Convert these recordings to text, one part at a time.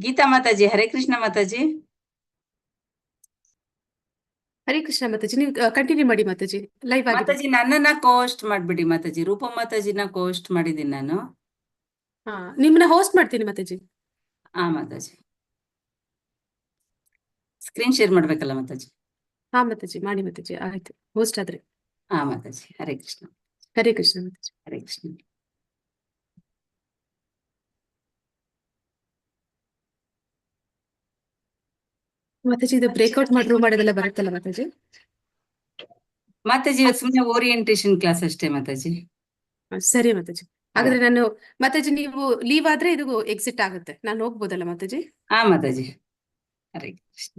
ಗೀತಾ ಮಾತಾಜಿ, ಹರೇ ಕೃಷ್ಣ ಮಾತಾಜಿ. ಹರೇ ಕೃಷ್ಣ ಮಾತಾಜಿ, ನೀವು ಕಂಟಿನ್ಯೂ ಮಾಡಿ ಮಾತಾಜಿ. ಲೈವ್ ಆಗಿದೆ ಮಾತಾಜಿ ನನ್ನನ್ನ ಕೋಸ್ಟ್ ಮಾಡ್ಬಿಡಿ ಮಾತಾಜಿ. ರೂಪ ಮಾತಾಜಿನ ಕೋಸ್ಟ್ ಮಾಡಿದೀನಿ ನಾನು. ನಿಮ್ಮನ್ನ ಹೋಸ್ಟ್ ಮಾಡ್ತೀನಿ ಮಾತಾಜಿ. ಮಾತಾಜಿ ಸ್ಕ್ರೀನ್ ಶೇರ್ ಮಾಡ್ಬೇಕಲ್ಲ ಮಾತಾಜಿ. ಮಾತಾಜಿ ಮಾಡಿ ಮಾತಾಜಿ, ಆಯ್ತು ಹೋಸ್ಟ್ ಆದ್ರೆ. ಮಾತಾಜಿ ಹರೇ ಕೃಷ್ಣ. ಹರೇ ಕೃಷ್ಣ ಮಾತಾಜಿ. ಹರೇ ಕೃಷ್ಣ. ಮಾತಾಜಿ ಇದು ಬ್ರೇಕ್ಔಟ್ ರೂಮ್ ಮಾಡೋದೆಲ್ಲ ಬರುತ್ತಲ್ಲ ಮಾತಾಜಿ? ಮಾತಾಜಿ ಸುಮ್ಮನೆ ಓರಿಯೆಂಟೇಶನ್ ಕ್ಲಾಸ್ ಅಷ್ಟೇ ಮಾತಾಜಿ. ಸರಿ ಮಾತಾಜಿ. ಹಾಗಾದ್ರೆ ನಾನು ಮಾತಾಜಿ, ನೀವು ಲೀವ್ ಆದ್ರೆ ಇದು ಎಕ್ಸಿಟ್ ಆಗುತ್ತೆ, ನಾನು ಹೋಗ್ಬೋದಲ್ಲ ಮಾತಾಜಿ? ಮಾತಾಜಿ ಹರೇ ಕೃಷ್ಣ.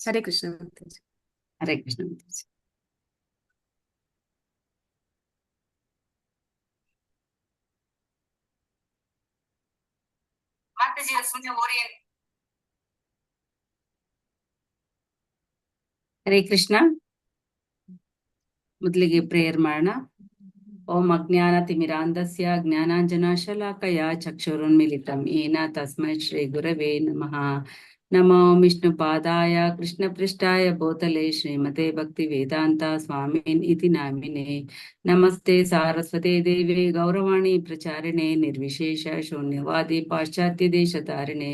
ಹರೇ ಕೃಷ್ಣ ಮಾತಾಜಿ. ಹರೇ ಕೃಷ್ಣ ಮಾತಾಜಿ. ಮಾತಾಜಿ ಸುಮ್ಮನೆ ಹರೇ ಕೃಷ್ಣ. ಮೊದಲಿಗೆ ಪ್ರೇಯರ್ ಮಾಡೋಣ. ಓಂ ಅಜ್ಞಾನ ತಿಮಿರಾಂಧಸ್ಯ ಜ್ಞಾನಾಂಜನಶಲಾಕಯ ಚಕ್ಷುರುನ್ಮಿಲಿತಂ ಯೇನ ತಸ್ಮೈ ಶ್ರೀ ಗುರವೇ ನಮಃ. ನಮೋ ವಿಷ್ಣುಪಾದಾಯ ಕೃಷ್ಣಪೃಷ್ಠಾಯ ಭೂತಲೆ ಶ್ರೀಮತೆ ಭಕ್ತಿ ವೇದಾಂತ ಸ್ವಾಮಿನ್ ಇತಿ ನಾಮಿನೆ. ನಮಸ್ತೆ ಸಾರಸ್ವತೆ ದೇವಿ ಗೌರವಾಣಿ ಪ್ರಚಾರಿಣೆ ನಿರ್ವಿಶೇಷ ಶೂನ್ಯವಾದಿ ಪಾಶ್ಚಾತ್ಯ ದೇಶಧಾರಿಣೆ.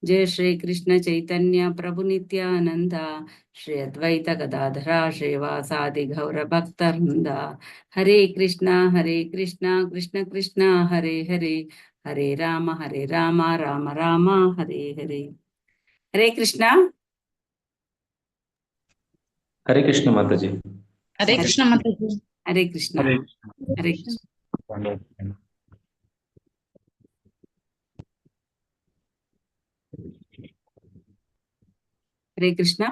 ಜಯ ಶ್ರೀ ಕೃಷ್ಣ ಚೈತನ್ಯ ಪ್ರಭು ನಿತ್ಯಾನಂದ ಶ್ರೀ ಅದ್ವೈತ ಗದಾಧರ ಶ್ರೀವಾಸಾದಿ ಗೌರ ಭಕ್ತವೃಂದ. ಹರೇ ಕೃಷ್ಣ ಕೃಷ್ಣ ಕೃಷ್ಣ ಹರೇ ಹರೇ, ಹರೇ ರಾಮ ರಾಮ ರಾಮ ಹರೇ ಹರೇ. ಹರೇ ಕೃಷ್ಣ. ಹರೇ ಕೃಷ್ಣ ಮಾತಾಜಿ. ಹರೇ ಕೃಷ್ಣ ಮಾತಾಜಿ. ಹರೇ ಕೃಷ್ಣ. ಹರೇ ಕೃಷ್ಣ. ಹರೇ ಕೃಷ್ಣ.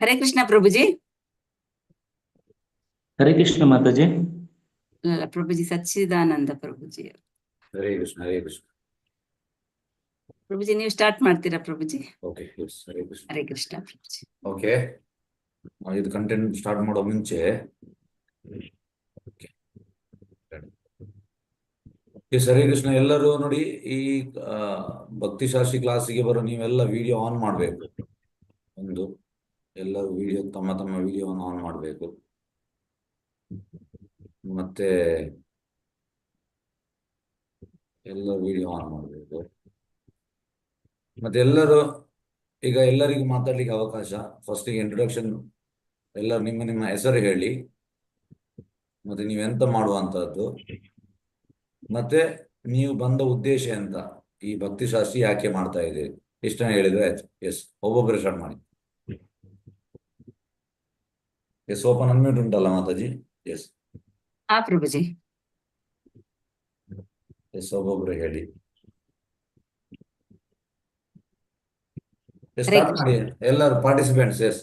ಹರೇ ಕೃಷ್ಣ ಪ್ರಭುಜಿ. ಹರೇ ಕೃಷ್ಣ ಮಾತಾಜಿ. ಪ್ರಭುಜಿ ಸಚ್ಚಿದಾನಂದ ಪ್ರಭುಜಿ. ಹರೇ ಕೃಷ್ಣ. ಹರೇ ಕೃಷ್ಣ ಪ್ರಭುಜಿ, ನೀವು ಸ್ಟಾರ್ಟ್ ಮಾಡ್ತೀರಾ ಪ್ರಭುಜಿ? ಓಕೆ. ಹರೇ ಕೃಷ್ಣ. ಹರೇ ಕೃಷ್ಣ ಪ್ರಭುಜಿ. ಓಕೆ, ಇದು ಕಂಟೆಂಟ್ ಸ್ಟಾರ್ಟ್ ಮಾಡೋ ಮುಂಚೆ ಹರೇ ಕೃಷ್ಣ. ಎಲ್ಲರೂ ನೋಡಿ, ಈ ಭಕ್ತಿಶಾಸ್ತ್ರಿ ಕ್ಲಾಸಿಗೆ ಬರೋ ನೀವೆಲ್ಲ ವಿಡಿಯೋ ಆನ್ ಮಾಡಬೇಕು. ಎಲ್ಲರೂ ವಿಡಿಯೋ ತಮ್ಮ ವಿಡಿಯೋವನ್ನು ಆನ್ ಮಾಡಬೇಕು. ಮತ್ತೆ ಎಲ್ಲ ವಿಡಿಯೋ ಆನ್ ಮಾಡಬೇಕು. ಮತ್ತೆ ಎಲ್ಲರೂ ಈಗ ಎಲ್ಲರಿಗೂ ಮಾತಾಡ್ಲಿಕ್ಕೆ ಅವಕಾಶ. ಫಸ್ಟಿಗೆ ಇಂಟ್ರೊಡಕ್ಷನ್, ಎಲ್ಲರೂ ನಿಮ್ಮ ಹೆಸರು ಹೇಳಿ, ಮತ್ತೆ ನೀವೆಂತ ಮಾಡುವಂತಹದ್ದು, ಮತ್ತೆ ನೀವು ಬಂದ ಉದ್ದೇಶ ಎಂತ, ಈ ಭಕ್ತಿಶಾಸ್ತ್ರಿ ಯಾಕೆ ಮಾಡ್ತಾ ಇದ್ದೀರಿ, ಇಷ್ಟನ್ನ ಹೇಳಿದ್ರೆ ಆಯ್ತು. ಎಸ್, ಒಬ್ಬೊಬ್ಬರು ಸ್ಟಾರ್ಟ್ ಮಾಡಿ. ಎಸ್, ಓಪನ್ ಅನ್ಮ್ಯೂಟ್ ಉಂಟಲ್ಲ ಮಾತಾಜಿ? ಎಸ್ ಪ್ರಭುಜಿ. ಎಸ್, ಒಬ್ಬೊಬ್ರು ಹೇಳಿ. ಸ್ಟಾರ್ಟ್ ಮಾಡಿ ಎಲ್ಲರೂ ಪಾರ್ಟಿಸಿಪೆಂಟ್ಸ್. ಎಸ್,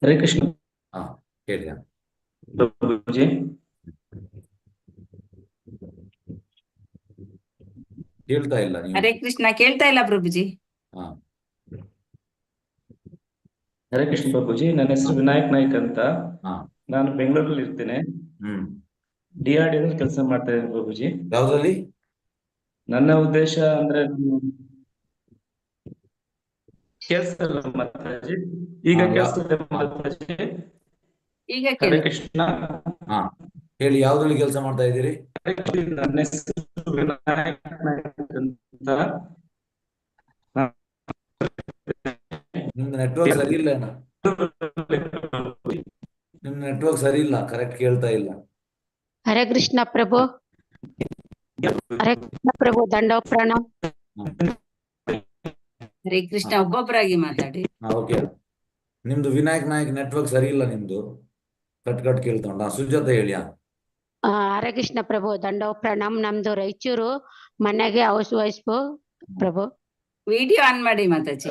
ಹರೇ ಕೃಷ್ಣ. ಹೇಳಿ ಪ್ರಭುಜಿ. ಕೇಳ್ತಾ ಇಲ್ಲ ನೀವು? ಹರೇ ಕೃಷ್ಣ ಕೇಳ್ತಾ ಇಲ್ಲ ಪ್ರಭುಜಿ. ಹರೇ ಕೃಷ್ಣ ಪ್ರಭುಜಿ. ನನ್ನ ಹೆಸರು ವಿನಾಯಕ್ ನಾಯ್ಕ್ ಅಂತ. ನಾನು ಬೆಂಗಳೂರಲ್ಲಿ ಇರ್ತೇನೆ. DRDO ಕೆಲಸ ಮಾಡ್ತಾ ಇದ್ದೀನಿ ಪ್ರಭುಜಿ. ಯಾವ್ದ್ರಲ್ಲಿ? ನನ್ನ ಉದ್ದೇಶ ಅಂದ್ರೆ ಕೇಳಿಸ್ತಲ್ಲ ಮಾತಾಜಿ? ಈಗ ಕೇಳಿಸ್ತದೆ ಮಾತಾಜಿ? ಈಗ ಹರೇ ಕೃಷ್ಣ. ಹೇಳಿ, ಯಾವ್ದ್ರಲ್ಲಿ ಕೆಲಸ ಮಾಡ್ತಾ ಇದ್ದೀರಿ? ನನ್ನ ಹೆಸರು ವಿನಾಯಕ್ ನಾಯ್ಕ್ ಅಂತ. ನಿಮ್ದು ನೆಟ್ವರ್ಕ್ ಸರಿ ಇಲ್ಲ. ನಿಮ್ ನೆಟ್ವರ್ಕ್ ಸರಿ ಇಲ್ಲ, ಕರೆಕ್ಟ್ ಕೇಳ್ತಾ ಇಲ್ಲ. ಹರೇ ಕೃಷ್ಣ ಪ್ರಭು. ಹರೇ ಕೃಷ್ಣ ಪ್ರಭು, ದಂಡ ಪ್ರಣಾಮ್. ಹರೇ ಕೃಷ್ಣ. ಒಬ್ಬೊಬ್ಬರಾಗಿ ಮಾತಾಡಿ. ಓಕೆ. ನಿಮ್ದು ವಿನಾಯಕ್ ನಾಯ್ಕ್ ನೆಟ್ವರ್ಕ್ ಸರಿ ಇಲ್ಲ, ನಿಮ್ದು ಕಟ್ ಕೇಳ್ತಾ ಉಂಟು. ಸುಜಾತ ಹೇಳಿ. ಹರೇ ಕೃಷ್ಣ ಪ್ರಭು, ದಂಡ ಪ್ರಣಾಮ್. ನಮ್ದು ರಾಯಚೂರು, ಮನೆಗೆ house wife Prabhu. Video on ಮಾಡಿ ಮಾತಾಜಿ.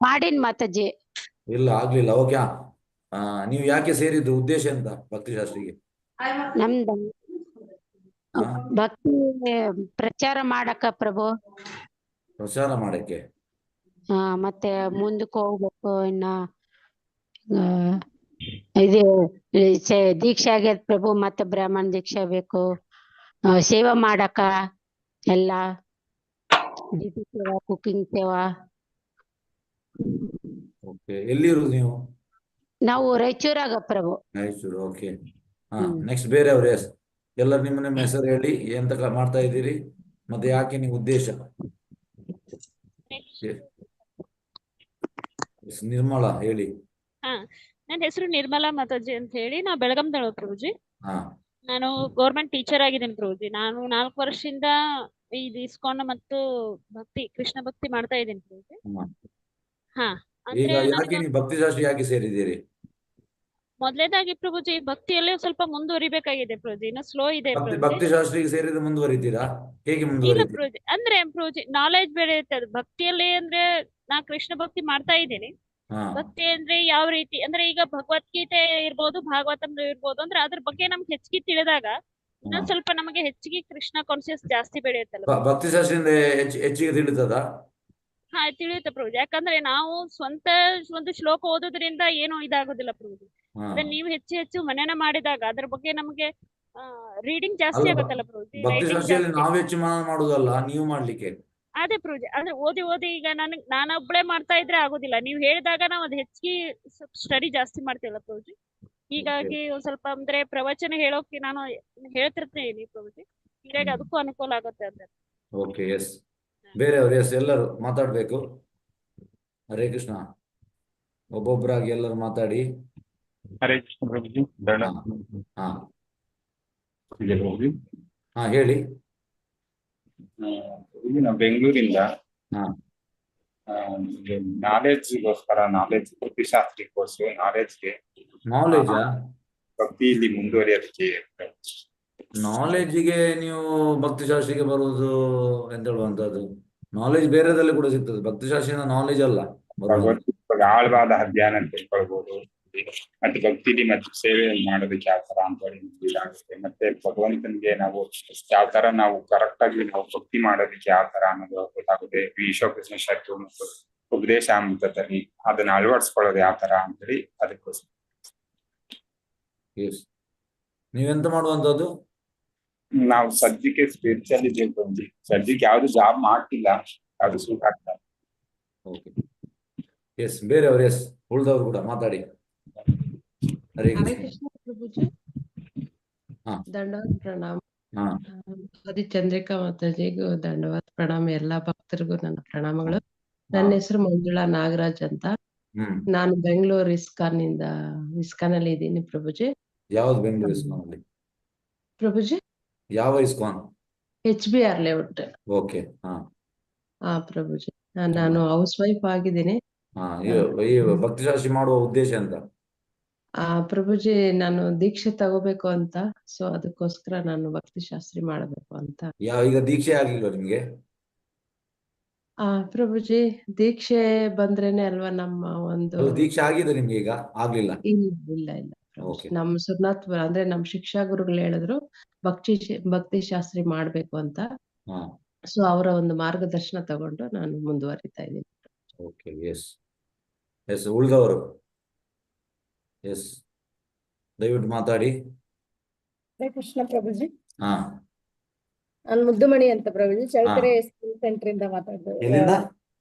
ಮಾಡಿನ್ ಮಾತಾಜಿ. ಇಲ್ಲ, ಆಗ್ಲಿಲ್ಲ. ಓಕೆ. ನೀವು ಯಾಕೆ ಸೇರಿದ್ದು, ಉದ್ದೇಶ ಎಂತ ಭಕ್ತಿಶಾಸ್ತ್ರಿಗೆ? ನಮ್ದು ಭಕ್ತಿ ಪ್ರಚಾರ ಮಾಡಕ ಪ್ರಭು. ಪ್ರಚಾರ ಮಾಡಕ್ಕೆ? ಮತ್ತೆ ಮುಂದಕ್ಕೆ ಹೋಗ್ಬೇಕು. ಇನ್ನ ಇದು ದೀಕ್ಷೆ ಆಗೈತ್ ಪ್ರಭು, ಮತ್ತೆ ಬ್ರಾಹ್ಮಣ ದೀಕ್ಷೆ ಬೇಕು. ಸೇವಾ ಮಾಡಕ ಎಲ್ಲ ಡ್ಯೂಟಿ ಸೇವಾ, ಕುಕಿಂಗ್ ಸೇವಾ. ಓಕೆ, ಎಲ್ಲಿರೋದು ನೀವು? ನಾವು ರಾಯಚೂರಾಗ ಪ್ರಭು. ರಾಯಚೂರು. ಓಕೆ. ನೆಕ್ಸ್ಟ್ ಬೇರೆ ಅವ್ರು ಎಸ್ ಎಲ್ಲರೂ ನಿಮ್ಮ ಹೆಸರು ಹೇಳಿ, ಎಂತ ಮಾಡ್ತಾ ಇದ್ದೀರಿ ಮತ್ತೆ ಯಾಕೆ ನೀವು ಉದ್ದೇಶ? ನಿರ್ಮಲಾ ಹೇಳಿ. ನನ್ನ ಹೆಸರು ನಿರ್ಮಲಾ ಮಾತಾಜಿ ಅಂತ ಹೇಳಿ, ನಾ ಬೆಳಗಾಂದಳ ಪ್ರಭುಜಿ. ಹಾ, ನಾನು ಗೌರ್ಮೆಂಟ್ ಟೀಚರ್ ಆಗಿದ್ದೀನಿ ಪ್ರಭುಜಿ. ನಾನು 4 ವರ್ಷದಿಂದ ಇದು ಇಸ್ಕಾನ್ ಮತ್ತು ಭಕ್ತಿ, ಕೃಷ್ಣ ಭಕ್ತಿ ಮಾಡ್ತಾ ಇದ್ದೀನಿ ಪ್ರಭುಜಿ. ಹಾ, ಈಗ ಅಂದ್ರೆ ಯಾಕೆ ನೀವು ಭಕ್ತಿ ಶಾಸ್ತ್ರ ಯಾಕೆ ಸೇರಿದ್ದೀರಿ? ಮೊದಲೇದಾಗಿ ಪ್ರಭುಜಿ ಭಕ್ತಿಯಲ್ಲೇ ಸ್ವಲ್ಪ ಮುಂದುವರಿಬೇಕಾಗಿದೆ ಪ್ರಭುಜಿ, ಇನ್ನು ಸ್ಲೋ ಇದೆ ಪ್ರಭುಜಿ. ಭಕ್ತಿ ಶಾಸ್ತ್ರಿಗೆ ಸೇರಿದ ಮುಂದುವರಿತೀರಾ? ಹೇಗೆ ಇಲ್ಲ ಮುಂದುವರಿತೀರಾ? ಪ್ರಭುಜಿ, ಅಂದ್ರೆ ಪ್ರಭುಜಿ ನಾಲೆಜ್ ಬೆಳೆಯುತ್ತೆ ಅದು ಭಕ್ತಿಯಲ್ಲಿ. ಅಂದ್ರೆ ನಾ ಕೃಷ್ಣ ಭಕ್ತಿ ಮಾಡ್ತಾ ಇದ್ದೀನಿ. ಹಾ, ಭಕ್ತಿ ಅಂದ್ರೆ ಯಾವ ರೀತಿ ಅಂದ್ರೆ, ಈಗ ಭಗವದ್ಗೀತೆ ಇರ್ಬೋದು, ಭಾಗವತಂ ಇರ್ಬೋದು, ಅಂದ್ರೆ ಅದ್ರ ಬಗ್ಗೆ ನಮ್ಗೆ ಹೆಚ್ಚಿಗೆ ತಿಳಿದಾಗ ಇನ್ನೊಂದ್ ಸ್ವಲ್ಪ ನಮಗೆ ಹೆಚ್ಚಿಗೆ ಕೃಷ್ಣ ಕಾನ್ಸಿಯಸ್ ಜಾಸ್ತಿ ಬೆಳೆಯುತ್ತಲ್ಲ. ಭಕ್ತಿ ಶಾಸ್ತ್ರದಿಂದ ಹೆಚ್ಚಿಗೆ ತಿಳಿತದ? ಹಾ, ತಿಳಿಯುತ್ತೆ ಪ್ರಭುಜಿ. ಯಾಕಂದ್ರೆ ನಾವು ಸ್ವಂತ ಒಂದು ಶ್ಲೋಕ ಓದೋದ್ರಿಂದ ಏನು ಇದಾಗೋದಿಲ್ಲ ಪ್ರಭುಜಿ. ಅದನ್ನ ನೀವು ಹೆಚ್ಚು ಹೆಚ್ಚು ಮನನ ಮಾಡಿದಾಗ ಅದ್ರ ಬಗ್ಗೆ ನಮಗೆ ರೀಡಿಂಗ್ ಜಾಸ್ತಿ ಅಲ್ಲ, ಆಗುತ್ತಲ್ಲ ಪ್ರಭುಜಿ, ಭಕ್ತಿ ರೈಟಿಂಗ್ ಶಾಸ್ತ್ರದಲ್ಲಿ ಜಾಸ್ತಿ. ನಾವು ಹೆಚ್ಚು ಮನನ ಮಾಡುದಲ್ಲ, ನೀವು ಮಾಡ್ಲಿಕ್ಕೆ. ಅದೇ ಪ್ರಭುಜಿ, ಅಂದ್ರೆ ಓದಿ ಓದಿ ಈಗ ನಾನೊಬ್ಳೆ ಮಾಡ್ತಾ ಇದ್ರೆ ಆಗೋದಿಲ್ಲ. ನೀವು ಹೇಳಿದಾಗ ನಾವು ಅದ್ ಹೆಚ್ಚಿಗೆ ಸ್ಟಡಿ ಜಾಸ್ತಿ ಮಾಡ್ತೀವಲ್ಲ ಪ್ರಭುಜಿ. ಹೀಗಾಗಿ ಒಂದ್ ಸ್ವಲ್ಪ ಅಂದ್ರೆ ಪ್ರವಚನ ಹೇಳೋಕೆ ನಾನು ಹೇಳ್ತಿರ್ತೇನೆ ಪ್ರಭುಜಿ. ಹೀಗಾಗಿ ಅದಕ್ಕೂ ಅನುಕೂಲ ಆಗುತ್ತೆ ಅಂತ. Okay, yes. ಬೇರೆಯವರು ಎಸ್ ಎಲ್ಲರೂ ಮಾತಾಡ್ಬೇಕು. ಹರೇ ಕೃಷ್ಣ. ಒಬ್ಬೊಬ್ಬರಾಗಿ ಎಲ್ಲರೂ ಮಾತಾಡಿ. ಹರೇ ಕೃಷ್ಣ ಪ್ರಭುಜಿ. ಹಾ ಪ್ರಭುಜಿ, ಹಾ ಹೇಳಿ. ನಾವು ಬೆಂಗಳೂರಿಂದ ಹಾ ನಾಲೆಡ್ಜ್ಗೋಸ್ಕರ, ನಾಲೆಡ್ಜ್ ಭಕ್ತಿಶಾಸ್ತ್ರಿ ಕೋರ್ಸ್, ನಾಲೆಡ್ಜ್ಗೆ ನಾಲೆಜಾ? ಭಕ್ತಿಯಲ್ಲಿ ಮುಂದುವರಿಯೋದಕ್ಕೆ. ನಾಲೆಡ್ಜಿಗೆ ನೀವು ಭಕ್ತಿ ಶಾಸ್ತ್ರಿಗೆ ಬರುವುದು ಎಂತ ಹೇಳುವಂತದ್ದು? ನಾಲೆಜ್ ಬೇರೆದಲ್ಲಿ ಕೂಡ ಸಿಗ್ತದೆ, ಭಕ್ತಿ ಶಾಸ್ತ್ರದ ನಾಲೆಜ್ ಅಲ್ಲ ಬರುವುದು. ಆಳವಾದ ಅಧ್ಯಯನ ತಿಳ್ಕೊಳ್ಬಹುದು. ಮತ್ತೆ ಭಕ್ತಿಲಿ ಮತ್ತೆ ಸೇವೆ ಮಾಡೋದಕ್ಕೆ ಯಾವ ತರ ಅಂತ ಹೇಳಿ ಇದಾಗುತ್ತೆ. ಮತ್ತೆ ಭಗವಂತನಿಗೆ ನಾವು ಯಾವ ತರ ನಾವು ಕರೆಕ್ಟ್ ಆಗಿ ನಾವು ಭಕ್ತಿ ಮಾಡೋದಕ್ಕೆ ಯಾವ ತರ ಅನ್ನೋದು ಗೊತ್ತಾಗುತ್ತೆ. ವಿಶ್ವಕೃಷ್ಣ ಶಕ್ತಿ ಮತ್ತು ಉಪದೇಶ ಅಮೃತದಲ್ಲಿ ಅದನ್ನ ಅಳವಡಿಸ್ಕೊಳ್ಳೋದು ಯಾವ ತರ ಅಂತೇಳಿ ಅದಕ್ಕೋಸ್ಕರ. ನೀವೆಂತ ಮಾಡುವಂತದ್ದು? ನಾವು ಸದ್ಯಕ್ಕೆ ಸ್ಪಿರಿಚುವಲ್ ಇದ್ದೀವಿ. ಸದ್ಯಕ್ಕೆ ಯಾವ್ದು ಜಾಬ್ ಮಾಡ್ತಿಲ್ಲ, ಯಾವ್ದು ಸೂಟ್ ಆಗ್ತಾ. Okay, yes. ಬೇರೆಯವರು ಎಸ್ ಉಳಿದವರು ಕೂಡ ಮಾತಾಡಿ. ಹರೇ ಹರೇ ಕೃಷ್ಣ. ಕೃಷ್ಣ ಪ್ರಭುಜಿ. ಹಾ. ದಂಡವತ್ ಪ್ರಣಾಮ. ಹಾ, ಚಂದ್ರಿಕಾ ಮಾತಾಜಿಗೂ ದಂಡವತ್ ಪ್ರಣಾಮ. ಎಲ್ಲಾ ಭಕ್ತರಿಗೂ ನನ್ನ ಪ್ರಣಾಮಗಳು. ನನ್ನ ಹೆಸರು ಮಂಜುಳಾ ನಾಗರಾಜ್ ಅಂತ. ನಾನು ಬೆಂಗಳೂರು ಇಸ್ಕಾನ್ ಅಲ್ಲಿ ಇದ್ದೀನಿ ಪ್ರಭುಜಿ. ಯಾವ್ದು ಬೆಂಗಳೂರು ಇಸ್ಕಾನ್ ಅಲ್ಲಿ? ಪ್ರಭುಜಿ ಯಾವ ಇಸ್ಕಾನ್? HBR layout. ಓಕೆ. ಹಾ ಪ್ರಭುಜಿ, ನಾನು ಹೌಸ್ ವೈಫ್ ಆಗಿದ್ದೀನಿ. ಈ ಭಕ್ತಿ ಶಾಸ್ತ್ರಿ ಮಾಡುವ ಉದ್ದೇಶ ಅಂತ? ಪ್ರಭುಜಿ, ನಾನು ದೀಕ್ಷೆ ತಗೋಬೇಕು ಅಂತ, ಸೊ ಅದಕ್ಕೋಸ್ಕರ ನಾನು ಭಕ್ತಿ ಶಾಸ್ತ್ರಿ ಮಾಡಬೇಕು ಅಂತ. ಈಗ ದೀಕ್ಷೆ ಆಗ್ಲಿಲ್ವಾ ನಿಮ್ಗೆ? ಪ್ರಭುಜಿ, ದೀಕ್ಷೆ ಬಂದ್ರೇನೆ ಅಲ್ವಾ ನಮ್ಮ ಒಂದು. ದೀಕ್ಷೆ ಆಗಿದೆ ನಿಮ್ಗೆ? ಈಗ ಆಗ್ಲಿಲ್ಲ? ಇಲ್ಲ ಪ್ರಭುಜಿ. ನಮ್ ಸುರ್ನಾಥ್ ಅಂದ್ರೆ ನಮ್ ಶಿಕ್ಷಾ ಗುರುಗಳು ಹೇಳಿದ್ರು ಭಕ್ತಿ ಶಾಸ್ತ್ರಿ ಮಾಡ್ಬೇಕು ಅಂತ. ಸೊ ಅವರ ಒಂದು ಮಾರ್ಗದರ್ಶನ ತಗೊಂಡು ನಾನು ಮುಂದುವರಿತಾ ಇದ್ದೀನಿ. Okay, yes yes. ಉಳಿದವರು ಎಸ್ ದಯವಿಟ್ಟು ಮಾತಾಡಿ. ಹರೇ ಕೃಷ್ಣ ಪ್ರಭುಜಿ. ಹಾ, ನಾನು ಮುದ್ದುಮಣಿ ಅಂತ ಪ್ರಭುಜಿ, ಚಳ್ಳಕೆರೆ ಇಸ್ಕಾನ್ ಸೆಂಟರ್ ಇಂದ ಮಾತಾಡ್ತಾ ಎಲ್ಲಿಂದ?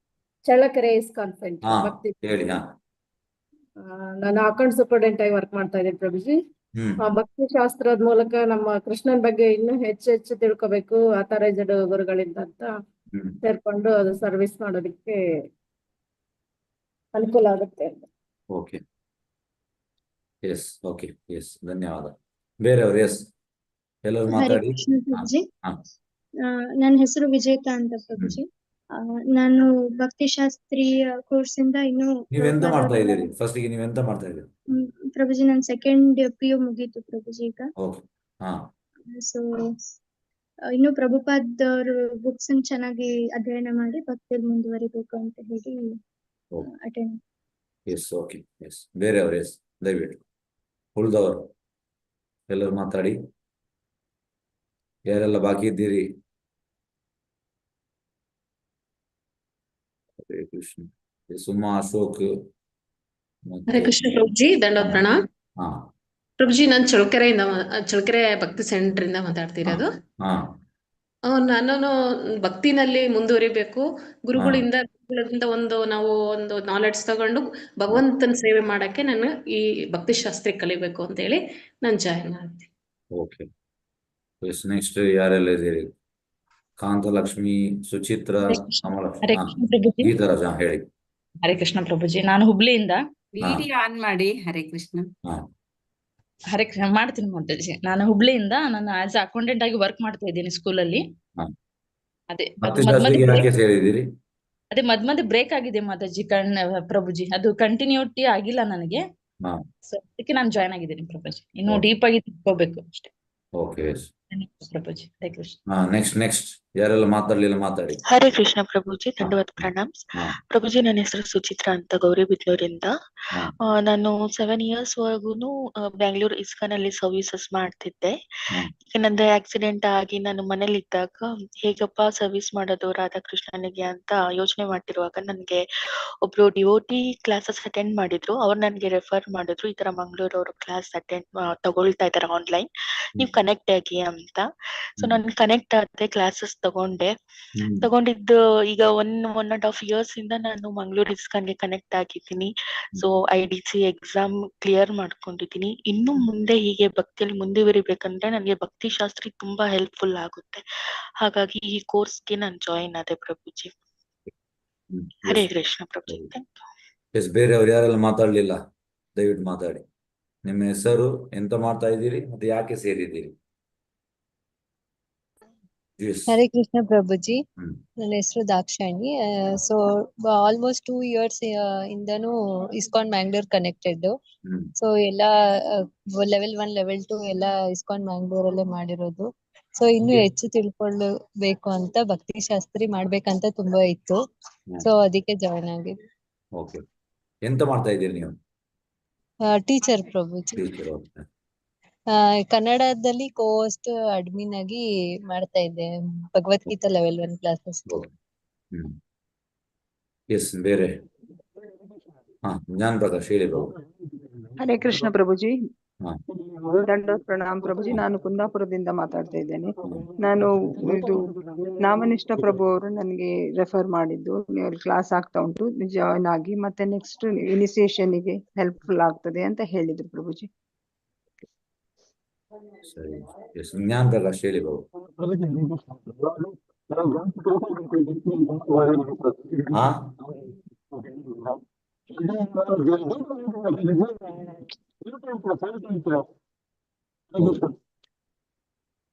ಚಳ್ಳಕೆರೆ ಇಸ್ಕಾನ್ ಸೆಂಟರ್ ಹಾ ಭಕ್ತಿ. ಹೇಳಿ. ನಾನು ಅಕೌಂಟ್ ಸೂಪರ್ಡೆಂಟ್ ಆಗಿ ವರ್ಕ್ ಮಾಡ್ತಾ ಇದ್ದೀನಿ ಪ್ರಭುಜಿ. ಭಕ್ತಿ ಶಾಸ್ತ್ರದ ಮೂಲಕ ನಮ್ಮ ಕೃಷ್ಣನ್ ಬಗ್ಗೆ ಇನ್ನೂ ಹೆಚ್ಚು ತಿಳ್ಕೊಬೇಕು ಅಥರೈಸ್ಡ್ ಗುರುಗಳಿಂದ ಅಂತ ಸೇರ್ಕೊಂಡು ಅದು ಸರ್ವಿಸ್ ಮಾಡೋದಕ್ಕೆ ಅನುಕೂಲ ಆಗುತ್ತೆ ಅಂತ. Okay, yes. Okay, yes. ಧನ್ಯವಾದ. ಬೇರೆಯವರು ಎಸ್ ಎಲ್ಲರೂ ಹರೇ ಮಾತಾಡಿ. ಕೃಷ್ಣ ಪ್ರಭುಜಿ. ನನ್ನ ಹೆಸರು ವಿಜೇತಾ ಅಂತ ಪ್ರಭುಜಿ. ನಾನು ಭಕ್ತಿ ಶಾಸ್ತ್ರಿ ಕೋರ್ಸ್ ಇಂದ ಇನ್ನು. ನೀವೆಂತ ಮಾಡ್ತಾ ಇದ್ದೀರಿ? ಫಸ್ಟ್ ಗೆ ನೀವೆಂತ ಮಾಡ್ತಾ ಇದ್ದೀರಿ? ಪ್ರಭುಜಿ, ನಾನು ಸೆಕೆಂಡ್ PU ಮುಗೀತು ಪ್ರಭುಜಿ ಈಗ. ಓಕೆ. ಹಾ, ಸೊ ಇನ್ನು ಪ್ರಭುಪಾದ್ ಅವ್ರ ಬುಕ್ಸ್ ಚೆನ್ನಾಗಿ ಅಧ್ಯಯನ ಮಾಡಿ ಭಕ್ತಿಯಲ್ಲಿ ಮುಂದುವರಿಬೇಕು ಅಂತ ಹೇಳಿ ಅಟೆಂಡ್. ಎಸ್. Okay, yes. ಬೇರೆಯವರು ಎಸ್ ದಯವಿಟ್ಟು. ಉಳಿದವರು ಎಲ್ಲರೂ ಮಾತಾಡಿ. ಯಾರೆಲ್ಲ ಬಾಕಿ ಇದ್ದೀರಿ? ಹರೇ ಕೃಷ್ಣ. ಸುಮಾ, ಅಶೋಕ್, ಮತ್ತೆ ಹರೇ ಕೃಷ್ಣ ಪ್ರಭುಜಿ, ದಂಡೋತ್ ಪ್ರಣಾಮ್. ಹಾ ಪ್ರಭುಜಿ, ನಾನು ಚಳ್ಳಕೆರೆಯಿಂದ ಚಳ್ಳಕೆರೆ ಭಕ್ತಿ ಸೆಂಟರ್ ಇಂದ ಹಾ ಮಾತಾಡ್ತಿರೋದು. ಹಾ ನಾನು ಭಕ್ತಿನಲ್ಲಿ ಮುಂದುವರಿಬೇಕು, ಹಾ ಗುರುಗಳಿಂದ ಒಂದು ನಾಲೆಡ್ಜ್ ತಗೊಂಡು ಭಗವಂತನ ಸೇವೆ ಮಾಡಕ್ಕೆ ನಾನು ಈ ಭಕ್ತಿ ಶಾಸ್ತ್ರ ಕಲಿಬೇಕು ಅಂತ ಹೇಳಿ ನಾನು ಜಾಯಿನ್ ಮಾಡ್ತೀನಿ. ಓಕೆ. ನೆಕ್ಸ್ಟ್ ಯಾರೆಲ್ಲ ಇದ್ದೀರಿ? ಕಾಂತಲಕ್ಷ್ಮಿ, ಸುಚಿತ್ರ, ಹರೇ ಕೃಷ್ಣ ಕಮಲಕ್ಷ್ಮಿ, ಪ್ರಭುಜಿ. ಗೀತರಾಜ, ಹೇಳಿ. ಹರೇ ಕೃಷ್ಣ ಪ್ರಭುಜಿ, ನಾನು ಹುಬ್ಳಿಯಿಂದ. ವಿಡಿಯೋ ಆನ್ ಮಾಡಿ. ಹರೇ ಕೃಷ್ಣ. ಹಾ ಹರೇ ಕೃಷ್ಣ ಮಾಡ್ತೀನಿ ಮಾತಾಜಿ. ನಾನು ಹುಬ್ಳಿಯಿಂದ, ನಾನು ಆಸ್ ಅಕೌಂಟೆಂಟ್ ಆಗಿ ವರ್ಕ್ ಮಾಡ್ತಾ ಇದ್ದೀನಿ ಸ್ಕೂಲಲ್ಲಿ. ಹಾ ಅದೇ ಮತ್ತೆ ಶಾಸ್ತ್ರಿಗೆ ಯಾಕೆ ಸೇರಿದ್ದೀರಿ? ಮಧ್ಯ ಬ್ರೇಕ್ ಆಗಿದೆ ಮಾತಾಜಿ, ಪ್ರಭುಜಿ. ಅದು ಕಂಟಿನ್ಯೂಟಿ ಆಗಿಲ್ಲ ನನಗೆ. ಹಾ ಸೊ ಅದಕ್ಕೆ ನಾನು ಜಾಯ್ನ್ ಆಗಿದ್ದೀನಿ ಪ್ರಭುಜಿ. ಇನ್ನು ಓಕೆ ಡೀಪ್ ಆಗಿ ತಿಳ್ಕೋಬೇಕು ಅಷ್ಟೇ. ಓಕೆ. ಪ್ರಭುಜಿ, ಹರೇ ಕೃಷ್ಣ. ಹಾ ನೆಕ್ಸ್ಟ್ ಯಾರೆಲ್ಲ ಮಾತಾಡ್ಲಿಲ್ಲ ಮಾತಾಡಿ. ಹರೇ ಕೃಷ್ಣ ಪ್ರಭುಜಿ, ದಂಡವತ್ ಪ್ರಣಾಮ್. ಹಾ ಪ್ರಭುಜಿ, ನನ್ನ ಹೆಸರು ಸುಚಿತ್ರ ಅಂತ, ಗೌರಿಬಿದನೂರಿಂದ. ಹಾ ನಾನು 7 years ವರೆಗೂನು ಬ್ಯಾಂಗ್ಳೂರ್ ಇಸ್ಕಾನ್ ಅಲ್ಲಿ ಸರ್ವಿಸಸ್ ಮಾಡ್ತಿದ್ದೆ. ಹಾ ಈಗ ನಂದು ಆಕ್ಸಿಡೆಂಟ್ ಆಗಿ ನಾನು ಮನೇಲಿ ಇದ್ದಾಗ ಹೇಗಪ್ಪ ಸರ್ವಿಸ್ ಮಾಡೋದು ರಾಧಾಕೃಷ್ಣನಿಗೆ ಅಂತ ಯೋಚನೆ ಮಾಡ್ತಿರುವಾಗ ನನ್ಗೆ ಒಬ್ರು ಡಿವೋಟಿ ಕ್ಲಾಸಸ್ ಅಟೆಂಡ್ ಮಾಡಿದ್ರು. ಅವ್ರು ನನ್ಗೆ ರೆಫರ್ ಮಾಡಿದ್ರು, ಈ ತರ ಮಂಗಳೂರು ಅವರು ಕ್ಲಾಸ್ ತಗೊಳ್ತಾ ಇದಾರೆ ಆನ್ಲೈನ್, ನೀವ್ ಕನೆಕ್ಟ್ ಆಗಿ ಅಂತ. ಸೊ ನಾನು ಕನೆಕ್ಟ್ ಆದೆ, ಕ್ಲಾಸಸ್ ತಗೊಂಡಿದ್ದು ಈಗ 1.5 years ಇಂದ ನಾನು ಮಂಗಳೂರು ಇಸ್ಕಾನ್ಗೆ ಕನೆಕ್ಟ್ ಆಗಿದ್ದೀನಿ. ಸೊ IDC ಎಕ್ಸಾಮ್ ಕ್ಲಿಯರ್ ಮಾಡ್ಕೊಂಡಿದ್ದೀನಿ. ಇನ್ನು ಮುಂದೆ ಹೀಗೆ ಭಕ್ತಿಯಲ್ಲಿ ಮುಂದುವರಿಬೇಕಂದ್ರೆ ನನಗೆ ಭಕ್ತಿ ಶಾಸ್ತ್ರಿ ತುಂಬಾ ಹೆಲ್ಪ್ಫುಲ್ ಆಗುತ್ತೆ. ಹಾಗಾಗಿ ಈ ಕೋರ್ಸ್ಗೆ ನಾನು ಜಾಯಿನ್ ಆದೆ ಪ್ರಭುಜಿ. ಹರೇ ಕೃಷ್ಣ ಪ್ರಭುಜಿ. ಎಸ್, ಬೇರೆಯವ್ರು ಯಾರೆಲ್ಲ ಮಾತಾಡ್ಲಿಲ್ಲ ದಯವಿಟ್ಟು ಮಾತಾಡಿ. ನಿಮ್ಮ ಹೆಸರು, ಎಂತ ಮಾಡ್ತಾ ಇದ್ದೀರಿ, ಮತ್ತೆ ಯಾಕೆ ಸೇರಿದ್ದೀರಿ? ಹರೇ ಕೃಷ್ಣ ಪ್ರಭುಜಿ, ಹ್ಮ್ ನನ್ನ ಹೆಸರು ದಾಕ್ಷಾಯಣಿ. ಸೊ ಆಲ್ಮೋಸ್ಟ್ 2 years ಇಂದನೂ ಇಸ್ಕಾನ್ ಮ್ಯಾಂಗ್ಳೂರ್ ಕನೆಕ್ಟೆಡ್. ಹ್ಮ್ ಸೊ ಎಲ್ಲ ಲೆವೆಲ್ 1 ಲೆವೆಲ್ 2 ಎಲ್ಲ ಇಸ್ಕಾನ್ ಮ್ಯಾಂಗ್ಳೂರಲ್ಲೇ ಮಾಡಿರೋದು. ಸೊ ಇನ್ನು ಹೆಚ್ಚು ತಿಳ್ಕೊಳ್ಬೇಕು ಅಂತ, ಭಕ್ತಿ ಶಾಸ್ತ್ರಿ ಮಾಡ್ಬೇಕಂತ ತುಂಬಾ ಇತ್ತು. ಸೊ ಅದಕ್ಕೆ ಜಾಯ್ನ್ ಆಗಿದ್ದೆ. ಓಕೆ. ಎಂತ ಮಾಡ್ತಾ ಇದ್ದೀರಿ ನೀವು? ಟೀಚರ್ ಪ್ರಭುಜಿ. ಟೀಚರ್. ಓಕೆ. ಕನ್ನಡದಲ್ಲಿ ಕೋಸ್ಟ್ ಅಡ್ಮಿನ್ ಆಗಿ ಮಾಡ್ತಾ ಇದ್ದೆ, ಭಗವದ್ಗೀತಾ ಲೆವೆಲ್ 1 ಕ್ಲಾಸಸ್. ಹ್ಮ್ ಎಸ್, ಬೇರೆ? ಹಾ ಜ್ಞಾನ ಪ್ರಕಾಶ್, ಹೇಳಿ ಬಾಬು. ಹರೇ ಕೃಷ್ಣ ಪ್ರಭುಜಿ, ಹಾ ದಂಡೋತ್ ಪ್ರಣಾಮ್ ಪ್ರಭುಜಿ. ನಾನು ಕುಂದಾಪುರದಿಂದ ಮಾತಾಡ್ತಾ ಇದ್ದೇನೆ. ನಾನು ಇದು ನಾಮನಿಷ್ಠ ಪ್ರಭು ಅವರು ನನಗೆ ರೆಫರ್ ಮಾಡಿದ್ದು, ನೀವು ಕ್ಲಾಸ್ ಆಗ್ತಾ ಉಂಟು, ಜಾಯ್ನ್ ಆಗಿ ಮತ್ತೆ ನೆಕ್ಸ್ಟ್ ಇನಿಸಿಯೇಷನ್ಗೆ ಹೆಲ್ಪ್ಫುಲ್ ಆಗ್ತದೆ ಅಂತ ಹೇಳಿದ್ರು ಪ್ರಭುಜಿ. ಸರಿ. ಎಸ್, ಜ್ಞಾನ ಪ್ರಕಾಶ್, ಹೇಳಿ ಬಾಬು. ಹಾ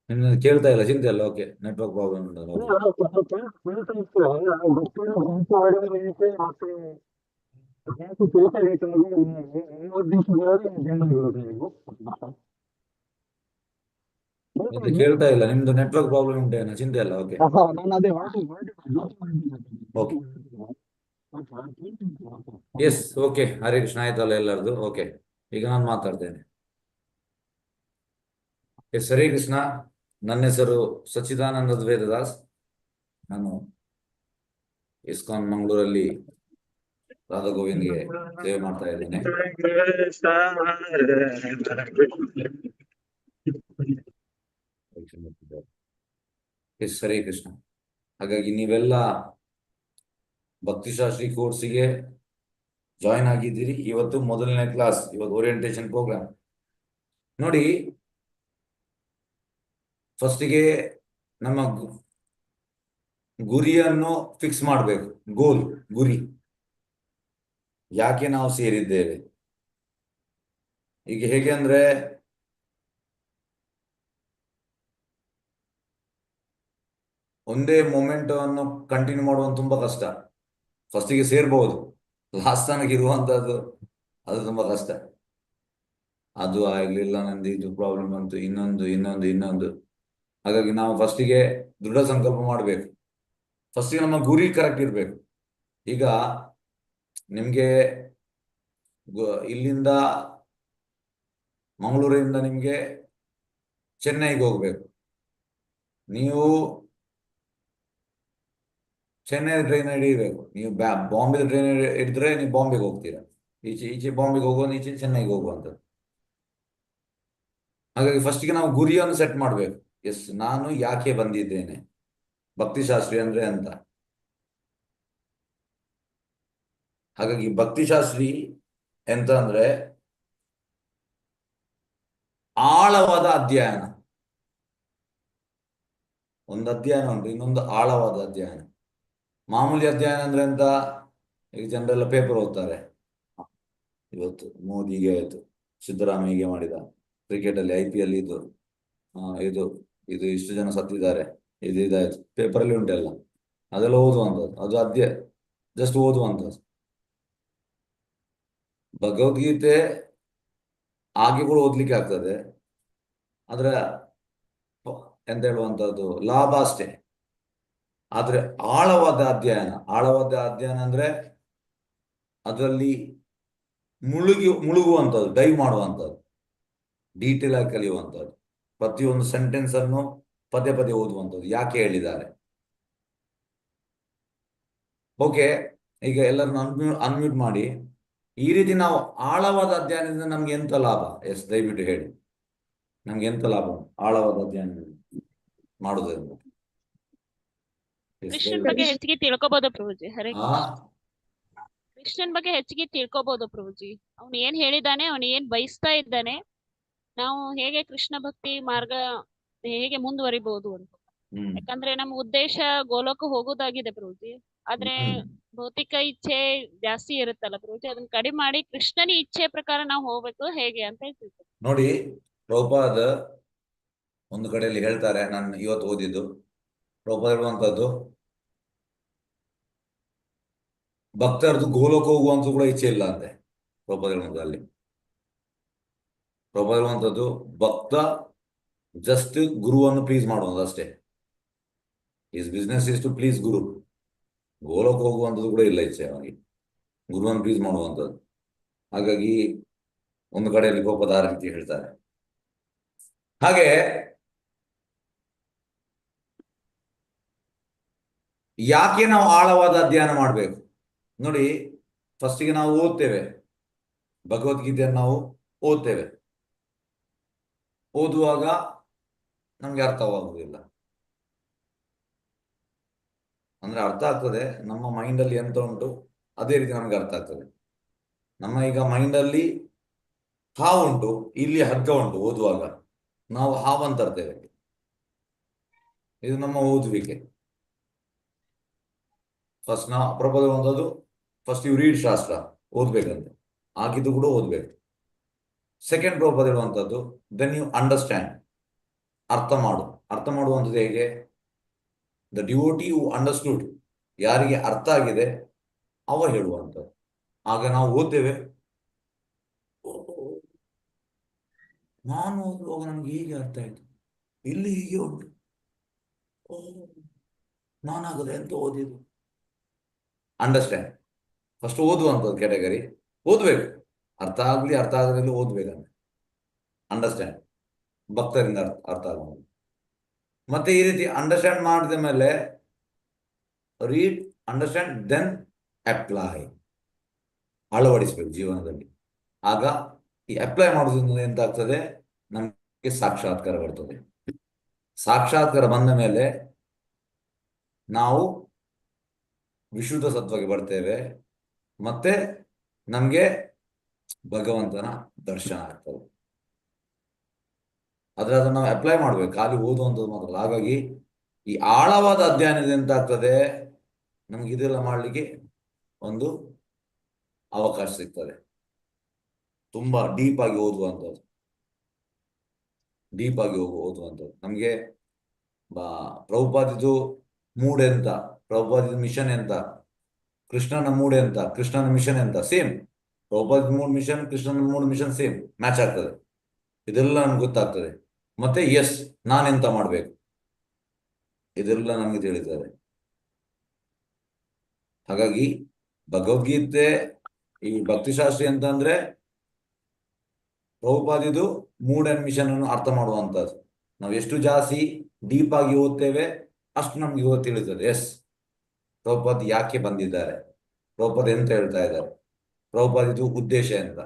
ನಿಮ್ಗೆ ಕೇಳ್ತಾ ಇಲ್ಲ, ಚಿಂತೆ ಇಲ್ಲ. ಓಕೆ, ನೆಟ್ವರ್ಕ್ ಪ್ರಾಬ್ಲಮ್ ಉಂಟಲ್ಲ. ನಿಮ್ದು ಕೇಳ್ತಾ ಇಲ್ಲ, ನಿಮ್ದು ನೆಟ್ವರ್ಕ್ ಪ್ರಾಬ್ಲಮ್ ಉಂಟೇನೋ, ಚಿಂತೆ ಇಲ್ಲ. Okay okay. Yes, okay. Hare Krishna ಆಯ್ತಲ್ಲ ಎಲ್ಲರದು? ಓಕೆ, ಈಗ ನಾನು ಮಾತಾಡ್ತೇನೆ. ಎಸ್, ಹರೇ ಕೃಷ್ಣ. ನನ್ನ ಹೆಸರು ಸಚ್ಚಿದಾನಂದ ವೇದದಾಸ್. ನಾನು ಇಸ್ಕಾನ್ ಮಂಗಳೂರಲ್ಲಿ ರಾಧಾ ಗೋವಿಂದ್ಗೆ ಸೇವೆ ಮಾಡ್ತಾ ಇದ್ದೇನೆ. ಎಸ್, ಹರೇ ಕೃಷ್ಣ. ಹಾಗಾಗಿ ನೀವೆಲ್ಲ ಭಕ್ತಿಶಾಸ್ತ್ರಿ ಕೋರ್ಸಿಗೆ ಜಾಯಿನ್ ಆಗಿದ್ದೀರಿ. ಇವತ್ತು ಮೊದಲನೇ ಕ್ಲಾಸ್, ಇವತ್ತು ಓರಿಯೆಂಟೇಶನ್ ಪ್ರೋಗ್ರಾಮ್. ನೋಡಿ, ಫಸ್ಟಿಗೆ ನಮ್ಮ ಗುರಿಯನ್ನು ಫಿಕ್ಸ್ ಮಾಡಬೇಕು. ಗುರಿ, ಯಾಕೆ ನಾವು ಸೇರಿದ್ದೇವೆ. ಈಗ ಹೇಗೆ ಅಂದ್ರೆ, ಒಂದೇ ಮೊಮೆಂಟ್ ಅನ್ನು ಕಂಟಿನ್ಯೂ ಮಾಡುವ ತುಂಬಾ ಕಷ್ಟ. ಫಸ್ಟಿಗೆ ಸೇರ್ಬಹುದು, ಲಾಸ್ಟ್ ತನಕ ಇರುವಂತದ್ದು ಅದು ತುಂಬಾ ಕಷ್ಟ. ಅದು ಆಗ್ಲಿಲ್ಲ, ನಂದು ಇದು ಪ್ರಾಬ್ಲಮ್ ಬಂತು, ಇನ್ನೊಂದು. ಹಾಗಾಗಿ ನಾವು ಫಸ್ಟಿಗೆ ದೃಢ ಸಂಕಲ್ಪ ಮಾಡಬೇಕು. ಫಸ್ಟಿಗೆ ನಮ್ಮ ಗುರಿ ಕರೆಕ್ಟ್ ಇರ್ಬೇಕು. ಈಗ ನಿಮ್ಗೆ ಇಲ್ಲಿಂದ ಮಂಗಳೂರಿಂದ ನಿಮ್ಗೆ ಚೆನ್ನೈಗೆ ಹೋಗ್ಬೇಕು. ನೀವು ಚೆನ್ನೈ ಟ್ರೈನ್ ಹಿಡಿಬೇಕು. ನೀವು ಬಾಂಬೆ ಟ್ರೈನ್ ಹಿಡಿದ್ರೆ ನೀವು ಬಾಂಬೆಗೆ ಹೋಗ್ತೀರಾ. ಈಚೆ ಈಚೆ ಬಾಂಬೆಗೆ ಹೋಗುವಂತ, ಈಚೆ ಚೆನ್ನೈಗೆ ಹೋಗುವಂಥದ್ದು. ಹಾಗಾಗಿ ಫಸ್ಟಿಗೆ ನಾವು ಗುರಿಯನ್ನು ಸೆಟ್ ಮಾಡಬೇಕು. ಎಸ್, ನಾನು ಯಾಕೆ ಬಂದಿದ್ದೇನೆ, ಭಕ್ತಿಶಾಸ್ತ್ರಿ ಅಂದ್ರೆ ಅಂತ. ಹಾಗಾಗಿ ಭಕ್ತಿಶಾಸ್ತ್ರಿ ಎಂತ ಅಂದ್ರೆ ಆಳವಾದ ಅಧ್ಯಯನ. ಒಂದು ಅಧ್ಯಯನ ಉಂಟು, ಇನ್ನೊಂದು ಆಳವಾದ ಅಧ್ಯಯನ. ಮಾಮೂಲಿ ಅಧ್ಯಯನ ಅಂದ್ರೆ ಎಂತ, ಈಗ ಜನರೆಲ್ಲ ಪೇಪರ್ ಓದ್ತಾರೆ. ಇವತ್ತು ಮೋದಿ ಹೀಗೆ ಆಯ್ತು, ಸಿದ್ದರಾಮಯ್ಯ ಹೀಗೆ ಮಾಡಿದ, ಕ್ರಿಕೆಟ್ ಅಲ್ಲಿ IPL ಇದು ಇದು ಇದು ಇಷ್ಟು ಜನ ಸತ್ತಿದ್ದಾರೆ, ಇದು ಇದಾಯ್ತು, ಪೇಪರಲ್ಲಿ ಉಂಟೆಲ್ಲ. ಅದೆಲ್ಲ ಓದುವಂಥದ್ದು, ಅದು ಜಸ್ಟ್ ಓದುವಂಥದ್ದು. ಭಗವದ್ಗೀತೆ ಹಾಗೆ ಕೂಡ ಓದ್ಲಿಕ್ಕೆ ಆಗ್ತದೆ, ಆದ್ರೆ ಎಂತ ಹೇಳುವಂಥದ್ದು ಲಾಭ ಅಷ್ಟೇ. ಆದ್ರೆ ಆಳವಾದ ಅಧ್ಯಯನ ಅಂದ್ರೆ ಅದರಲ್ಲಿ ಮುಳುಗುವಂಥದ್ದು, ಡೈವ್ ಮಾಡುವಂಥದ್ದು, ಡೀಟೇಲ್ ಆಗಿ ಕಲಿಯುವಂಥದ್ದು, ಪ್ರತಿಯೊಂದು ಸೆಂಟೆನ್ಸ್ ಅನ್ನು ಪದೇ ಪದೇ ಓದುವಂಥದ್ದು, ಯಾಕೆ ಹೇಳಿದ್ದಾರೆ. ಓಕೆ, ಈಗ ಎಲ್ಲರನ್ನು ಅನ್ಮ್ಯೂಟ್ ಮಾಡಿ. ಈ ರೀತಿ ನಾವು ಆಳವಾದ ಅಧ್ಯಯನದಿಂದ ನಮ್ಗೆ ಎಂತ ಲಾಭ? ಎಸ್, ದಯವಿಟ್ಟು ಹೇಳಿ, ನಮ್ಗೆ ಎಂತ ಲಾಭ ಆಳವಾದ ಅಧ್ಯಯನ ಮಾಡುವುದರಿಂದ? ಕೃಷ್ಣನ್ ಬಗ್ಗೆ ಹೆಚ್ಚಿಗೆ ತಿಳ್ಕೊಬಹುದು ಪ್ರಭುಜಿ. ಹರೇ ಕೃಷ್ಣನ್ ಬಗ್ಗೆ ಹೆಚ್ಚಿಗೆ ತಿಳ್ಕೊಬಹುದು ಪ್ರಭುಜಿ. ಅವ್ನು ಏನ್ ಹೇಳಿದಾನೆ, ಅವ್ನು ಏನ್ ಬಯಸ್ತಾ ಇದ್ದಾನೆ, ನಾವು ಹೇಗೆ ಕೃಷ್ಣ ಭಕ್ತಿ ಮಾರ್ಗ ಹೇಗೆ ಮುಂದುವರಿಬಹುದು ಅಂತ. ಯಾಕಂದ್ರೆ ನಮ್ಮ ಉದ್ದೇಶ ಗೋಲೋಕ ಹೋಗೋದಾಗಿದೆ ಪ್ರಭುಜಿ. ಆದ್ರೆ ಭೌತಿಕ ಇಚ್ಛೆ ಜಾಸ್ತಿ ಇರುತ್ತಲ್ಲ ಪ್ರಭುಜಿ, ಅದನ್ನ ಕಡಿಮೆ ಮಾಡಿ ಕೃಷ್ಣನ ಇಚ್ಛೆ ಪ್ರಕಾರ ನಾವು ಹೋಗ್ಬೇಕು ಹೇಗೆ ಅಂತ ಹೇಳ್ತೀವಿ. ನೋಡಿ, ಪ್ರಭುಪಾದ ಒಂದು ಕಡೆಯಲ್ಲಿ ಹೇಳ್ತಾರೆ, ನಾನು ಇವತ್ತು ಓದಿದ್ದು ಪ್ರಭುಪಾದ ಹೇಳುವಂತದ್ದು, ಭಕ್ತರದ್ದು ಗೋಲೋಕ ಹೋಗುವಂತ ಕೂಡ ಇಚ್ಛೆ ಇಲ್ಲ ಅಂತೆ. ಪ್ರಭುಪಾದ ಹೇಳುವಂತ ಅಲ್ಲಿ ಪ್ರಭುಪಾದ ಹೇಳುವಂತದ್ದು, ಭಕ್ತ ಜಸ್ಟ್ ಗುರುವನ್ನು ಪ್ಲೀಸ್ ಮಾಡುವುದು ಅಷ್ಟೇ. Is business is to please guru. Goloka ಹೋಗುವಂಥದ್ದು ಕೂಡ ಇಲ್ಲ ಇಚ್ಛೆ ಅವನಿಗೆ, ಗುರುವನ್ನು ಪ್ಲೀಸ್ ಮಾಡುವಂಥದ್ದು. ಹಾಗಾಗಿ ಒಂದು ಕಡೆಯಲ್ಲಿ ಪ್ರಭುಪಾದ ಆ ರೀತಿ ಹೇಳ್ತಾರೆ. ಹಾಗೆ ಯಾಕೆ ನಾವು ಆಳವಾದ ಅಧ್ಯಯನ ಮಾಡಬೇಕು ನೋಡಿ. ಫಸ್ಟಿಗೆ ನಾವು ಓದ್ತೇವೆ, ಭಗವದ್ಗೀತೆಯನ್ನು ನಾವು ಓದ್ತೇವೆ. ಓದುವಾಗ ನಮ್ಗೆ ಅರ್ಥವಾಗುವುದಿಲ್ಲ. ಅಂದ್ರೆ ಅರ್ಥ ಆಗ್ತದೆ, ನಮ್ಮ ಮೈಂಡಲ್ಲಿ ಎಂತ ಉಂಟು ಅದೇ ರೀತಿ ನಮ್ಗೆ ಅರ್ಥ ಆಗ್ತದೆ. ನಮ್ಮ ಈಗ ಮೈಂಡಲ್ಲಿ ಹಾವು ಉಂಟು, ಇಲ್ಲಿ ಹಗ್ಗ ಉಂಟು. ಓದುವಾಗ ನಾವು ಹಾವಂತ ತರ್ತೇವೆ. ಇದು ನಮ್ಮ ಓದುವಿಕೆ. ಫಸ್ಟ್ ನಾವು ಪ್ರಪಂಚ ಫಸ್ಟ್ ಯು ರೀಡ್ ಶಾಸ್ತ್ರ, ಓದ್ಬೇಕಂತೆ, ಆಗಿದ್ದು ಕೂಡ ಓದ್ಬೇಕು. ಸೆಕೆಂಡ್ ಪ್ರಪಂಚ ಹೇಳುವಂಥದ್ದು ದೆನ್ ಯು ಅಂಡರ್ಸ್ಟ್ಯಾಂಡ್, ಅರ್ಥ ಮಾಡುವಂಥದ್ದು ಹೇಗೆ? ದ ಡಿವೋಟಿ ಯು ಅಂಡರ್ಸ್ಟೂಡ್, ಯಾರಿಗೆ ಅರ್ಥ ಆಗಿದೆ ಅವ ಹೇಳುವಂಥದ್ದು. ಆಗ ನಾವು ಓದ್ತೇವೆ, ನಾನು ಓದುವಾಗ ನಮ್ಗೆ ಹೀಗೆ ಅರ್ಥ ಆಯ್ತು, ಇಲ್ಲಿ ಹೀಗೆ ಉಂಟು, ನಾನಾಗದೆ ಅಂತ ಓದಿದ್ದು. ಅಂಡರ್ಸ್ಟ್ಯಾಂಡ್, ಫಸ್ಟ್ ಓದುವಂಥದ್ದು ಕ್ಯಾಟಗರಿ. ಓದ್ಬೇಕು, ಅರ್ಥ ಆಗಲಿ ಅರ್ಥ ಆಗಲಿ ಓದ್ಬೇಕಂತ. ಅಂಡರ್ಸ್ಟ್ಯಾಂಡ್, ಭಕ್ತರಿಂದ ಅರ್ಥ ಆಗುವುದು. ಮತ್ತೆ ಈ ರೀತಿ ಅಂಡರ್ಸ್ಟ್ಯಾಂಡ್ ಮಾಡಿದ ಮೇಲೆ ರೀಡ್, ಅಂಡರ್ಸ್ಟ್ಯಾಂಡ್, ದೆನ್ ಅಪ್ಲೈ, ಅಳವಡಿಸ್ಬೇಕು ಜೀವನದಲ್ಲಿ. ಆಗ ಈ ಅಪ್ಲೈ ಮಾಡೋದ್ರಿಂದ ಎಂತಾಗ್ತದೆ, ನಮಗೆ ಸಾಕ್ಷಾತ್ಕಾರ ಬರ್ತದೆ. ಸಾಕ್ಷಾತ್ಕಾರ ಬಂದ ಮೇಲೆ ನಾವು ವಿಶುದ್ಧ ಸತ್ವಕ್ಕೆ ಬರ್ತೇವೆ, ಮತ್ತೆ ನಮ್ಗೆ ಭಗವಂತನ ದರ್ಶನ ಆಗ್ತದೆ. ಆದ್ರೆ ಅದನ್ನು ನಾವು ಅಪ್ಲೈ ಮಾಡ್ಬೇಕು, ಖಾಲಿ ಓದುವಂಥದ್ದು ಮಾತ್ರ. ಹಾಗಾಗಿ ಈ ಆಳವಾದ ಅಧ್ಯಯನದಿಂದ ಎಂತಾಗ್ತದೆ, ನಮ್ಗೆ ಇದೆಲ್ಲ ಮಾಡ್ಲಿಕ್ಕೆ ಒಂದು ಅವಕಾಶ ಸಿಗ್ತದೆ. ತುಂಬಾ ಡೀಪ್ ಆಗಿ ಓದುವಂಥದ್ದು, ಓದುವಂಥದ್ದು. ನಮ್ಗೆ ಪ್ರಭುಪಾದಿದು ಮೂಡ್ ಎಂತ, ಪ್ರಭುಪಾದಿದು ಮಿಷನ್ ಎಂತ, ಕೃಷ್ಣನ ಮೂಡ್ ಎಂತ, ಕೃಷ್ಣನ ಮಿಷನ್ ಎಂತ, ಸೇಮ್. ಪ್ರಭುಪಾದಿದ ಮೂಡ್ ಮಿಷನ್, ಕೃಷ್ಣನ ಮೂಡ್ ಮಿಷನ್ ಸೇಮ್, ಮ್ಯಾಚ್ ಆಗ್ತದೆ. ಇದೆಲ್ಲ ನಮ್ಗೆ ಗೊತ್ತಾಗ್ತದೆ. ಮತ್ತೆ ಎಸ್, ನಾನೆಂತ ಮಾಡ್ಬೇಕು, ಇದೆಲ್ಲ ನಮ್ಗೆ ತಿಳಿತದೆ. ಹಾಗಾಗಿ ಭಗವದ್ಗೀತೆ, ಈ ಭಕ್ತಿಶಾಸ್ತ್ರಿ ಅಂತಂದ್ರೆ ಪ್ರಭುಪಾದಿದು ಮೂಡ್ ಅಂಡ್ ಮಿಷನ್ ಅನ್ನು ಅರ್ಥ ಮಾಡುವಂಥದ್ದು. ನಾವು ಎಷ್ಟು ಜಾಸ್ತಿ ಡೀಪ್ ಆಗಿ ಓದ್ತೇವೆ ಅಷ್ಟು ನಮ್ಗೆ ತಿಳಿತದೆ. ಎಸ್, ಪ್ರಭುಪಾದ್ ಯಾಕೆ ಬಂದಿದ್ದಾರೆ, ಪ್ರಭುಪಾದ್ ಎಂತ ಹೇಳ್ತಾ ಇದ್ದಾರೆ. ಪ್ರಭುಪಾದಿದು ಉದ್ದೇಶ ಎಂತ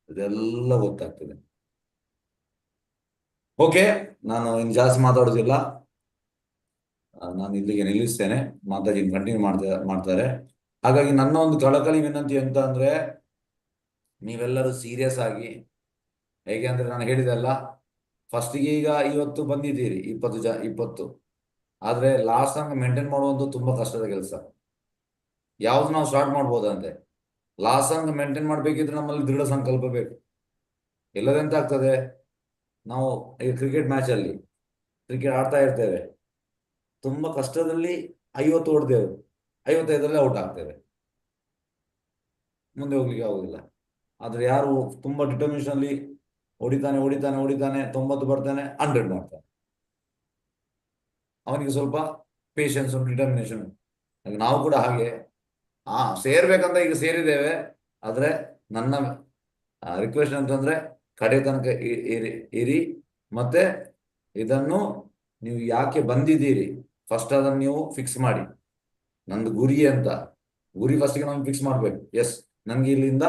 ಇದೆಲ್ಲ ಗೊತ್ತಾಗ್ತದೆ. ಓಕೆ, ನಾನು ಇನ್ನು ಜಾಸ್ತಿ ಮಾತಾಡೋದಿಲ್ಲ. ನಾನು ಇಲ್ಲಿಗೆ ನಿಲ್ಲಿಸ್ತೇನೆ. ಮಾತಾಜಿ ಕಂಟಿನ್ಯೂ ಮಾಡ್ತಾರೆ. ಹಾಗಾಗಿ ನನ್ನ ಒಂದು ಕಳಕಳಿ ವಿನಂತಿ ಎಂತ ಅಂದ್ರೆ, ನೀವೆಲ್ಲರೂ ಸೀರಿಯಸ್ ಆಗಿ, ಹೇಗೆ ಅಂದ್ರೆ ನಾನು ಹೇಳಿದೆಲ್ಲ, ಫಸ್ಟಿಗೆ ಈಗ ಇವತ್ತು ಬಂದಿದ್ದೀರಿ 20 ಆದ್ರೆ ಲಾಸ್ಟ್ ತನಕ ಮೇಂಟೈನ್ ಮಾಡುವಂತ ತುಂಬಾ ಕಷ್ಟದ ಕೆಲಸ. ಯಾವ್ದು ನಾವು ಸ್ಟಾರ್ಟ್ ಮಾಡ್ಬೋದಂತೆ, ಲಾಸ್ಟ್ ತನಕ ಮೇಂಟೈನ್ ಮಾಡ್ಬೇಕಿದ್ರೆ ನಮ್ಮಲ್ಲಿ ದೃಢ ಸಂಕಲ್ಪ ಬೇಕು. ಎಲ್ಲದೆಂತ ಆಗ್ತದೆ, ನಾವು ಈಗ ಕ್ರಿಕೆಟ್ ಮ್ಯಾಚ್ ಅಲ್ಲಿ ಕ್ರಿಕೆಟ್ ಆಡ್ತಾ ಇರ್ತೇವೆ, ತುಂಬಾ ಕಷ್ಟದಲ್ಲಿ 50 ಹೊಡೆದೇವು, 55ರಲ್ಲಿ ಔಟ್ ಆಗ್ತೇವೆ, ಮುಂದೆ ಹೋಗ್ಲಿಕ್ಕೆ ಆಗುದಿಲ್ಲ. ಆದ್ರೆ ಯಾರು ತುಂಬಾ ಡಿಟರ್ಮಿನೇಷನ್ ಅಲ್ಲಿ ಹೊಡಿತಾನೆ 90 ಬರ್ತಾನೆ 100 ಮಾಡ್ತಾನೆ, ಅವನಿಗೆ ಸ್ವಲ್ಪ ಪೇಷನ್ಸ್ ಉಂಟು, ಡಿಟರ್ಮಿನೇಷನ್. ನಾವು ಕೂಡ ಹಾಗೆ ಸೇರ್ಬೇಕಂತ ಈಗ ಸೇರಿದ್ದೇವೆ. ಆದ್ರೆ ನನ್ನ ರಿಕ್ವೆಸ್ಟ್ ಅಂತಂದ್ರೆ ಕಡೆ ತನಕ ಇರಿ. ಮತ್ತೆ ಇದನ್ನು ನೀವು ಯಾಕೆ ಬಂದಿದ್ದೀರಿ ಫಸ್ಟ್ ಅದನ್ನು ನೀವು ಫಿಕ್ಸ್ ಮಾಡಿ. ನಂದು ಗುರಿ ಅಂತ, ಗುರಿ ಫಸ್ಟ್ಗೆ ನಾವು ಫಿಕ್ಸ್ ಮಾಡ್ಬೇಕು. ಎಸ್, ನನ್ಗೆ ಇಲ್ಲಿಂದ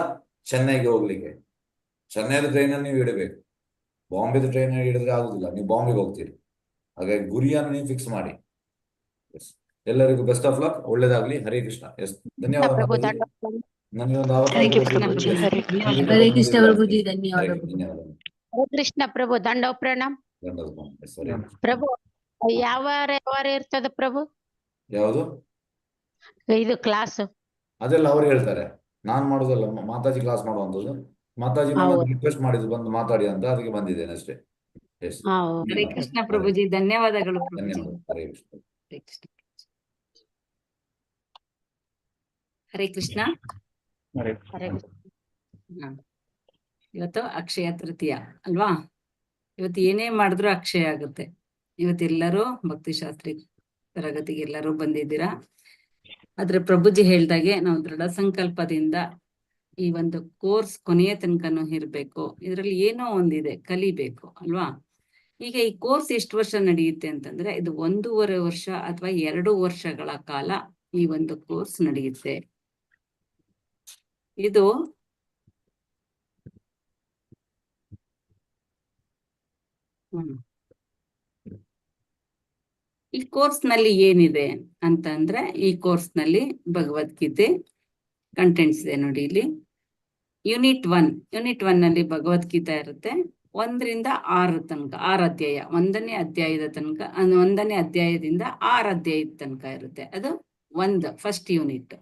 ಚೆನ್ನೈಗೆ ಹೋಗ್ಲಿಕ್ಕೆ, ಚೆನ್ನೈದ ಟ್ರೈನಲ್ಲಿ ನೀವು ಇಡಬೇಕು. ಬಾಂಬೆದು ಟ್ರೈನಲ್ಲಿ ಹಿಡಿದ್ರೆ ಆಗುದಿಲ್ಲ, ನೀವು ಬಾಂಬೆಗೆ ಹೋಗ್ತೀರಿ. ಹಾಗಾಗಿ ಗುರಿಯನ್ನು ನೀವು ಫಿಕ್ಸ್ ಮಾಡಿ. ಎಸ್, ಎಲ್ಲರಿಗೂ ಬೆಸ್ಟ್ ಆಫ್ ಲಕ್, ಒಳ್ಳೇದಾಗ್ಲಿ. ಹರೇ ಕೃಷ್ಣ. ಎಸ್, ಧನ್ಯವಾದ ಮಾತಾಜಿ. ನನಗೆ ಒಂದು ಹರೇ ಕೃಷ್ಣ ಪ್ರಭುಜಿ, ಧನ್ಯವಾದಗಳು. ಧನ್ಯವಾದ. ಹರೇ ಕೃಷ್ಣ ಪ್ರಭು, ದಂಡೋ ಪ್ರಣಾಮ್ ಪ್ರಭು. ಯಾವ ವಾರ ಇರ್ತದ ಪ್ರಭು ಯಾವುದು ಇದು ಕ್ಲಾಸ್? ಅದೆಲ್ಲ ಅವ್ರು ಹೇಳ್ತಾರೆ, ನಾನ್ ಮಾಡುದಲ್ಲ. ಮಾತಾಜಿ ಕ್ಲಾಸ್ ಮಾಡುವಂತದ್ದು. ಮಾತಾಜಿ ರಿಕ್ವೆಸ್ಟ್ ಮಾಡಿದ್ರು ಬಂದು ಮಾತಾಡಿ ಅಂತ, ಅದಕ್ಕೆ ಬಂದಿದ್ದೇನೆ ಅಷ್ಟೇ. ಎಸ್, ಹರೇ ಕೃಷ್ಣ ಪ್ರಭುಜಿ, ಧನ್ಯವಾದಗಳು ಪ್ರಭುಜಿ. ಧನ್ಯವಾದ. ಹರೇ ಕೃಷ್ಣ. ಹರೇ ಕೃಷ್ಣ. ಹರೇ ಹರೇ ಹ. ಇವತ್ತು ಅಕ್ಷಯ ತೃತೀಯ ಅಲ್ವಾ? ಇವತ್ತು ಏನೇ ಮಾಡಿದ್ರು ಅಕ್ಷಯ ಆಗುತ್ತೆ. ಇವತ್ತೆಲ್ಲರೂ ಭಕ್ತಿಶಾಸ್ತ್ರಿ ತರಗತಿಗೆ ಎಲ್ಲರೂ ಬಂದಿದ್ದೀರಾ. ಆದ್ರೆ ಪ್ರಭುಜಿ ಹೇಳ್ದಾಗೆ ನಾವು ದೃಢ ಸಂಕಲ್ಪದಿಂದ ಈ ಒಂದು ಕೋರ್ಸ್ ಕೊನೆಯ ತನಕನೂ ಇರ್ಬೇಕು. ಇದ್ರಲ್ಲಿ ಏನೋ ಒಂದಿದೆ, ಕಲಿಬೇಕು ಅಲ್ವಾ? ಈಗ ಈ ಕೋರ್ಸ್ ಎಷ್ಟು ವರ್ಷ ನಡೆಯುತ್ತೆ ಅಂತಂದ್ರೆ, ಇದು 1.5 ವರ್ಷ ಅಥವಾ 2 ವರ್ಷಗಳ ಕಾಲ ಈ ಒಂದು ಕೋರ್ಸ್ ನಡೆಯುತ್ತೆ. ಇದು ಈ ಕೋರ್ಸ್ ನಲ್ಲಿ ಏನಿದೆ ಅಂತಂದ್ರೆ, ಈ ಕೋರ್ಸ್ ನಲ್ಲಿ ಭಗವದ್ಗೀತೆ ಕಂಟೆಂಟ್ಸ್ ಇದೆ ನೋಡಿ. ಇಲ್ಲಿ ಯೂನಿಟ್ 1 ನಲ್ಲಿ ಭಗವದ್ಗೀತೆ ಇರುತ್ತೆ. 1ರಿಂದ 6 ತನಕ, 6 ಅಧ್ಯಾಯ, 1ನೇ ಅಧ್ಯಾಯದ ತನಕ, 1ನೇ ಅಧ್ಯಾಯದಿಂದ 6 ಅಧ್ಯಾಯದ ತನಕ ಇರುತ್ತೆ. ಅದು ಫಸ್ಟ್ ಯೂನಿಟ್.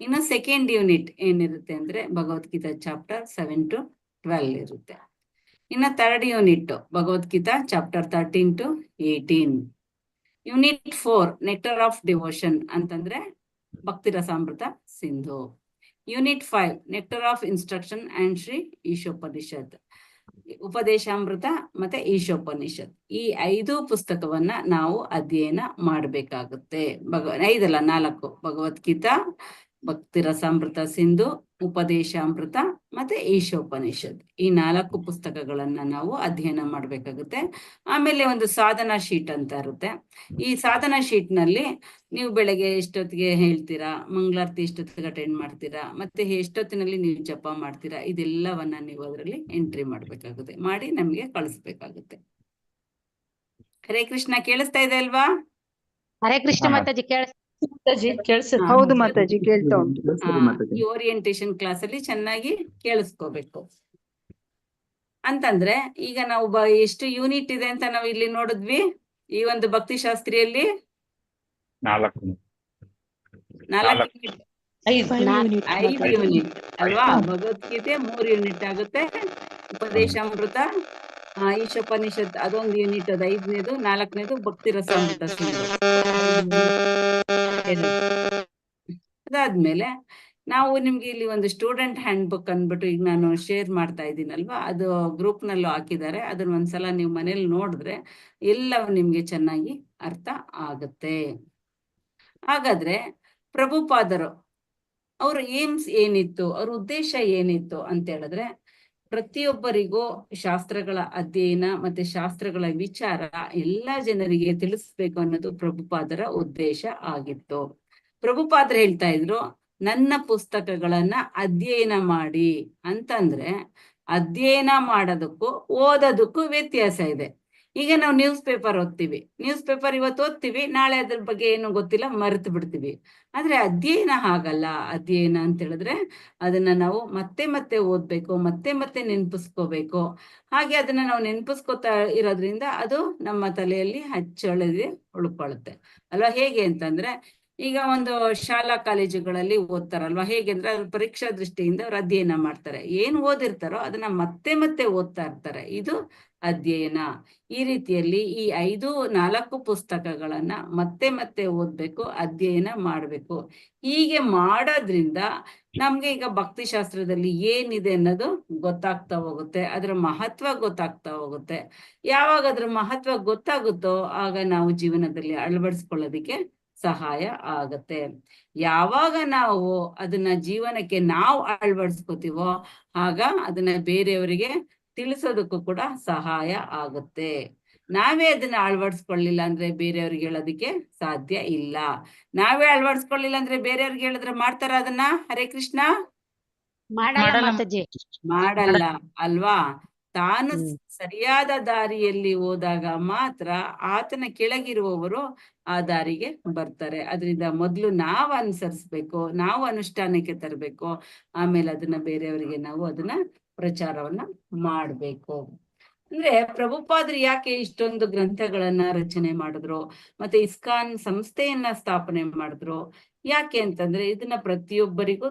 ಇನ್ನು ಸೆಕೆಂಡ್ ಯೂನಿಟ್ ಏನಿರುತ್ತೆ ಅಂದ್ರೆ ಭಗವದ್ಗೀತಾ ಚಾಪ್ಟರ್ 7 to 12 ಇರುತ್ತೆ. ಇನ್ನು third unit Bhagavad Gita chapter 13 to 18. Unit 4 nectar of devotion ಅಂತಂದ್ರೆ Bhakti Rasamrita Sindhu. Unit 5 nectar of instruction and Shri Ishopanishad, Upadeshamrita ಮತ್ತೆ ಈಶೋಪನಿಷತ್. ಈ 5 ಪುಸ್ತಕವನ್ನ ನಾವು ಅಧ್ಯಯನ ಮಾಡಬೇಕಾಗುತ್ತೆ. 4 ಭಗವದ್ಗೀತಾ, ಭಕ್ತಿ ರಸಾಮೃತ ಸಿಂಧು, ಉಪದೇಶಾಮೃತ ಮತ್ತೆ ಈಶೋಪನಿಷತ್. ಈ 4 ಪುಸ್ತಕಗಳನ್ನ ನಾವು ಅಧ್ಯಯನ ಮಾಡ್ಬೇಕಾಗುತ್ತೆ. ಆಮೇಲೆ ಒಂದು ಸಾಧನಾ ಶೀಟ್ ಅಂತ ಇರುತ್ತೆ. ಈ ಸಾಧನಾ ಶೀಟ್ ನಲ್ಲಿ ನೀವು ಬೆಳಗ್ಗೆ ಎಷ್ಟೊತ್ತಿಗೆ ಹೇಳ್ತೀರಾ, ಮಂಗಳಾರತಿ ಎಷ್ಟೊತ್ತಿಗೆ ಅಟೆಂಡ್ ಮಾಡ್ತೀರಾ, ಮತ್ತೆ ಎಷ್ಟೊತ್ತಿನಲ್ಲಿ ನೀವು ಜಪ ಮಾಡ್ತೀರಾ, ಇದೆಲ್ಲವನ್ನ ನೀವು ಅದರಲ್ಲಿ ಎಂಟ್ರಿ ಮಾಡ್ಬೇಕಾಗುತ್ತೆ, ಮಾಡಿ ನಮ್ಗೆ ಕಳಿಸ್ಬೇಕಾಗುತ್ತೆ. ಹರೇ ಕೃಷ್ಣ. ಕೇಳಿಸ್ತಾ ಇದೆ ಅಲ್ವಾ? ಹರೇ ಕೃಷ್ಣ ಮಾತಾಜಿ, ಕೇಳಿಸುತ್ತೆ? ಹೌದು ಮಾತಾಜಿ, ಕೇಳ್ತಾ ಉಂಟು. ಈ ಓರಿಯಂಟೇಶನ್ ಕ್ಲಾಸ್ ಅಲ್ಲಿ ಚೆನ್ನಾಗಿ ಕೇಳಿಸ್ಕೋಬೇಕು. ಅಂತಂದ್ರೆ ಈಗ ನಾವು ಎಷ್ಟು ಯೂನಿಟ್ ಇದೆ ಅಂತ ನಾವು ಇಲ್ಲಿ ನೋಡಿದ್ವಿ. ಈ ಒಂದು ಭಕ್ತಿ ಶಾಸ್ತ್ರಿಯಲ್ಲಿ 5 ಯೂನಿಟ್ ಅಲ್ವಾ? ಭಗವದ್ಗೀತೆ 3 ಯೂನಿಟ್ ಆಗುತ್ತೆ. ಉಪದೇಶಾಮೃತ, ಈಶೋಪನಿಷತ್ ಅದೊಂದು ಯೂನಿಟ್, ಅದು 5ನೇದು. 4ನೇದು ಭಕ್ತಿ ರಸಾಮೃತ ಸಿಂಧು. ಅದಾದ್ಮೇಲೆ ನಾವು ನಿಮ್ಗೆ ಇಲ್ಲಿ ಒಂದು ಸ್ಟೂಡೆಂಟ್ ಹ್ಯಾಂಡ್ ಬುಕ್ ಅಂದ್ಬಿಟ್ಟು ಈಗ ನಾನು ಶೇರ್ ಮಾಡ್ತಾ ಇದ್ದೀನಲ್ವಾ, ಅದು ಗ್ರೂಪ್ ನಲ್ಲೂ ಹಾಕಿದ್ದಾರೆ. ಅದನ್ನ ಒಂದ್ಸಲ ನೀವು ಮನೇಲಿ ನೋಡಿದ್ರೆ ಎಲ್ಲವೂ ನಿಮ್ಗೆ ಚೆನ್ನಾಗಿ ಅರ್ಥ ಆಗುತ್ತೆ. ಹಾಗಾದ್ರೆ ಪ್ರಭುಪಾದರು ಅವ್ರ ಏಮ್ಸ್ ಏನಿತ್ತು, ಅವ್ರ ಉದ್ದೇಶ ಏನಿತ್ತು ಅಂತ ಹೇಳಿದ್ರೆ, ಪ್ರತಿಯೊಬ್ಬರಿಗೂ ಶಾಸ್ತ್ರಗಳ ಅಧ್ಯಯನ ಮತ್ತೆ ಶಾಸ್ತ್ರಗಳ ವಿಚಾರ ಎಲ್ಲಾ ಜನರಿಗೆ ತಿಳಿಸ್ಬೇಕು ಅನ್ನೋದು ಪ್ರಭುಪಾದರ ಉದ್ದೇಶ ಆಗಿತ್ತು. ಪ್ರಭುಪಾದರು ಹೇಳ್ತಾ ಇದ್ರು, ನನ್ನ ಪುಸ್ತಕಗಳನ್ನ ಅಧ್ಯಯನ ಮಾಡಿ ಅಂತಂದ್ರೆ ಅಧ್ಯಯನ ಮಾಡೋದಕ್ಕೂ ಓದೋದಕ್ಕೂ ವ್ಯತ್ಯಾಸ ಇದೆ. ಈಗ ನಾವು ನ್ಯೂಸ್ ಪೇಪರ್ ಓದ್ತೀವಿ, ನ್ಯೂಸ್ ಪೇಪರ್ ಇವತ್ತು ಓದ್ತೀವಿ, ನಾಳೆ ಅದ್ರ ಬಗ್ಗೆ ಏನು ಗೊತ್ತಿಲ್ಲ, ಮರೆತು ಬಿಡ್ತೀವಿ. ಆದ್ರೆ ಅಧ್ಯಯನ ಹಾಗಲ್ಲ. ಅಧ್ಯಯನ ಅಂತ ಹೇಳಿದ್ರೆ ಅದನ್ನ ನಾವು ಮತ್ತೆ ಮತ್ತೆ ಓದ್ಬೇಕು, ಮತ್ತೆ ಮತ್ತೆ ನೆನ್ಪಿಸ್ಕೋಬೇಕು. ಹಾಗೆ ಅದನ್ನ ನಾವು ನೆನ್ಪಿಸ್ಕೋತಾ ಇರೋದ್ರಿಂದ ಅದು ನಮ್ಮ ತಲೆಯಲ್ಲಿ ಹಚ್ಚಳಿದೆ ಉಳ್ಕೊಳ್ಳುತ್ತೆ ಅಲ್ವಾ. ಹೇಗೆ ಅಂತಂದ್ರೆ ಈಗ ಒಂದು ಶಾಲಾ ಕಾಲೇಜುಗಳಲ್ಲಿ ಓದ್ತಾರಲ್ವಾ, ಹೇಗೆ ಅಂದ್ರೆ ಅವ್ರ ಪರೀಕ್ಷಾ ದೃಷ್ಟಿಯಿಂದ ಅವ್ರು ಅಧ್ಯಯನ ಮಾಡ್ತಾರೆ. ಏನ್ ಓದಿರ್ತಾರೋ ಅದನ್ನ ಮತ್ತೆ ಮತ್ತೆ ಓದ್ತಾ ಇರ್ತಾರೆ. ಇದು ಅಧ್ಯಯನ. ಈ ರೀತಿಯಲ್ಲಿ ಈ 4 ಪುಸ್ತಕಗಳನ್ನ ಮತ್ತೆ ಮತ್ತೆ ಓದ್ಬೇಕು, ಅಧ್ಯಯನ ಮಾಡ್ಬೇಕು. ಹೀಗೆ ಮಾಡೋದ್ರಿಂದ ನಮ್ಗೆ ಈಗ ಭಕ್ತಿಶಾಸ್ತ್ರದಲ್ಲಿ ಏನಿದೆ ಅನ್ನೋದು ಗೊತ್ತಾಗ್ತಾ ಹೋಗುತ್ತೆ, ಅದರ ಮಹತ್ವ ಗೊತ್ತಾಗ್ತಾ ಹೋಗುತ್ತೆ. ಯಾವಾಗ ಅದ್ರ ಮಹತ್ವ ಗೊತ್ತಾಗುತ್ತೋ ಆಗ ನಾವು ಜೀವನದಲ್ಲಿ ಅಳವಡಿಸ್ಕೊಳ್ಳೋದಿಕ್ಕೆ ಸಹಾಯ ಆಗತ್ತೆ. ಯಾವಾಗ ನಾವು ಅದನ್ನ ಜೀವನಕ್ಕೆ ನಾವು ಅಳವಡಿಸ್ಕೋತೀವೋ ಆಗ ಅದನ್ನ ಬೇರೆಯವರಿಗೆ ತಿಳಿಸೋದಕ್ಕೂ ಕೂಡ ಸಹಾಯ ಆಗುತ್ತೆ. ನಾವೇ ಅದನ್ನ ಅಳವಡಿಸ್ಕೊಳ್ಳಿಲ್ಲ ಅಂದ್ರೆ ಬೇರೆಯವ್ರಿಗೆ ಹೇಳೋದಿಕ್ಕೆ ಸಾಧ್ಯ ಇಲ್ಲ. ನಾವೇ ಅಳವಡಿಸ್ಕೊಳ್ಳಿಲ್ಲ ಅಂದ್ರೆ ಬೇರೆಯವ್ರಿಗೆ ಹೇಳಿದ್ರೆ ಮಾಡ್ತಾರ ಅದನ್ನ? ಹರೇ ಕೃಷ್ಣ. ಮಾಡಲ್ಲ ಅಲ್ವಾ. ತಾನು ಸರಿಯಾದ ದಾರಿಯಲ್ಲಿ ಹೋದಾಗ ಮಾತ್ರ ಆತನ ಕೆಳಗಿರುವವರು ಆ ದಾರಿಗೆ ಬರ್ತಾರೆ. ಅದರಿಂದ ಮೊದಲು ನಾವು ಅನುಸರಿಸ್ಬೇಕು, ನಾವು ಅನುಷ್ಠಾನಕ್ಕೆ ತರಬೇಕು, ಆಮೇಲೆ ಅದನ್ನ ಬೇರೆಯವರಿಗೆ ನಾವು ಅದನ್ನ ಪ್ರಚಾರವನ್ನ ಮಾಡ್ಬೇಕು. ಅಂದ್ರೆ ಪ್ರಭುಪಾದರು ಯಾಕೆ ಇಷ್ಟೊಂದು ಗ್ರಂಥಗಳನ್ನ ರಚನೆ ಮಾಡಿದ್ರು, ಮತ್ತೆ ಇಸ್ಕಾನ್ ಸಂಸ್ಥೆಯನ್ನ ಸ್ಥಾಪನೆ ಮಾಡಿದ್ರು? ಯಾಕೆ ಅಂತಂದ್ರೆ ಇದನ್ನ ಪ್ರತಿಯೊಬ್ಬರಿಗೂ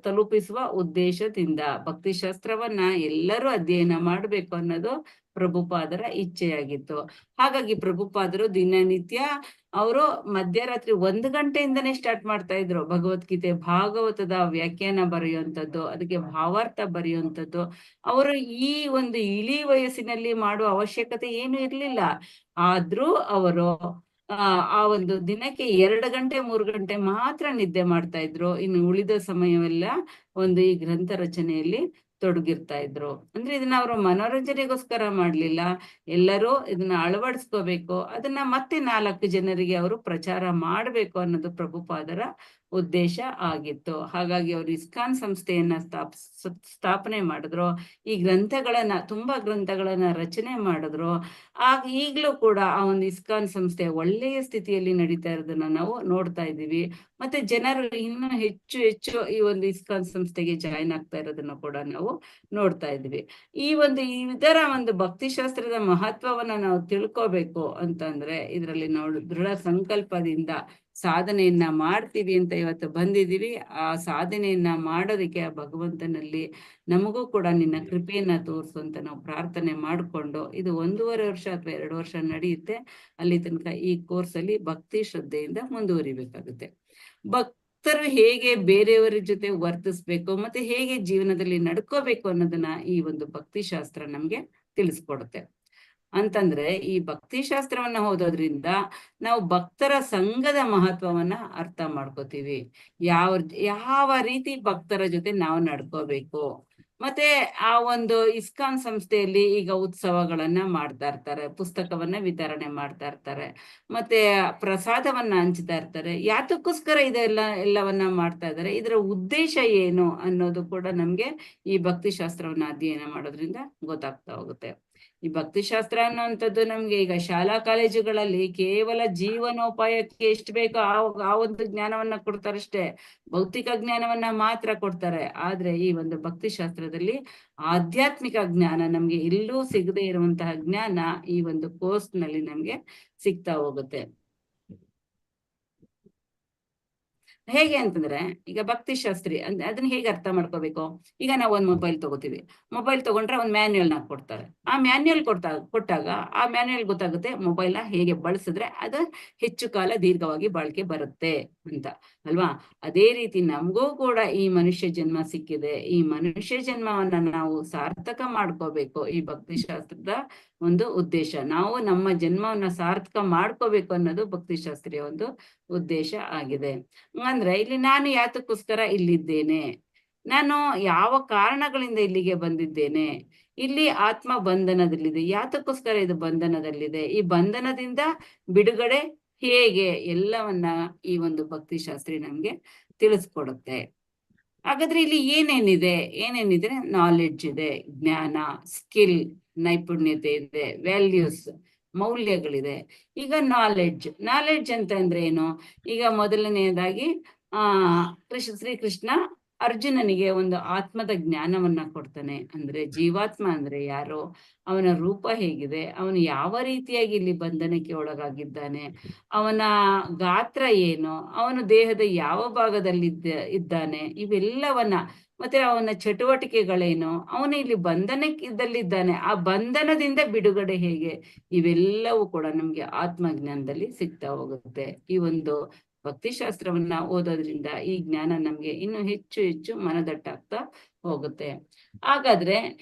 ತಲುಪಿಸುವ ಉದ್ದೇಶದಿಂದ ಭಕ್ತಿಶಾಸ್ತ್ರವನ್ನ ಎಲ್ಲರೂ ಅಧ್ಯಯನ ಮಾಡ್ಬೇಕು ಅನ್ನೋದು ಪ್ರಭುಪಾದರ ಇಚ್ಛೆಯಾಗಿತ್ತು. ಹಾಗಾಗಿ ಪ್ರಭುಪಾದರು ದಿನನಿತ್ಯ ಅವರು ಮಧ್ಯರಾತ್ರಿ 1 ಗಂಟೆಯಿಂದನೇ ಸ್ಟಾರ್ಟ್ ಮಾಡ್ತಾ ಇದ್ರು. ಭಗವದ್ಗೀತೆ ಭಾಗವತದ ವ್ಯಾಖ್ಯಾನ ಬರೆಯುವಂಥದ್ದು, ಅದಕ್ಕೆ ಭಾವಾರ್ಥ ಬರೆಯುವಂಥದ್ದು ಅವರು ಈ ಒಂದು ಇಳಿ ವಯಸ್ಸಿನಲ್ಲಿ ಮಾಡುವ ಅವಶ್ಯಕತೆ ಏನು ಇರ್ಲಿಲ್ಲ. ಆದ್ರೂ ಅವರು ಆ ಒಂದು ದಿನಕ್ಕೆ 2 ಗಂಟೆ 3 ಗಂಟೆ ಮಾತ್ರ ನಿದ್ದೆ ಮಾಡ್ತಾ ಇದ್ರು. ಇನ್ನು ಉಳಿದ ಸಮಯವೆಲ್ಲ ಒಂದು ಈ ಗ್ರಂಥ ರಚನೆಯಲ್ಲಿ ತೊಡಗಿರ್ತಾ ಇದ್ರು. ಅಂದ್ರೆ ಇದನ್ನ ಅವರು ಮನೋರಂಜನೆಗೋಸ್ಕರ ಮಾಡ್ಲಿಲ್ಲ, ಎಲ್ಲರೂ ಇದನ್ನ ಅಳವಡಿಸ್ಕೋಬೇಕು, ಅದನ್ನ ಮತ್ತೆ 4 ಜನರಿಗೆ ಅವರು ಪ್ರಚಾರ ಮಾಡ್ಬೇಕು ಅನ್ನೋದು ಪ್ರಭುಪಾದರ ಉದ್ದೇಶ ಆಗಿತ್ತು. ಹಾಗಾಗಿ ಅವರು ಇಸ್ಕಾನ್ ಸಂಸ್ಥೆಯನ್ನ ಸ್ಥಾಪನೆ ಮಾಡಿದ್ರು. ಈ ತುಂಬಾ ಗ್ರಂಥಗಳನ್ನ ರಚನೆ ಮಾಡಿದ್ರು. ಈಗಲೂ ಕೂಡ ಆ ಒಂದು ಇಸ್ಕಾನ್ ಸಂಸ್ಥೆ ಒಳ್ಳೆಯ ಸ್ಥಿತಿಯಲ್ಲಿ ನಡೀತಾ ಇರೋದನ್ನ ನಾವು ನೋಡ್ತಾ ಇದ್ದೀವಿ. ಮತ್ತೆ ಜನರು ಇನ್ನೂ ಹೆಚ್ಚು ಹೆಚ್ಚು ಈ ಒಂದು ಇಸ್ಕಾನ್ ಸಂಸ್ಥೆಗೆ ಜಾಯಿನ್ ಆಗ್ತಾ ಇರೋದನ್ನ ಕೂಡ ನಾವು ನೋಡ್ತಾ ಇದ್ವಿ. ಇದರ ಒಂದು ಭಕ್ತಿಶಾಸ್ತ್ರದ ಮಹತ್ವವನ್ನ ನಾವು ತಿಳ್ಕೋಬೇಕು ಅಂತಂದ್ರೆ ಇದರಲ್ಲಿ ನಾವು ದೃಢ ಸಂಕಲ್ಪದಿಂದ ಸಾಧನೆಯನ್ನ ಮಾಡ್ತೀವಿ ಅಂತ ಇವತ್ತು ಬಂದಿದೀವಿ. ಆ ಸಾಧನೆಯನ್ನ ಮಾಡೋದಕ್ಕೆ ಆ ಭಗವಂತನಲ್ಲಿ ನಮಗೂ ಕೂಡ ನಿನ್ನ ಕೃಪೆಯನ್ನ ತೋರಿಸು ಅಂತ ನಾವು ಪ್ರಾರ್ಥನೆ ಮಾಡಿಕೊಂಡು, ಇದು 1.5 ವರ್ಷ ಅಥವಾ 2 ವರ್ಷ ನಡೆಯುತ್ತೆ. ಅಲ್ಲಿ ತನಕ ಈ ಕೋರ್ಸ್ ಅಲ್ಲಿ ಭಕ್ತಿ ಶ್ರದ್ಧೆಯಿಂದ ಮುಂದುವರಿಬೇಕಾಗುತ್ತೆ. ಭಕ್ತರು ಹೇಗೆ ಬೇರೆಯವರ ಜೊತೆ ವರ್ತಿಸ್ಬೇಕು ಮತ್ತೆ ಹೇಗೆ ಜೀವನದಲ್ಲಿ ನಡ್ಕೋಬೇಕು ಅನ್ನೋದನ್ನ ಈ ಒಂದು ಭಕ್ತಿಶಾಸ್ತ್ರ ನಮ್ಗೆ ತಿಳಿಸ್ಕೊಡುತ್ತೆ. ಅಂತಂದ್ರೆ ಈ ಭಕ್ತಿಶಾಸ್ತ್ರವನ್ನ ಓದೋದ್ರಿಂದ ನಾವು ಭಕ್ತರ ಸಂಘದ ಮಹತ್ವವನ್ನ ಅರ್ಥ ಮಾಡ್ಕೋತೀವಿ. ಯಾವ ರೀತಿ ಭಕ್ತರ ಜೊತೆ ನಾವು ನಡ್ಕೋಬೇಕು. ಮತ್ತೆ ಆ ಒಂದು ಇಸ್ಕಾನ್ ಸಂಸ್ಥೆಯಲ್ಲಿ ಈಗ ಉತ್ಸವಗಳನ್ನ ಮಾಡ್ತಾ ಇರ್ತಾರೆ, ಪುಸ್ತಕವನ್ನ ವಿತರಣೆ ಮಾಡ್ತಾ ಇರ್ತಾರೆ, ಮತ್ತೆ ಪ್ರಸಾದವನ್ನ ಹಂಚ್ತಾ ಇರ್ತಾರೆ. ಯಾತಕ್ಕೋಸ್ಕರ ಎಲ್ಲವನ್ನ ಮಾಡ್ತಾ ಇದ್ದಾರೆ, ಇದರ ಉದ್ದೇಶ ಏನು ಅನ್ನೋದು ಕೂಡ ನಮ್ಗೆ ಈ ಭಕ್ತಿಶಾಸ್ತ್ರವನ್ನ ಅಧ್ಯಯನ ಮಾಡೋದ್ರಿಂದ ಗೊತ್ತಾಗ್ತಾ ಹೋಗುತ್ತೆ. ಈ ಭಕ್ತಿಶಾಸ್ತ್ರ ಅನ್ನುವಂಥದ್ದು ನಮ್ಗೆ ಈಗ ಶಾಲಾ ಕಾಲೇಜುಗಳಲ್ಲಿ ಕೇವಲ ಜೀವನೋಪಾಯಕ್ಕೆ ಎಷ್ಟು ಬೇಕೋ ಆ ಒಂದು ಜ್ಞಾನವನ್ನ ಕೊಡ್ತಾರಷ್ಟೇ, ಭೌತಿಕ ಜ್ಞಾನವನ್ನ ಮಾತ್ರ ಕೊಡ್ತಾರೆ. ಆದ್ರೆ ಈ ಒಂದು ಭಕ್ತಿಶಾಸ್ತ್ರದಲ್ಲಿ ಆಧ್ಯಾತ್ಮಿಕ ಜ್ಞಾನ, ನಮ್ಗೆ ಎಲ್ಲೂ ಸಿಗದೆ ಇರುವಂತಹ ಜ್ಞಾನ ಈ ಒಂದು ಕೋರ್ಸ್ ನಲ್ಲಿ ನಮ್ಗೆ ಸಿಗ್ತಾ ಹೋಗುತ್ತೆ. ಹೇಗೆ ಅಂತಂದ್ರೆ ಈಗ ಭಕ್ತಿಶಾಸ್ತ್ರಿ ಅದನ್ನ ಹೇಗೆ ಅರ್ಥ ಮಾಡ್ಕೋಬೇಕು? ಈಗ ನಾವು ಒಂದು ಮೊಬೈಲ್ ತಗೋತೀವಿ, ಮೊಬೈಲ್ ತಗೊಂಡ್ರೆ ಒಂದು ಮ್ಯಾನ್ಯುಯಲ್ ನ ಕೊಡ್ತಾರೆ. ಆ ಮ್ಯಾನ್ಯುಯಲ್ ಕೊಟ್ಟಾಗ ಆ ಮ್ಯಾನ್ಯುಯಲ್ ಗೊತ್ತಾಗುತ್ತೆ ಮೊಬೈಲ್ ನ ಹೇಗೆ ಬಳಸಿದ್ರೆ ಅದು ಹೆಚ್ಚು ಕಾಲ ದೀರ್ಘವಾಗಿ ಬಾಳಿಕೆ ಬರುತ್ತೆ ಅಂತ ಅಲ್ವಾ. ಅದೇ ರೀತಿ ನಮಗೂ ಕೂಡ ಈ ಮನುಷ್ಯ ಜನ್ಮ ಸಿಕ್ಕಿದೆ. ಈ ಮನುಷ್ಯ ಜನ್ಮವನ್ನ ನಾವು ಸಾರ್ಥಕ ಮಾಡ್ಕೋಬೇಕು. ಈ ಭಕ್ತಿಶಾಸ್ತ್ರದ ಒಂದು ಉದ್ದೇಶ, ನಾವು ನಮ್ಮ ಜನ್ಮವನ್ನ ಸಾರ್ಥಕ ಮಾಡ್ಕೋಬೇಕು ಅನ್ನೋದು ಭಕ್ತಿಶಾಸ್ತ್ರೀಯ ಒಂದು ಉದ್ದೇಶ ಆಗಿದೆ. ಅಂದ್ರೆ ಇಲ್ಲಿ ನಾನು ಯಾತಕ್ಕೋಸ್ಕರ ಇಲ್ಲಿದ್ದೇನೆ, ನಾನು ಯಾವ ಕಾರಣಗಳಿಂದ ಇಲ್ಲಿಗೆ ಬಂದಿದ್ದೇನೆ, ಇಲ್ಲಿ ಆತ್ಮ ಬಂಧನದಲ್ಲಿದೆ, ಯಾತಕ್ಕೋಸ್ಕರ ಇದು ಬಂಧನದಲ್ಲಿದೆ, ಈ ಬಂಧನದಿಂದ ಬಿಡುಗಡೆ ಹೇಗೆ, ಎಲ್ಲವನ್ನ ಈ ಒಂದು ಭಕ್ತಿಶಾಸ್ತ್ರಿ ನಮ್ಗೆ ತಿಳಿಸ್ಕೊಡುತ್ತೆ. ಹಾಗಾದ್ರೆ ಇಲ್ಲಿ ಏನೇನಿದೆ ನಾಲೆಡ್ಜ್ ಇದೆ, ಜ್ಞಾನ, ಸ್ಕಿಲ್, ನೈಪುಣ್ಯತೆ ಇದೆ, ವ್ಯಾಲ್ಯೂಸ್, ಮೌಲ್ಯಗಳಿದೆ. ಈಗ ನಾಲೆಡ್ಜ್ ಅಂತ ಅಂದ್ರೆ ಏನು? ಈಗ ಮೊದಲನೆಯದಾಗಿ ಶ್ರೀಕೃಷ್ಣ ಅರ್ಜುನನಿಗೆ ಒಂದು ಆತ್ಮದ ಜ್ಞಾನವನ್ನ ಕೊಡ್ತಾನೆ. ಅಂದ್ರೆ ಜೀವಾತ್ಮ ಅಂದ್ರೆ ಯಾರು, ಅವನ ರೂಪ ಹೇಗಿದೆ, ಅವನು ಯಾವ ರೀತಿಯಾಗಿ ಇಲ್ಲಿ ಬಂಧನಕ್ಕೆ ಒಳಗಾಗಿದ್ದಾನೆ, ಅವನ ಗಾತ್ರ ಏನು, ಅವನು ದೇಹದ ಯಾವ ಭಾಗದಲ್ಲಿ ಇದ್ದಾನೆ, ಇವೆಲ್ಲವನ್ನ, ಮತ್ತೆ ಅವನ ಚಟುವಟಿಕೆಗಳೇನು, ಅವನು ಇಲ್ಲಿ ಬಂಧನದಲ್ಲಿದ್ದಾನೆ, ಆ ಬಂಧನದಿಂದ ಬಿಡುಗಡೆ ಹೇಗೆ, ಇವೆಲ್ಲವೂ ಕೂಡ ನಮ್ಗೆ ಆತ್ಮಜ್ಞಾನದಲ್ಲಿ ಸಿಗ್ತಾ ಹೋಗುತ್ತೆ. ಈ ಒಂದು ಭಕ್ತಿಶಾಸ್ತ್ರವನ್ನ ಓದೋದ್ರಿಂದ ಈ ಜ್ಞಾನ ನಮ್ಗೆ ಇನ್ನು ಹೆಚ್ಚು ಹೆಚ್ಚು ಮನದಟ್ಟಾಗ್ತಾ ಹೋಗುತ್ತೆ. ಹಾಗಾದ್ರೆ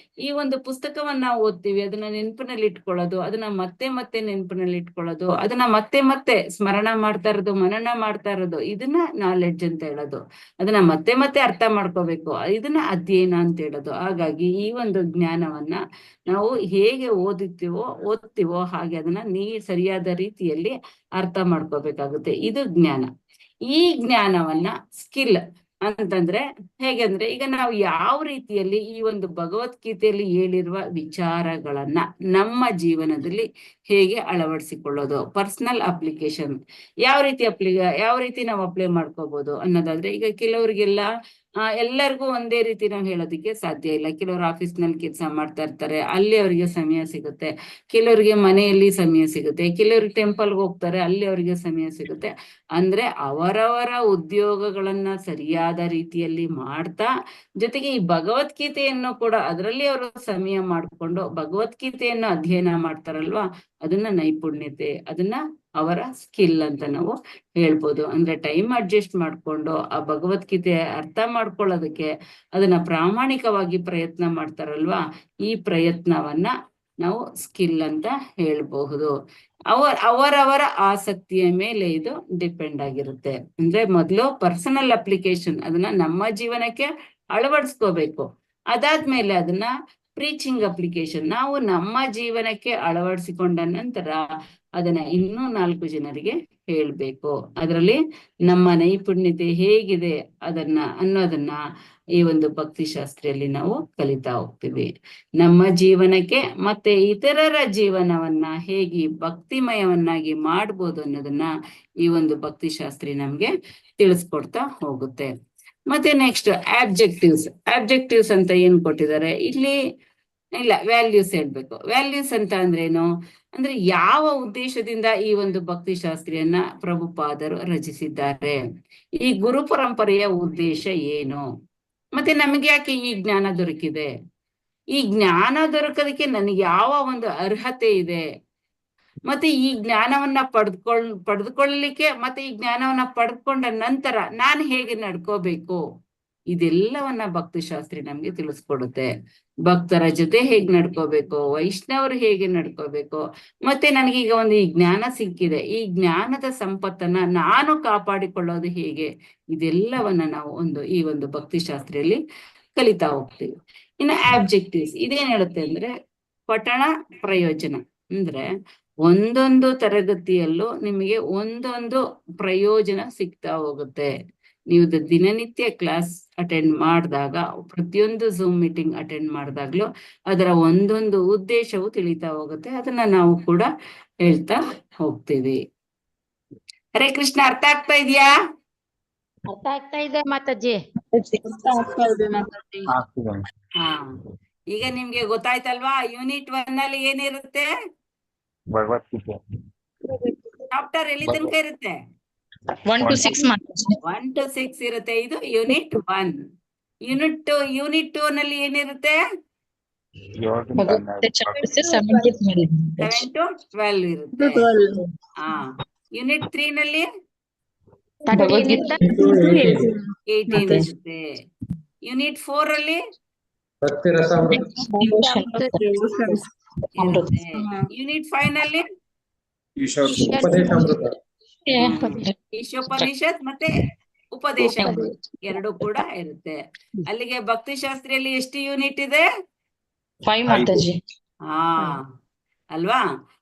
ಈ ಒಂದು ಪುಸ್ತಕವನ್ನ ಓದ್ತೀವಿ, ಅದನ್ನ ನೆನಪಿನಲ್ಲಿ ಇಟ್ಕೊಳ್ಳೋದು, ಅದನ್ನ ಮತ್ತೆ ಮತ್ತೆ ನೆನಪಿನಲ್ಲಿ ಇಟ್ಕೊಳ್ಳೋದು, ಅದನ್ನ ಮತ್ತೆ ಮತ್ತೆ ಸ್ಮರಣ ಮಾಡ್ತಾ ಇರೋದು, ಮನನ ಮಾಡ್ತಾ ಇರೋದು, ಇದನ್ನ ನಾಲೆಡ್ಜ್ ಅಂತ ಹೇಳೋದು. ಅದನ್ನ ಮತ್ತೆ ಮತ್ತೆ ಅರ್ಥ ಮಾಡ್ಕೋಬೇಕು, ಇದನ್ನ ಅಧ್ಯಯನ ಅಂತ ಹೇಳೋದು. ಹಾಗಾಗಿ ಈ ಒಂದು ಜ್ಞಾನವನ್ನ ನಾವು ಹೇಗೆ ಓದ್ತೀವೋ ಹಾಗೆ ಅದನ್ನ ಸರಿಯಾದ ರೀತಿಯಲ್ಲಿ ಅರ್ಥ ಮಾಡ್ಕೋಬೇಕಾಗುತ್ತೆ. ಇದು ಜ್ಞಾನ. ಈ ಜ್ಞಾನವನ್ನ ಸ್ಕಿಲ್ ಅಂತಂದ್ರೆ ಹೇಗೆ ಅಂದ್ರೆ, ಈಗ ನಾವು ಯಾವ ರೀತಿಯಲ್ಲಿ ಈ ಒಂದು ಭಗವದ್ಗೀತೆಯಲ್ಲಿ ಹೇಳಿರುವ ವಿಚಾರಗಳನ್ನ ನಮ್ಮ ಜೀವನದಲ್ಲಿ ಹೇಗೆ ಅಳವಡಿಸಿಕೊಳ್ಳೋದು, ಪರ್ಸನಲ್ ಅಪ್ಲಿಕೇಶನ್ ಯಾವ ರೀತಿ ನಾವು ಅಪ್ಲೈ ಮಾಡ್ಕೋಬಹುದು ಅನ್ನೋದಾದ್ರೆ, ಈಗ ಕೆಲವರಿಗೆಲ್ಲ ಎಲ್ಲರಿಗೂ ಒಂದೇ ರೀತಿ ನಾವು ಹೇಳೋದಿಕ್ಕೆ ಸಾಧ್ಯ ಇಲ್ಲ. ಕೆಲವರು ಆಫೀಸ್ನಲ್ಲಿ ಕೆಲಸ ಮಾಡ್ತಾ ಇರ್ತಾರೆ, ಅಲ್ಲಿ ಅವರಿಗೆ ಸಮಯ ಸಿಗುತ್ತೆ, ಕೆಲವರಿಗೆ ಮನೆಯಲ್ಲಿ ಸಮಯ ಸಿಗುತ್ತೆ, ಕೆಲವ್ರಿಗೆ ಟೆಂಪಲ್ಗೆ ಹೋಗ್ತಾರೆ, ಅಲ್ಲಿ ಅವರಿಗೆ ಸಮಯ ಸಿಗುತ್ತೆ. ಅಂದ್ರೆ ಅವರವರ ಉದ್ಯೋಗಗಳನ್ನ ಸರಿಯಾದ ರೀತಿಯಲ್ಲಿ ಮಾಡ್ತಾ, ಜೊತೆಗೆ ಈ ಭಗವದ್ಗೀತೆಯನ್ನು ಕೂಡ ಅದರಲ್ಲಿ ಅವರು ಸಮಯ ಮಾಡಿಕೊಂಡು ಭಗವದ್ಗೀತೆಯನ್ನು ಅಧ್ಯಯನ ಮಾಡ್ತಾರಲ್ವಾ, ಅದನ್ನ ನೈಪುಣ್ಯತೆ, ಅದನ್ನ ಅವರ ಸ್ಕಿಲ್ ಅಂತ ನಾವು ಹೇಳ್ಬೋದು. ಅಂದ್ರೆ ಟೈಮ್ ಅಡ್ಜಸ್ಟ್ ಮಾಡ್ಕೊಂಡು ಆ ಭಗವದ್ಗೀತೆ ಅರ್ಥ ಮಾಡ್ಕೊಳ್ಳೋದಕ್ಕೆ ಅದನ್ನ ಪ್ರಾಮಾಣಿಕವಾಗಿ ಪ್ರಯತ್ನ ಮಾಡ್ತಾರಲ್ವಾ, ಈ ಪ್ರಯತ್ನವನ್ನ ನಾವು ಸ್ಕಿಲ್ ಅಂತ ಹೇಳ್ಬಹುದು. ಅವರವರ ಆಸಕ್ತಿಯ ಮೇಲೆ ಇದು ಡಿಪೆಂಡ್ ಆಗಿರುತ್ತೆ. ಅಂದ್ರೆ ಮೊದಲು ಪರ್ಸನಲ್ ಅಪ್ಲಿಕೇಶನ್, ಅದನ್ನ ನಮ್ಮ ಜೀವನಕ್ಕೆ ಅಳವಡಿಸ್ಕೋಬೇಕು. ಅದಾದ್ಮೇಲೆ ಅದನ್ನ ಪ್ರೀಚಿಂಗ್ ಅಪ್ಲಿಕೇಶನ್, ನಾವು ನಮ್ಮ ಜೀವನಕ್ಕೆ ಅಳವಡಿಸಿಕೊಂಡ ನಂತರ ಅದನ್ನ ಇನ್ನೂ 4 ಜನರಿಗೆ ಹೇಳ್ಬೇಕು. ಅದರಲ್ಲಿ ನಮ್ಮ ನೈಪುಣ್ಯತೆ ಹೇಗಿದೆ ಅನ್ನೋದನ್ನ ಈ ಒಂದು ಭಕ್ತಿಶಾಸ್ತ್ರಿಯಲ್ಲಿ ನಾವು ಕಲಿತಾ ಹೋಗ್ತೀವಿ. ನಮ್ಮ ಜೀವನಕ್ಕೆ ಮತ್ತೆ ಇತರರ ಜೀವನವನ್ನ ಹೇಗೆ ಭಕ್ತಿಮಯವನ್ನಾಗಿ ಮಾಡ್ಬೋದು ಅನ್ನೋದನ್ನ ಈ ಒಂದು ಭಕ್ತಿಶಾಸ್ತ್ರಿ ನಮ್ಗೆ ತಿಳಿಸ್ಕೊಡ್ತಾ ಹೋಗುತ್ತೆ. ಮತ್ತೆ ನೆಕ್ಸ್ಟ್ ಆಬ್ಜೆಕ್ಟಿವ್ಸ್ ಅಂತ ಏನ್ ಕೊಟ್ಟಿದ್ದಾರೆ ಇಲ್ಲಿ? ಇಲ್ಲ, ವ್ಯಾಲ್ಯೂಸ್ ಹೇಳ್ಬೇಕು. ವ್ಯಾಲ್ಯೂಸ್ ಅಂತ ಅಂದ್ರೇನು ಅಂದ್ರೆ, ಯಾವ ಉದ್ದೇಶದಿಂದ ಈ ಒಂದು ಭಕ್ತಿಶಾಸ್ತ್ರಿಯನ್ನ ಪ್ರಭುಪಾದರು ರಚಿಸಿದ್ದಾರೆ, ಈ ಗುರು ಪರಂಪರೆಯ ಉದ್ದೇಶ ಏನು, ಮತ್ತೆ ನಮಗೆ ಯಾಕೆ ಈ ಜ್ಞಾನ ದೊರಕಿದೆ, ಈ ಜ್ಞಾನ ದೊರಕೋದಕ್ಕೆ ನನಗೆ ಯಾವ ಒಂದು ಅರ್ಹತೆ ಇದೆ, ಮತ್ತೆ ಈ ಜ್ಞಾನವನ್ನ ಪಡೆದುಕೊಳ್ಳಲಿಕ್ಕೆ ಮತ್ತೆ ಈ ಜ್ಞಾನವನ್ನ ಪಡೆದುಕೊಂಡ ನಂತರ ನಾನು ಹೇಗೆ ನಡ್ಕೋಬೇಕು, ಇದೆಲ್ಲವನ್ನ ಭಕ್ತಿಶಾಸ್ತ್ರಿ ನಮ್ಗೆ ತಿಳಿಸ್ಕೊಡುತ್ತೆ. ಭಕ್ತರ ಜೊತೆ ಹೇಗ್ ನಡ್ಕೋಬೇಕು, ವೈಷ್ಣವರು ಹೇಗೆ ನಡ್ಕೋಬೇಕು, ಮತ್ತೆ ನನಗೀಗ ಒಂದು ಈ ಜ್ಞಾನ ಸಿಕ್ಕಿದೆ, ಈ ಜ್ಞಾನದ ಸಂಪತ್ತನ್ನ ನಾನು ಕಾಪಾಡಿಕೊಳ್ಳೋದು ಹೇಗೆ, ಇದೆಲ್ಲವನ್ನ ನಾವು ಈ ಒಂದು ಭಕ್ತಿಶಾಸ್ತ್ರಿಯಲ್ಲಿ ಕಲಿತಾ ಹೋಗ್ತೀವಿ. ಇನ್ನು ಆಬ್ಜೆಕ್ಟಿವ್ಸ್ ಇದೇನ್ ಹೇಳುತ್ತೆ ಅಂದ್ರೆ, ಪಠಣ ಪ್ರಯೋಜನ. ಅಂದ್ರೆ ಒಂದೊಂದು ತರಗತಿಯಲ್ಲೂ ನಿಮಗೆ ಒಂದೊಂದು ಪ್ರಯೋಜನ ಸಿಗ್ತಾ ಹೋಗುತ್ತೆ. ನೀವು ದಿನನಿತ್ಯ ಕ್ಲಾಸ್ ಅಟೆಂಡ್ ಮಾಡಿದಾಗ, ಪ್ರತಿಯೊಂದು ಝೂಮ್ ಮೀಟಿಂಗ್ ಅಟೆಂಡ್ ಮಾಡಿದಾಗ್ಲೂ ಅದರ ಒಂದೊಂದು ಉದ್ದೇಶವು ತಿಳಿತಾ ಹೋಗುತ್ತೆ. ಅದನ್ನ ನಾವು ಕೂಡ ಹೇಳ್ತಾ ಹೋಗ್ತೀವಿ. ಹರೇ ಕೃಷ್ಣ, ಅರ್ಥ ಆಗ್ತಾ ಇದೆಯಾ? ಅರ್ಥ ಆಗ್ತಾ ಇದೆ ಮಾತಾಜಿ. ಹಾ, ಈಗ ನಿಮ್ಗೆ ಗೊತ್ತಾಯ್ತಲ್ವಾ? ಯೂನಿಟ್ 1 ಅಲ್ಲಿ ಏನಿರುತ್ತೆ? ಚಾಪ್ಟರ್ ಎಲ್ಲಿ ತನಕ ಇರುತ್ತೆ? 1 to 6 1 to 6 ಇರುತ್ತೆ. ಇದು ಯೂನಿಟ್ 1. ಯೂನಿಟ್ 2 ನಲ್ಲಿ ಏನಿರುತ್ತೆ? 7 to 12 ಇರುತ್ತೆ. ಯೂನಿಟ್ 3 ನಲ್ಲಿ 18 ಇರುತ್ತೆ. ಯೂನಿಟ್ 4 ಅಲ್ಲಿ ಯೂನಿಟ್ 5 ನಲ್ಲಿ ಈಶೋಪನಿಷತ್ ಮತ್ತೆ ಉಪದೇಶ ಎರಡು ಕೂಡ ಇರುತ್ತೆ. ಅಲ್ಲಿಗೆ ಭಕ್ತಿಶಾಸ್ತ್ರಿಯಲ್ಲಿ ಎಷ್ಟು ಯೂನಿಟ್ ಇದೆ? 5 ಮಾತಾಜಿ. ಹಾ ಅಲ್ವಾ?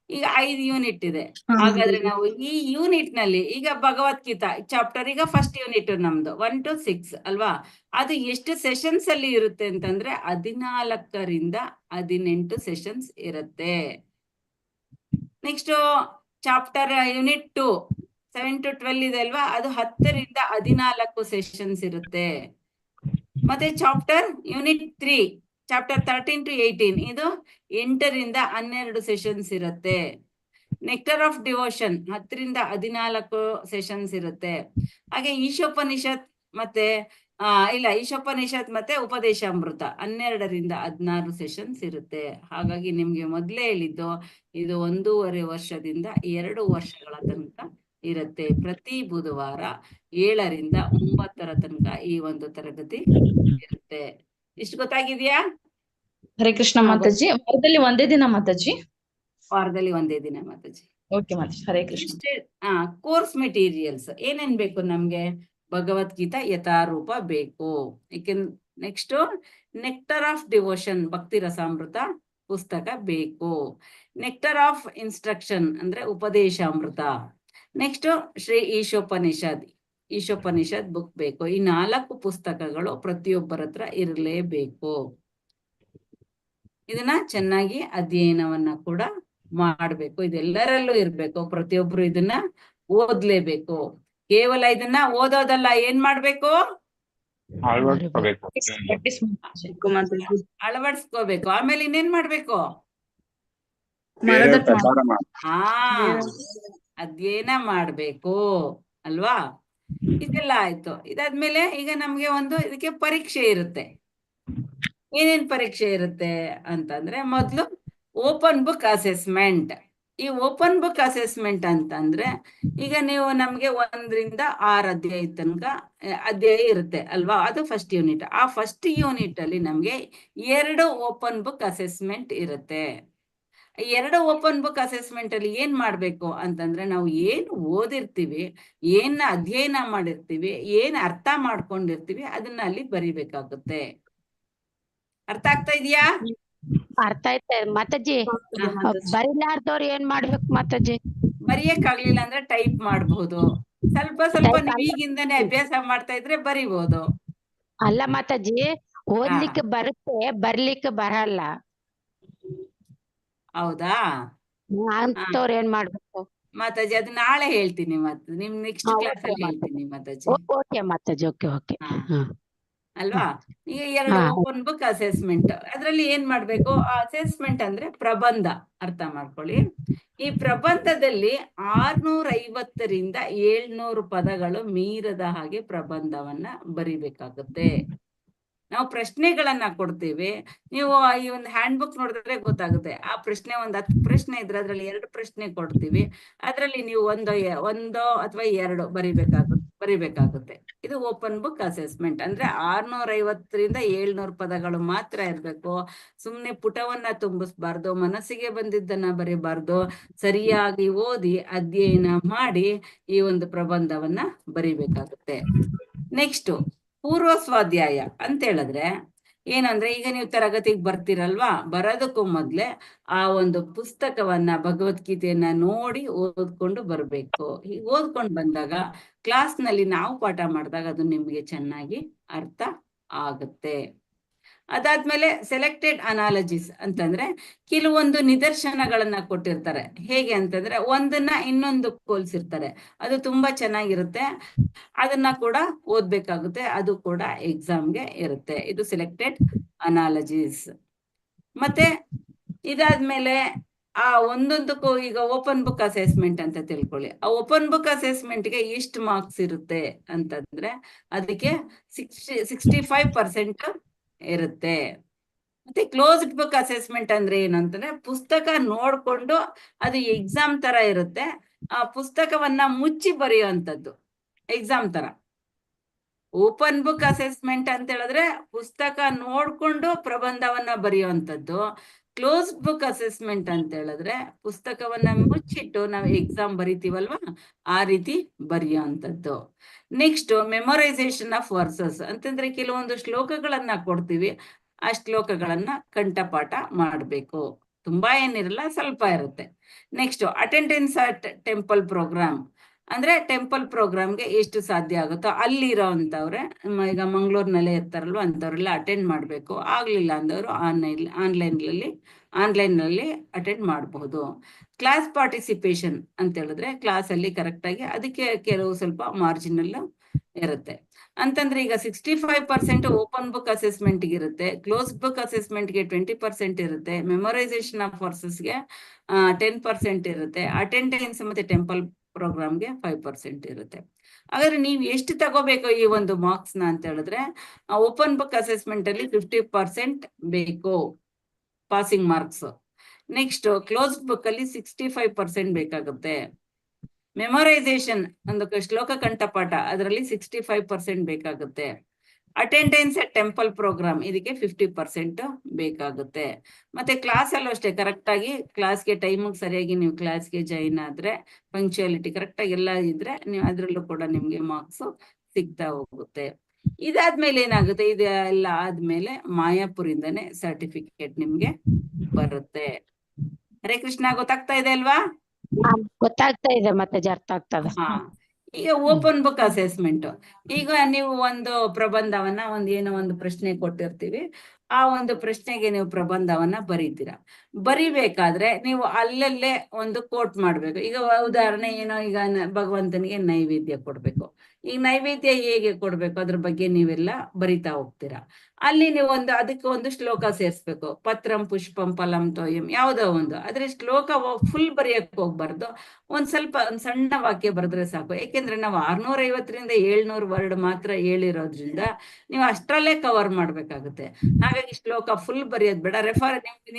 ಈಗ 5 ಯೂನಿಟ್ ಇದೆ. ಹಾಗಾದ್ರೆ ನಾವು ಈ ಯೂನಿಟ್ ನಲ್ಲಿ ಈಗ ಭಗವದ್ಗೀತಾ ಚಾಪ್ಟರ್ ಈಗ ಫಸ್ಟ್ ಯೂನಿಟ್ ನಮ್ದು 1 to 6 ಅಲ್ವಾ? ಅದು ಎಷ್ಟು ಸೆಷನ್ಸ್ ಅಲ್ಲಿ ಇರುತ್ತೆ ಅಂತಂದ್ರೆ 14ರಿಂದ 18 ಸೆಷನ್ಸ್ ಇರುತ್ತೆ. ನೆಕ್ಸ್ಟ್ ಚಾಪ್ಟರ್ ಯೂನಿಟ್ 2 7 to 12 ಇದೆ ಅಲ್ವಾ? ಅದು 10ರಿಂದ 14 ಸೆಷನ್ಸ್ ಇರುತ್ತೆ. ಮತ್ತೆ ಚಾಪ್ಟರ್ ಯೂನಿಟ್ 3 ಚಾಪ್ಟರ್ 13 to 18 ಇದು 8ರಿಂದ 12 ಸೆಷನ್ಸ್ ಇರುತ್ತೆ. ನೆಕ್ಟರ್ ಆಫ್ ಡಿವೋಷನ್ 10ರಿಂದ 14 ಸೆಷನ್ಸ್ ಇರುತ್ತೆ. ಹಾಗೆ ಈಶೋಪನಿಷತ್ ಮತ್ತೆ ಈಶೋಪನಿಷತ್ ಮತ್ತೆ ಉಪದೇಶಾಮೃತ 12ರಿಂದ 16 ಸೆಷನ್ಸ್ ಇರುತ್ತೆ. ಹಾಗಾಗಿ ನಿಮ್ಗೆ ಮೊದಲೇ ಹೇಳಿದ್ದು ಇದು 1.5 ವರ್ಷದಿಂದ 2 ವರ್ಷಗಳ ತನಕ ಇರುತ್ತೆ. ಪ್ರತಿ ಬುಧವಾರ 7ರಿಂದ 9 ತನಕ ಈ ಒಂದು ತರಗತಿ ಇರುತ್ತೆ. ಇಷ್ಟು ಗೊತ್ತಾಗಿದ್ಯಾ? ಹರೇ ಕೃಷ್ಣ ಮಾತಾಜಿ. ವಾರದಲ್ಲಿ ಒಂದೇ ದಿನ ಮಾತಾಜಿ? ವಾರದಲ್ಲಿ ಒಂದೇ ದಿನ ಮಾತಾಜಿ. ಓಕೆ ಮಾತಾಜಿ. ಹರೇ ಕೃಷ್ಣ. ಕೋರ್ಸ್ ಮೆಟೀರಿಯಲ್ಸ್ ಏನೇನ್ ಬೇಕು ನಮ್ಗೆ? ಭಗವದ್ಗೀತಾ ಯಥಾರೂಪ ಬೇಕು. ನೆಕ್ಸ್ಟ್ ನೆಕ್ಟರ್ ಆಫ್ ಡಿವೋಷನ್ ಭಕ್ತಿ ರಸಾಮೃತ ಪುಸ್ತಕ ಬೇಕು. ನೆಕ್ಟರ್ ಆಫ್ ಇನ್ಸ್ಟ್ರಕ್ಷನ್ ಅಂದ್ರೆ ಉಪದೇಶಾಮೃತ. ನೆಕ್ಸ್ಟ್ ಶ್ರೀ ಈಶೋಪನಿಷದ್ ಬುಕ್ ಬೇಕು. ಈ 4 ಪುಸ್ತಕಗಳು ಪ್ರತಿಯೊಬ್ಬರ ಹತ್ರ ಇರಲೇಬೇಕು. ಇದನ್ನ ಚೆನ್ನಾಗಿ ಅಧ್ಯಯನವನ್ನ ಕೂಡ ಮಾಡ್ಬೇಕು. ಇದೆಲ್ಲರಲ್ಲೂ ಇರ್ಬೇಕು. ಪ್ರತಿಯೊಬ್ರು ಇದನ್ನ ಓದ್ಲೇಬೇಕು. ಕೇವಲ ಇದನ್ನ ಓದೋದಲ್ಲ, ಏನ್ ಮಾಡ್ಬೇಕು? ಅಳವಡಿಸ್ಕೋಬೇಕು. ಆಮೇಲೆ ಇನ್ನೇನ್ ಮಾಡ್ಬೇಕು? ಅಧ್ಯಯನ ಮಾಡ್ಬೇಕು ಅಲ್ವಾ? ಇದೆಲ್ಲ ಆಯ್ತು. ಇದಾದ್ಮೇಲೆ ಈಗ ನಮ್ಗೆ ಇದಕ್ಕೆ ಪರೀಕ್ಷೆ ಇರುತ್ತೆ. ಏನೇನ್ ಪರೀಕ್ಷೆ ಇರುತ್ತೆ ಅಂತಂದ್ರೆ, ಮೊದ್ಲು ಓಪನ್ ಬುಕ್ ಅಸೆಸ್ಮೆಂಟ್. ಈ ಓಪನ್ ಬುಕ್ ಅಸೆಸ್ಮೆಂಟ್ ಅಂತಂದ್ರೆ ಈಗ ನೀವು ನಮ್ಗೆ 1ರಿಂದ 6 ಅಧ್ಯಾಯ ತನಕ ಅಧ್ಯಾಯ ಇರುತ್ತೆ ಅಲ್ವಾ? ಅದು ಫಸ್ಟ್ ಯೂನಿಟ್. ಆ ಫಸ್ಟ್ ಯೂನಿಟ್ ಅಲ್ಲಿ ನಮ್ಗೆ 2 ಓಪನ್ ಬುಕ್ ಅಸೆಸ್ಮೆಂಟ್ ಇರುತ್ತೆ. 2 ಓಪನ್ ಬುಕ್ ಅಸೆಸ್ಮೆಂಟ್ ಅಲ್ಲಿ ಏನ್ ಮಾಡ್ಬೇಕು ಅಂತಂದ್ರೆ, ನಾವು ಏನ್ ಓದಿರ್ತೀವಿ, ಏನ್ ಅಧ್ಯಯನ ಮಾಡಿರ್ತೀವಿ, ಏನ್ ಅರ್ಥ ಮಾಡ್ಕೊಂಡಿರ್ತೀವಿ ಅದನ್ನ ಅಲ್ಲಿ ಬರಿಬೇಕಾಗುತ್ತೆ. ಅರ್ಥ ಆಗ್ತಾ ಇದೆಯಾ? ಅರ್ಥ ಆಯ್ತಾ ಮಾತಾಜಿ? ಬರಿಲಾರ್ದವ್ರು ಏನ್ ಮಾಡ್ಬೇಕು ಮಾತಾಜಿ? ಬರಿಯಕ್ ಆಗ್ಲಿಲ್ಲ ಅಂದ್ರೆ ಟೈಪ್ ಮಾಡಬಹುದು. ಸ್ವಲ್ಪ ನೀವು ಈಗಿಂದಾನೇ ಅಭ್ಯಾಸ ಮಾಡ್ತಾ ಇದ್ರೆ ಬರಿಬಹುದು. ಅಲ್ಲ ಮಾತಾಜಿ, ಓದ್ಲಿಕ್ಕೆ ಬರುತ್ತೆ, ಬರ್ಲಿಕ್ಕೆ ಬರಲ್ಲ. ಹೌದಾ? ಅಂತವ್ರು ಏನ್ ಮಾಡ್ಬೇಕು ಮಾತಾಜಿ? ಅದು ನಾಳೆ ಹೇಳ್ತೀನಿ. ಮತ್ತೆ ನಿಮ್ ನೆಕ್ಸ್ಟ್ ಕ್ಲಾಸ್ ಅಲ್ಲಿ ಹೇಳ್ತೀನಿ ಮಾತಾಜಿ. ಓಕೆ ಮಾತಾಜಿ. ಓಕೆ ಅಲ್ವಾ? ಈಗ 2 ಓಪನ್ ಬುಕ್ ಅಸೆಸ್ಮೆಂಟ್. ಅದ್ರಲ್ಲಿ ಏನ್ ಮಾಡ್ಬೇಕು? ಅಸೆಸ್ಮೆಂಟ್ ಅಂದ್ರೆ ಪ್ರಬಂಧ. ಅರ್ಥ ಮಾಡ್ಕೊಳ್ಳಿ. ಈ ಪ್ರಬಂಧದಲ್ಲಿ 650ರಿಂದ 700 ಪದಗಳು ಮೀರದ ಹಾಗೆ ಪ್ರಬಂಧವನ್ನ ಬರಿಬೇಕಾಗುತ್ತೆ. ನಾವು ಪ್ರಶ್ನೆಗಳನ್ನ ಕೊಡ್ತೀವಿ. ನೀವು ಈ ಒಂದು ಹ್ಯಾಂಡ್ ಬುಕ್ ನೋಡಿದ್ರೆ ಗೊತ್ತಾಗುತ್ತೆ. ಆ ಪ್ರಶ್ನೆ 10 ಪ್ರಶ್ನೆ ಇದ್ರೆ ಅದ್ರಲ್ಲಿ 2 ಪ್ರಶ್ನೆ ಕೊಡ್ತೀವಿ. ಅದ್ರಲ್ಲಿ ನೀವು ಒಂದೋ ಅಥವಾ 2 ಬರಿಬೇಕಾಗುತ್ತೆ. ಇದು ಓಪನ್ ಬುಕ್ ಅಸೆಸ್ಮೆಂಟ್. ಅಂದ್ರೆ 650ರಿಂದ 700 ಪದಗಳು ಮಾತ್ರ ಇರ್ಬೇಕು. ಸುಮ್ನೆ ಪುಟವನ್ನ ತುಂಬಿಸ್ಬಾರ್ದು, ಮನಸ್ಸಿಗೆ ಬಂದಿದ್ದನ್ನ ಬರಿಬಾರ್ದು. ಸರಿಯಾಗಿ ಓದಿ ಅಧ್ಯಯನ ಮಾಡಿ ಈ ಒಂದು ಪ್ರಬಂಧವನ್ನ ಬರಿಬೇಕಾಗುತ್ತೆ. ನೆಕ್ಸ್ಟ್ ಪೂರ್ವ ಸ್ವಾಧ್ಯಾಯ ಅಂತ ಹೇಳಿದ್ರೆ ಏನಂದ್ರೆ, ಈಗ ನೀವು ತರಗತಿಗೆ ಬರ್ತೀರಲ್ವಾ? ಬರೋದಕ್ಕೂ ಮೊದ್ಲೇ ಆ ಒಂದು ಪುಸ್ತಕವನ್ನ, ಭಗವದ್ಗೀತೆಯನ್ನ ನೋಡಿ ಓದ್ಕೊಂಡು ಬರ್ಬೇಕು. ಹೀಗೆ ಓದ್ಕೊಂಡು ಬಂದಾಗ ಕ್ಲಾಸ್ ನಲ್ಲಿ ನಾವು ಪಾಠ ಮಾಡಿದಾಗ ಅದು ನಿಮ್ಗೆ ಚೆನ್ನಾಗಿ ಅರ್ಥ ಆಗುತ್ತೆ. ಅದಾದ್ಮೇಲೆ ಸೆಲೆಕ್ಟೆಡ್ ಅನಾಲಜಿಸ್ ಅಂತಂದ್ರೆ ಕೆಲವೊಂದು ನಿದರ್ಶನಗಳನ್ನ ಕೊಟ್ಟಿರ್ತಾರೆ. ಹೇಗೆ ಅಂತಂದ್ರೆ ಒಂದನ್ನ ಇನ್ನೊಂದು ಹೋಲಿಸಿರ್ತಾರೆ. ಅದು ತುಂಬಾ ಚೆನ್ನಾಗಿರುತ್ತೆ. ಅದನ್ನ ಕೂಡ ಓದ್ಬೇಕಾಗುತ್ತೆ. ಅದು ಕೂಡ ಎಕ್ಸಾಮ್ಗೆ ಇರುತ್ತೆ. ಇದು ಸೆಲೆಕ್ಟೆಡ್ ಅನಾಲಜಿಸ್. ಮತ್ತೆ ಇದಾದ್ಮೇಲೆ ಆ ಒಂದೊಂದಕ್ಕೂ ಈಗ ಓಪನ್ ಬುಕ್ ಅಸೆಸ್ಮೆಂಟ್ ಅಂತ ತಿಳ್ಕೊಳ್ಳಿ. ಆ ಓಪನ್ ಬುಕ್ ಅಸೆಸ್ಮೆಂಟ್ಗೆ ಎಷ್ಟು ಮಾರ್ಕ್ಸ್ ಇರುತ್ತೆ ಅಂತಂದ್ರೆ ಅದಕ್ಕೆ 65% ಇರುತ್ತೆ. ಮತ್ತೆ ಕ್ಲೋಸ್ಡ್ ಬುಕ್ ಅಸೆಸ್ಮೆಂಟ್ ಅಂದ್ರೆ ಏನಂತಂದ್ರೆ ಪುಸ್ತಕ ನೋಡ್ಕೊಂಡು ಅದು ಎಕ್ಸಾಮ್ ತರ ಇರುತ್ತೆ. ಆ ಪುಸ್ತಕವನ್ನ ಮುಚ್ಚಿ ಬರೆಯುವಂಥದ್ದು ಎಕ್ಸಾಮ್ ತರ. ಓಪನ್ ಬುಕ್ ಅಸೆಸ್ಮೆಂಟ್ ಅಂತ ಹೇಳಿದ್ರೆ ಪುಸ್ತಕ ನೋಡ್ಕೊಂಡು ಪ್ರಬಂಧವನ್ನ ಬರೆಯುವಂಥದ್ದು. ಕ್ಲೋಸ್ಡ್ ಬುಕ್ ಅಸೆಸ್ಮೆಂಟ್ ಅಂತ ಹೇಳಿದ್ರೆ ಪುಸ್ತಕವನ್ನ ಮುಚ್ಚಿಟ್ಟು ನಾವು ಎಕ್ಸಾಮ್ ಬರಿತೀವಲ್ವಾ, ಆ ರೀತಿ ಬರೆಯುವಂಥದ್ದು. ನೆಕ್ಸ್ಟ್ ಮೆಮೊರೈಸೇಷನ್ ಆಫ್ ವರ್ಸಸ್ ಅಂತಂದ್ರೆ ಕೆಲವೊಂದು ಶ್ಲೋಕಗಳನ್ನ ಕೊಡ್ತೀವಿ. ಆ ಶ್ಲೋಕಗಳನ್ನ ಕಂಠಪಾಠ ಮಾಡಬೇಕು. ತುಂಬಾ ಏನಿರಲ್ಲ, ಸ್ವಲ್ಪ ಇರುತ್ತೆ. Next attendance at temple program ಅಂದ್ರೆ ಟೆಂಪಲ್ ಪ್ರೋಗ್ರಾಮ್ಗೆ ಎಷ್ಟು ಸಾಧ್ಯ ಆಗುತ್ತೋ ಅಲ್ಲಿರೋ ಅಂತವ್ರೆ, ಈಗ ಮಂಗಳೂರಿನಲ್ಲೇ ಇರ್ತಾರಲ್ವ ಅಂತವ್ರೆಲ್ಲ ಅಟೆಂಡ್ ಮಾಡಬೇಕು. ಆಗ್ಲಿಲ್ಲ ಅಂದವರು ಆನ್ಲೈನ್ನಲ್ಲಿ ಅಟೆಂಡ್ ಮಾಡಬಹುದು. ಕ್ಲಾಸ್ ಪಾರ್ಟಿಸಿಪೇಷನ್ ಅಂತ ಹೇಳಿದ್ರೆ ಕ್ಲಾಸ್ ಅಲ್ಲಿ ಕರೆಕ್ಟ್ ಆಗಿ ಅದಕ್ಕೆ ಕೆಲವು ಸ್ವಲ್ಪ ಮಾರ್ಜಿನಲ್ ಇರುತ್ತೆ. ಅಂತಂದ್ರೆ ಈಗ 65% ಓಪನ್ ಬುಕ್ ಅಸೆಸ್ಮೆಂಟ್ ಇರುತ್ತೆ, ಕ್ಲೋಸ್ ಬುಕ್ ಅಸೆಸ್ಮೆಂಟ್ಗೆ 20% ಇರುತ್ತೆ, ಮೆಮೊರೈಸೇಷನ್ ಆಫ್ ವರ್ಸಸ್ಗೆ 10% ಇರುತ್ತೆ, ಅಟೆಂಡೆನ್ಸ್ ಮತ್ತೆ ಟೆಂಪಲ್ ಪ್ರೋಗ್ರಾಮ್ಗೆ 5% ಇರುತ್ತೆ. ಹಾಗಾದ್ರೆ ನೀವು ಎಷ್ಟು ತಗೋಬೇಕು ಈ ಒಂದು ಮಾರ್ಕ್ಸ್ ನ ಅಂತ ಹೇಳಿದ್ರೆ, ಓಪನ್ ಬುಕ್ ಅಸೆಸ್ಮೆಂಟ್ ಅಲ್ಲಿ 50% ಬೇಕು passing marks. Next close book ಅಲ್ಲಿ 65% ಬೇಕಾಗುತ್ತೆ. ಮೆಮೊರೈಸೇಷನ್ ಒಂದು ಶ್ಲೋಕ ಕಂಠಪಾಠ ಅದರಲ್ಲಿ 65% ಬೇಕಾಗುತ್ತೆ. ಅಟೆಂಡೆನ್ಸ್ ಅಟ್ ಟೆಂಪಲ್ ಪ್ರೋಗ್ರಾಮ್ ಇದಕ್ಕೆ 50% ಬೇಕಾಗುತ್ತೆ. ಮತ್ತೆ ಕ್ಲಾಸ್ ಅಲ್ಲೂ ಅಷ್ಟೇ ಕರೆಕ್ಟ್ ಆಗಿ ಕ್ಲಾಸ್ಗೆ ಟೈಮಿಗೆ ಸರಿಯಾಗಿ ನೀವು ಕ್ಲಾಸ್ಗೆ ಜಾಯಿನ್ ಆದ್ರೆ, ಪಂಕ್ಚುಯಾಲಿಟಿ ಕರೆಕ್ಟ್ ಆಗಿ ಎಲ್ಲ ಇದ್ರೆ ನೀವು ಅದ್ರಲ್ಲೂ ಕೂಡ ನಿಮ್ಗೆ ಮಾರ್ಕ್ಸ್ ಸಿಗ್ತಾ ಹೋಗುತ್ತೆ. ಇದಾದ್ಮೇಲೆ ಏನಾಗುತ್ತೆ, ಇದೆಲ್ಲ ಆದ್ಮೇಲೆ ಮಾಯಾಪುರಿಂದನೇ ಸರ್ಟಿಫಿಕೇಟ್ ನಿಮ್ಗೆ ಬರುತ್ತೆ. ಹರೇ ಕೃಷ್ಣ, ಗೊತ್ತಾಗ್ತಾ ಇದೆ ಅಲ್ವಾ? ಗೊತ್ತಾಗ್ತಾ ಇದೆ ಮಾತಾಜಿ, ಅರ್ಥ ಆಗ್ತದೆ. ಹಾ, ಈಗ ಓಪನ್ ಬುಕ್ ಅಸೆಸ್ಮೆಂಟ್. ಈಗ ನೀವು ಒಂದು ಪ್ರಬಂಧವನ್ನ ಏನೋ ಒಂದು ಪ್ರಶ್ನೆ ಕೊಟ್ಟಿರ್ತೀವಿ, ಆ ಒಂದು ಪ್ರಶ್ನೆಗೆ ನೀವು ಪ್ರಬಂಧವನ್ನ ಬರೀತೀರಾ. ಬರಿಬೇಕಾದ್ರೆ ನೀವು ಅಲ್ಲಲ್ಲೇ ಒಂದು ಕೋಟ್ ಮಾಡ್ಬೇಕು. ಈಗ ಉದಾಹರಣೆ ಏನೋ, ಈಗ ಭಗವಂತನಿಗೆ ನೈವೇದ್ಯ ಕೊಡ್ಬೇಕು. ಈಗ ನೈವೇದ್ಯ ಹೇಗೆ ಕೊಡ್ಬೇಕು ಅದ್ರ ಬಗ್ಗೆ ನೀವೆಲ್ಲ ಬರಿತಾ ಹೋಗ್ತೀರಾ. ಅಲ್ಲಿ ನೀವು ಅದಕ್ಕೆ ಒಂದು ಶ್ಲೋಕ ಸೇರಿಸ್ಬೇಕು. ಪತ್ರಂ ಪುಷ್ಪಂ ಫಲಂ ತೋಯಂ ಯಾವುದೋ ಒಂದು, ಆದ್ರೆ ಶ್ಲೋಕ ಫುಲ್ ಬರೆಯಕ್ ಹೋಗ್ಬಾರ್ದು. ಒಂದ್ ಸಣ್ಣ ವಾಕ್ಯ ಬರೆದ್ರೆ ಸಾಕು. ಯಾಕೆಂದ್ರೆ ನಾವು 650ರಿಂದ 700 ವರ್ಡ್ ಮಾತ್ರ ಹೇಳಿರೋದ್ರಿಂದ ನೀವು ಅಷ್ಟರಲ್ಲೇ ಕವರ್ ಮಾಡ್ಬೇಕಾಗುತ್ತೆ. ಹಾಗಾಗಿ ಶ್ಲೋಕ ಫುಲ್ ಬರೆಯೋದ್ ಬೇಡ.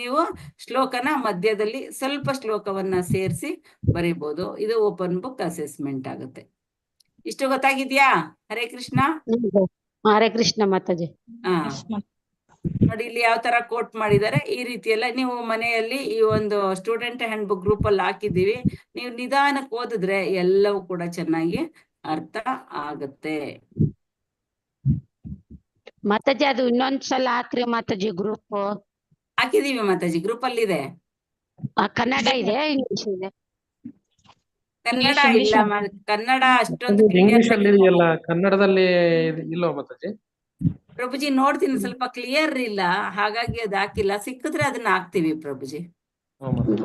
ನೀವು ಶ್ಲೋಕನ ಮಧ್ಯದಲ್ಲಿ ಸ್ವಲ್ಪ ಶ್ಲೋಕವನ್ನ ಸೇರಿಸಿ ಬರೀಬಹುದು. ಇದು ಓಪನ್ ಬುಕ್ ಅಸೆಸ್ಮೆಂಟ್ ಆಗುತ್ತೆ. ಇಷ್ಟು ಗೊತ್ತಾಗಿದ್ಯಾ? ಹರೇ ಕೃಷ್ಣ. ಹರೇ ಕೃಷ್ಣ ಮಾತಾಜಿ. ನೋಡಿ ಇಲ್ಲಿ ಯಾವ ತರ ಕೋಟ್ ಮಾಡಿದ್ದಾರೆ. ಈ ರೀತಿ ಎಲ್ಲ ನೀವು ಮನೆಯಲ್ಲಿ ಈ ಒಂದು ಸ್ಟೂಡೆಂಟ್ ಹ್ಯಾಂಡ್ ಬುಕ್ ಗ್ರೂಪ್ ಅಲ್ಲಿ ಹಾಕಿದ್ದೀವಿ. ನೀವು ನಿಧಾನಕ್ಕೆ ಓದಿದ್ರೆ ಎಲ್ಲವೂ ಕೂಡ ಚೆನ್ನಾಗಿ ಅರ್ಥ ಆಗುತ್ತೆ. ಮಾತಾಜಿ ಅದು ಇನ್ನೊಂದ್ಸಲ ಹಾಕ್ರಿ ಮಾತಾಜಿ. ಗ್ರೂಪ್ ಹಾಕಿದೀವಿ ಮಾತಾಜಿ, ಗ್ರೂಪ್ ಅಲ್ಲಿ ಇದೆ. ಕನ್ನಡ ಇದೆ, ಇಂಗ್ಲಿಷ್ ಇದೆ. ಕನ್ನಡ ಇಲ್ಲ, ಕನ್ನಡ ಅಷ್ಟೊಂದು ಇಂಗ್ಲಿಷ್ ಅಲ್ಲಿ ಇದೆಯಲ್ಲ, ಕನ್ನಡದಲ್ಲಿ ಇಲ್ವಾ ಮಾತಾಜಿ? ಪ್ರಭುಜಿ ನೋಡ್ತೀನಿ, ಸ್ವಲ್ಪ ಕ್ಲಿಯರ್ ಇಲ್ಲ, ಹಾಗಾಗಿ ಅದ್ ಹಾಕಿಲ್ಲ. ಸಿಕ್ಕಿದ್ರೆ ಅದನ್ನ ಹಾಕ್ತಿವಿ ಪ್ರಭುಜಿ.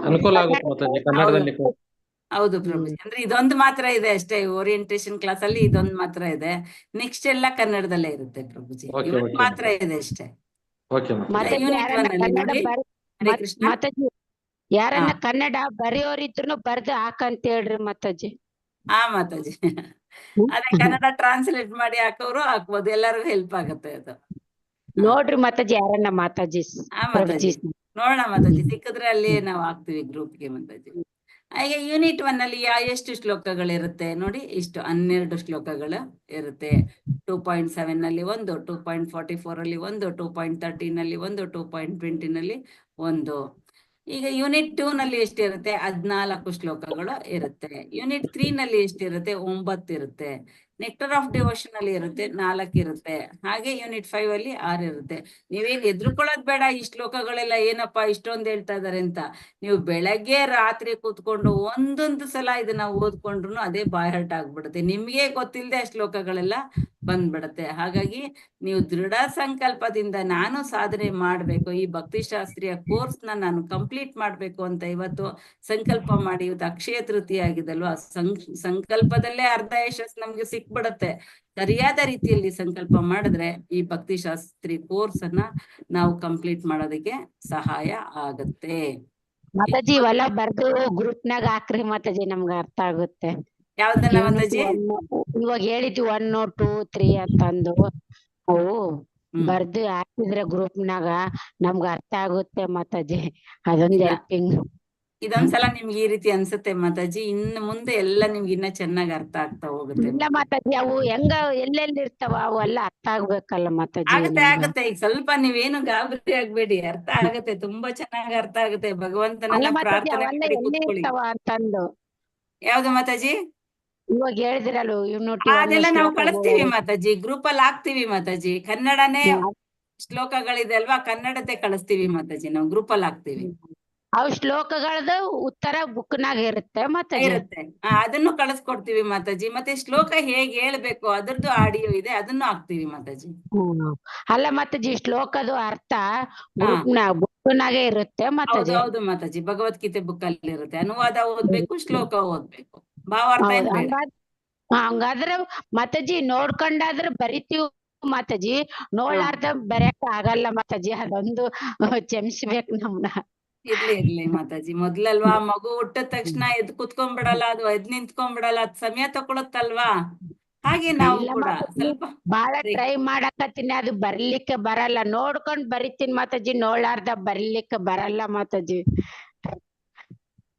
ಅನುಕೂಲ ಆಗುತ್ತೆ ಮಾತಾಜಿ ಕನ್ನಡದಲ್ಲಿ. ಹೌದು ಪ್ರಭುಜಿ, ಅಂದ್ರೆ ಇದೊಂದು ಮಾತ್ರ ಇದೆ ಅಷ್ಟೇ. ಓರಿಯಂಟೇಶನ್ ಕ್ಲಾಸ್ ಅಲ್ಲಿ ಇದೊಂದು ಮಾತ್ರ ಇದೆ. ನೆಕ್ಸ್ಟ್ ಎಲ್ಲ ಕನ್ನಡದಲ್ಲೇ ಇರುತ್ತೆ ಪ್ರಭುಜಿ. ಇವತ್ತು ಮಾತ್ರ ಇದೆ ಅಷ್ಟೇ. ಯೂನಿಟ್ 1 ಅಲ್ಲಿ ನೋಡಿ. ಹರೇ ಕೃಷ್ಣ. ಮಾತಾಜಿ ಯಾರನ್ನ ಕನ್ನಡ ಬರೆಯೋರಿದ್ರು ಬರ್ದು ಹಾಕಂತ ಹೇಳ್ರಿ ಮಾತಾಜಿ. ಹಾ ಮಾತಾಜಿ, ಅದೇ ಕನ್ನಡ ಟ್ರಾನ್ಸ್ಲೇಟ್ ಮಾಡಿ ಹಾಕೋರು ಹಾಕ್ಬೋದು, ಎಲ್ಲರಿಗೂ ಹೆಲ್ಪ್ ಆಗುತ್ತೆ ಅದು. ನೋಡ್ರಿ ಮಾತಾಜಿ ಯಾರನ್ನ ಮಾತಾಜಿ. ಹಾ ಮಾತಾಜಿ, ನೋಡೋಣ ಮಾತಾಜಿ, ಸಿಕ್ಕಿದ್ರೆ ಅಲ್ಲಿ ನಾವು ಹಾಕ್ತಿವಿ ಗ್ರೂಪ್ಗೆ ಮಾತಾಜಿ. ಈಗ ಯೂನಿಟ್ 1 ಅಲ್ಲಿ ಎಷ್ಟು ಶ್ಲೋಕಗಳಿರುತ್ತೆ ನೋಡಿ, ಇಷ್ಟು 12 ಶ್ಲೋಕಗಳು ಇರುತ್ತೆ. 2.7 ನಲ್ಲಿ ಒಂದು, 2.44 ಅಲ್ಲಿ ಒಂದು, 2.13 ನಲ್ಲಿ ಒಂದು, 2.20 ನಲ್ಲಿ ಒಂದು. ಈಗ ಯೂನಿಟ್ 2 ನಲ್ಲಿ ಎಷ್ಟಿರುತ್ತೆ? 14 ಶ್ಲೋಕಗಳು ಇರುತ್ತೆ. ಯೂನಿಟ್ 3 ನಲ್ಲಿ ಎಷ್ಟಿರುತ್ತೆ? 9 ಇರುತ್ತೆ. ನೆಕ್ಟರ್ ಆಫ್ ಡಿವೋಷನ್ ಅಲ್ಲಿ ಇರುತ್ತೆ 4 ಇರುತ್ತೆ. ಹಾಗೆ ಯೂನಿಟ್ 5 ಅಲ್ಲಿ 6 ಇರುತ್ತೆ. ನೀವೇನ್ ಎದ್ರುಕೊಳ್ಳೋದ್ ಬೇಡ, ಈ ಶ್ಲೋಕಗಳೆಲ್ಲ ಏನಪ್ಪಾ ಇಷ್ಟೊಂದು ಹೇಳ್ತಾ ಇದಾರೆ ಅಂತ. ನೀವು ಬೆಳಗ್ಗೆ ರಾತ್ರಿ ಕೂತ್ಕೊಂಡು ಒಂದೊಂದು ಸಲ ಇದನ್ನ ಓದ್ಕೊಂಡ್ರು ಅದೇ ಬಾಯ್ಹರ್ಟ್ ಆಗ್ಬಿಡುತ್ತೆ. ನಿಮ್ಗೆ ಗೊತ್ತಿಲ್ಲದೆ ಆ ಶ್ಲೋಕಗಳೆಲ್ಲ ಬಂದ್ಬಿಡತ್ತೆ. ಹಾಗಾಗಿ ನೀವು ದೃಢ ಸಂಕಲ್ಪದಿಂದ ನಾನು ಸಾಧನೆ ಮಾಡ್ಬೇಕು, ಈ ಭಕ್ತಿಶಾಸ್ತ್ರೀಯ ಕೋರ್ಸ್ ನಾನು ಕಂಪ್ಲೀಟ್ ಮಾಡ್ಬೇಕು ಅಂತ ಇವತ್ತು ಸಂಕಲ್ಪ ಮಾಡಿ. ಇವತ್ತು ಅಕ್ಷಯ ತೃತೀಯ ಆಗಿದಲ್ವಾ, ಸಂಕಲ್ಪದಲ್ಲೇ ಅರ್ಧ ಯಶಸ್ಸು ನಮ್ಗೆ ಸಿಕ್ಬಿಡತ್ತೆ. ಸರಿಯಾದ ರೀತಿಯಲ್ಲಿ ಸಂಕಲ್ಪ ಮಾಡಿದ್ರೆ ಈ ಭಕ್ತಿಶಾಸ್ತ್ರಿ ಕೋರ್ಸ್ ಅನ್ನ ನಾವು ಕಂಪ್ಲೀಟ್ ಮಾಡೋದಕ್ಕೆ ಸಹಾಯ ಆಗತ್ತೆ. ಮಾತಾಜಿ ಇವೆಲ್ಲ ಬರ್ದು ಗ್ರೂಪ್ನಾಗ ಹಾಕ್ರಿ ಮಾತಾಜಿ, ನಮ್ಗೆ ಅರ್ಥ ಆಗುತ್ತೆ. ಯಾವ್ದೆಲ್ಲ ಮಾತಾಜಿ? ಇವಾಗ ಹೇಳಿದ್ವಿ 1, 2, 3 ಅಂತಂದು ಅವು ಬರ್ದು ಹಾಕಿದ್ರೆ ಗ್ರೂಪ್ನಾಗ ನಮ್ಗ ಅರ್ಥ ಆಗುತ್ತೆ ಮಾತಾಜಿ. ಅದೊಂದ್ ಹೆಲ್ಪಿಂಗ್. ಇದೊಂದ್ಸಲ ನಿಮ್ಗೆ ಈ ರೀತಿ ಅನ್ಸುತ್ತೆ ಮಾತಾಜಿ, ಇನ್ನು ಮುಂದೆ ಎಲ್ಲ ನಿಮ್ಗೆ ಇನ್ನ ಚೆನ್ನಾಗಿ ಅರ್ಥ ಆಗ್ತಾ ಹೋಗುತ್ತೆ. ಇಲ್ಲ ಮಾತಾಜಿ, ಅವು ಹೆಂಗ ಎಲ್ಲೆಲ್ಲಿ ಇರ್ತಾವ ಅವೆಲ್ಲ ಅರ್ಥ ಆಗ್ಬೇಕಲ್ಲ ಮಾತಾಜಿ. ಆಗತ್ತೆ. ಈಗ ಸ್ವಲ್ಪ ನೀವೇನು ಗಾಬರಿ ಆಗ್ಬೇಡಿ, ಅರ್ಥ ಆಗತ್ತೆ, ತುಂಬಾ ಚೆನ್ನಾಗಿ ಅರ್ಥ ಆಗುತ್ತೆ. ಭಗವಂತನೆಲ್ಲ ಪ್ರಾರ್ಥನೆ ಮಾಡಿ ಕೂತ್ಕೊಳ್ಳಿ. ಅಂತಂದು ಯಾವ್ದು ಮಾತಾಜಿ? ಇವಾಗ ಹೇಳಿದಿರಲ್ಲ ಅದೆಲ್ಲ ನಾವು ಕಳಿಸ್ತೀವಿ ಮಾತಾಜಿ, ಗ್ರೂಪ್ ಅಲ್ಲಿ ಹಾಕ್ತಿವಿ ಮಾತಾಜಿ. ಕನ್ನಡನೇ ಶ್ಲೋಕಗಳಿದೆ ಅಲ್ವಾ, ಕನ್ನಡತೆ ಕಳಿಸ್ತೀವಿ ಮಾತಾಜಿ, ನಾವು ಗ್ರೂಪ್ ಅಲ್ಲಿ ಹಾಕ್ತಿವಿ. ಅವ್ ಶ್ಲೋಕಗಳದ ಉತ್ತರ ಬುಕ್ನಾಗ ಇರುತ್ತೆ ಮಾತಾಜಿ. ಇರುತ್ತೆ. ಅದನ್ನು ಕಳಿಸ್ಕೊಡ್ತೀವಿ ಮಾತಾಜಿ. ಮತ್ತೆ ಶ್ಲೋಕ ಹೇಗ್ ಹೇಳ್ಬೇಕು ಅದ್ರದ್ದು ಆಡಿಯೋ ಇದೆ, ಅದನ್ನು ಹಾಕ್ತಿವಿ ಮಾತಾಜಿ. ಅಲ್ಲ ಮಾತಾಜಿ, ಶ್ಲೋಕದ ಅರ್ಥ ಬುಕ್ನಾಗೆ ಇರುತ್ತೆ ಹೌದು ಮಾತಾಜಿ. ಹೌದು ಮಾತಾಜಿ, ಭಗವದ್ಗೀತೆ ಬುಕ್ ಅಲ್ಲಿ ಇರುತ್ತೆ. ಅನುವಾದ ಓದ್ಬೇಕು, ಶ್ಲೋಕ ಓದ್ಬೇಕು, ಭಾವಾರ್ಥ ಏನ್ ಬೇಡ. ಹಂಗಾದ್ರ ಮಾತಾಜಿ ನೋಡ್ಕೊಂಡಾದ್ರ ಬರಿತೀವಿ ಮಾತಾಜಿ, ನೋಡ್ಲಾರ್ದ ಬರೆಯಕ್ ಆಗಲ್ಲ ಮಾತಾಜಿ. ಅದೊಂದು ಕ್ಷಮಿಸ್ಬೇಕು ನಮ್ನ. ಇರ್ಲಿ ಮಾತಾಜಿ, ಮೊದ್ಲಲ್ವಾ ಮಗು ಹುಟ್ಟಿದ ತಕ್ಷಣ ಎದ್ ಕುತ್ಕೊಂಡ್ಬಿಡಲ್ಲ, ಅದು ಎದ್ ನಿಂತ್ಕೊಂಡ್ಬಿಡಲ್ಲ, ಅದ್ ಸಮಯ ತಗೊಳತ್ತಲ್ವಾ. ಹಾಗೆ ನಾವು ಇಲ್ಲ ಕೂಡ ಮಾತಾಜಿ, ಸ್ವಲ್ಪ ಬಾಳ ಟ್ರೈ ಮಾಡಕತ್ತೀನಿ, ಅದು ಬರ್ಲಿಕ್ಕೆ ಬರಲ್ಲ. ನೋಡ್ಕೊಂಡ್ ಬರಿತೀನಿ ಮಾತಾಜಿ, ನೋಡ್ಲಾರ್ದ ಬರ್ಲಿಕ್ಕೆ ಬರಲ್ಲ ಮಾತಾಜಿ.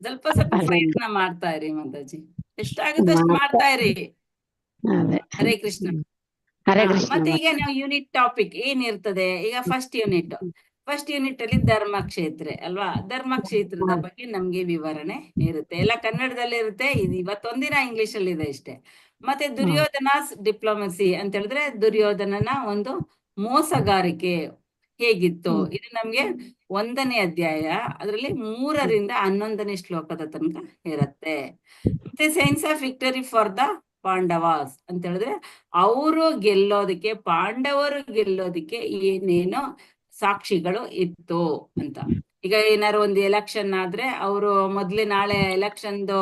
ಸ್ವಲ್ಪ ಪ್ರಯತ್ನ ಮಾಡ್ತಾ ಇರಿ ಮಾತಾಜಿ, ಎಷ್ಟಾಗುತ್ತೆ ಅಷ್ಟು ಮಾಡ್ತಾ ಇರಿ. ಹರೇ ಕೃಷ್ಣ. ಹರೇ ಕೃಷ್ಣ. ಮತ್ತೆ ಈಗ ನಾವು ಯೂನಿಟ್ ಟಾಪಿಕ್ ಏನಿರ್ತದೆ ಈಗ ಫಸ್ಟ್ ಯೂನಿಟ್ ಅಲ್ಲಿ ಧರ್ಮಕ್ಷೇತ್ರ ಅಲ್ವಾ. ಧರ್ಮಕ್ಷೇತ್ರದ ಬಗ್ಗೆ ನಮ್ಗೆ ವಿವರಣೆ ಇರುತ್ತೆ, ಎಲ್ಲ ಕನ್ನಡದಲ್ಲಿ ಇರುತ್ತೆ. ಇದು ಇವತ್ತೊಂದಿನ ಇಂಗ್ಲಿಷ್ ಅಲ್ಲಿ ಇದೆ ಇಷ್ಟೇ. ಮತ್ತೆ ದುರ್ಯೋಧನಾಸ್ ಡಿಪ್ಲೊಮಸಿ ಅಂತ ಹೇಳಿದ್ರೆ ದುರ್ಯೋಧನನ ಒಂದು ಮೋಸಗಾರಿಕೆ ಹೇಗಿತ್ತು, ಇದು ನಮ್ಗೆ 1ನೇ ಅಧ್ಯಾಯ, ಅದರಲ್ಲಿ 3ರಿಂದ 11ನೇ ಶ್ಲೋಕದ ತನಕ ಇರುತ್ತೆ. ಮತ್ತೆ science of victory for the Pandavas ಅಂತ ಹೇಳಿದ್ರೆ ಅವರು ಗೆಲ್ಲೋದಕ್ಕೆ, ಪಾಂಡವರು ಗೆಲ್ಲೋದಕ್ಕೆ ಏನೇನೋ ಸಾಕ್ಷಿಗಳು ಇತ್ತು ಅಂತ. ಈಗ ಏನಾರು ಒಂದು ಎಲೆಕ್ಷನ್ ಆದ್ರೆ ಅವರು ಮೊದ್ಲೇ ನಾಳೆ ಎಲೆಕ್ಷನ್ದು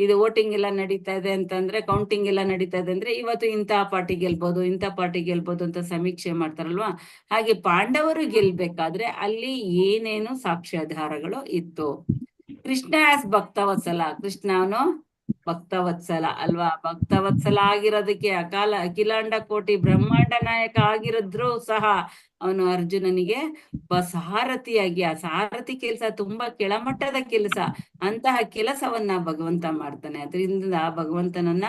ಇದು ವೋಟಿಂಗ್ ಎಲ್ಲ ನಡೀತಾ ಇದೆ ಅಂತಂದ್ರೆ, ಕೌಂಟಿಂಗ್ ಎಲ್ಲ ನಡೀತಾ ಇದೆ ಅಂದ್ರೆ ಇವತ್ತು ಇಂತಹ ಪಾರ್ಟಿ ಗೆಲ್ಬಹುದು, ಇಂಥ ಪಾರ್ಟಿ ಗೆಲ್ಬಹುದು ಅಂತ ಸಮೀಕ್ಷೆ ಮಾಡ್ತಾರಲ್ವಾ. ಹಾಗೆ ಪಾಂಡವರು ಗೆಲ್ಬೇಕಾದ್ರೆ ಅಲ್ಲಿ ಏನೇನು ಸಾಕ್ಷ್ಯಾಧಾರಗಳು ಇತ್ತು. ಕೃಷ್ಣ ಆಸ್ ಭಕ್ತವತ್ಸಲ, ಕೃಷ್ಣನು ಭಕ್ತವತ್ಸಲ ಅಲ್ವಾ. ಭಕ್ತವತ್ಸಲ ಆಗಿರೋದಕ್ಕೆ ಅಖಿಲಾಂಡ ಕೋಟಿ ಬ್ರಹ್ಮಾಂಡ ನಾಯಕ ಆಗಿರಿದ್ರು ಸಹ ಅವನು ಅರ್ಜುನನಿಗೆ ಸಾರಥಿಯಾಗಿ, ಆ ಸಾರಥಿ ಕೆಲಸ ತುಂಬಾ ಕೆಳಮಟ್ಟದ ಕೆಲಸ, ಅಂತಹ ಕೆಲಸವನ್ನ ಭಗವಂತ ಮಾಡ್ತಾನೆ. ಅದರಿಂದ ಭಗವಂತನನ್ನ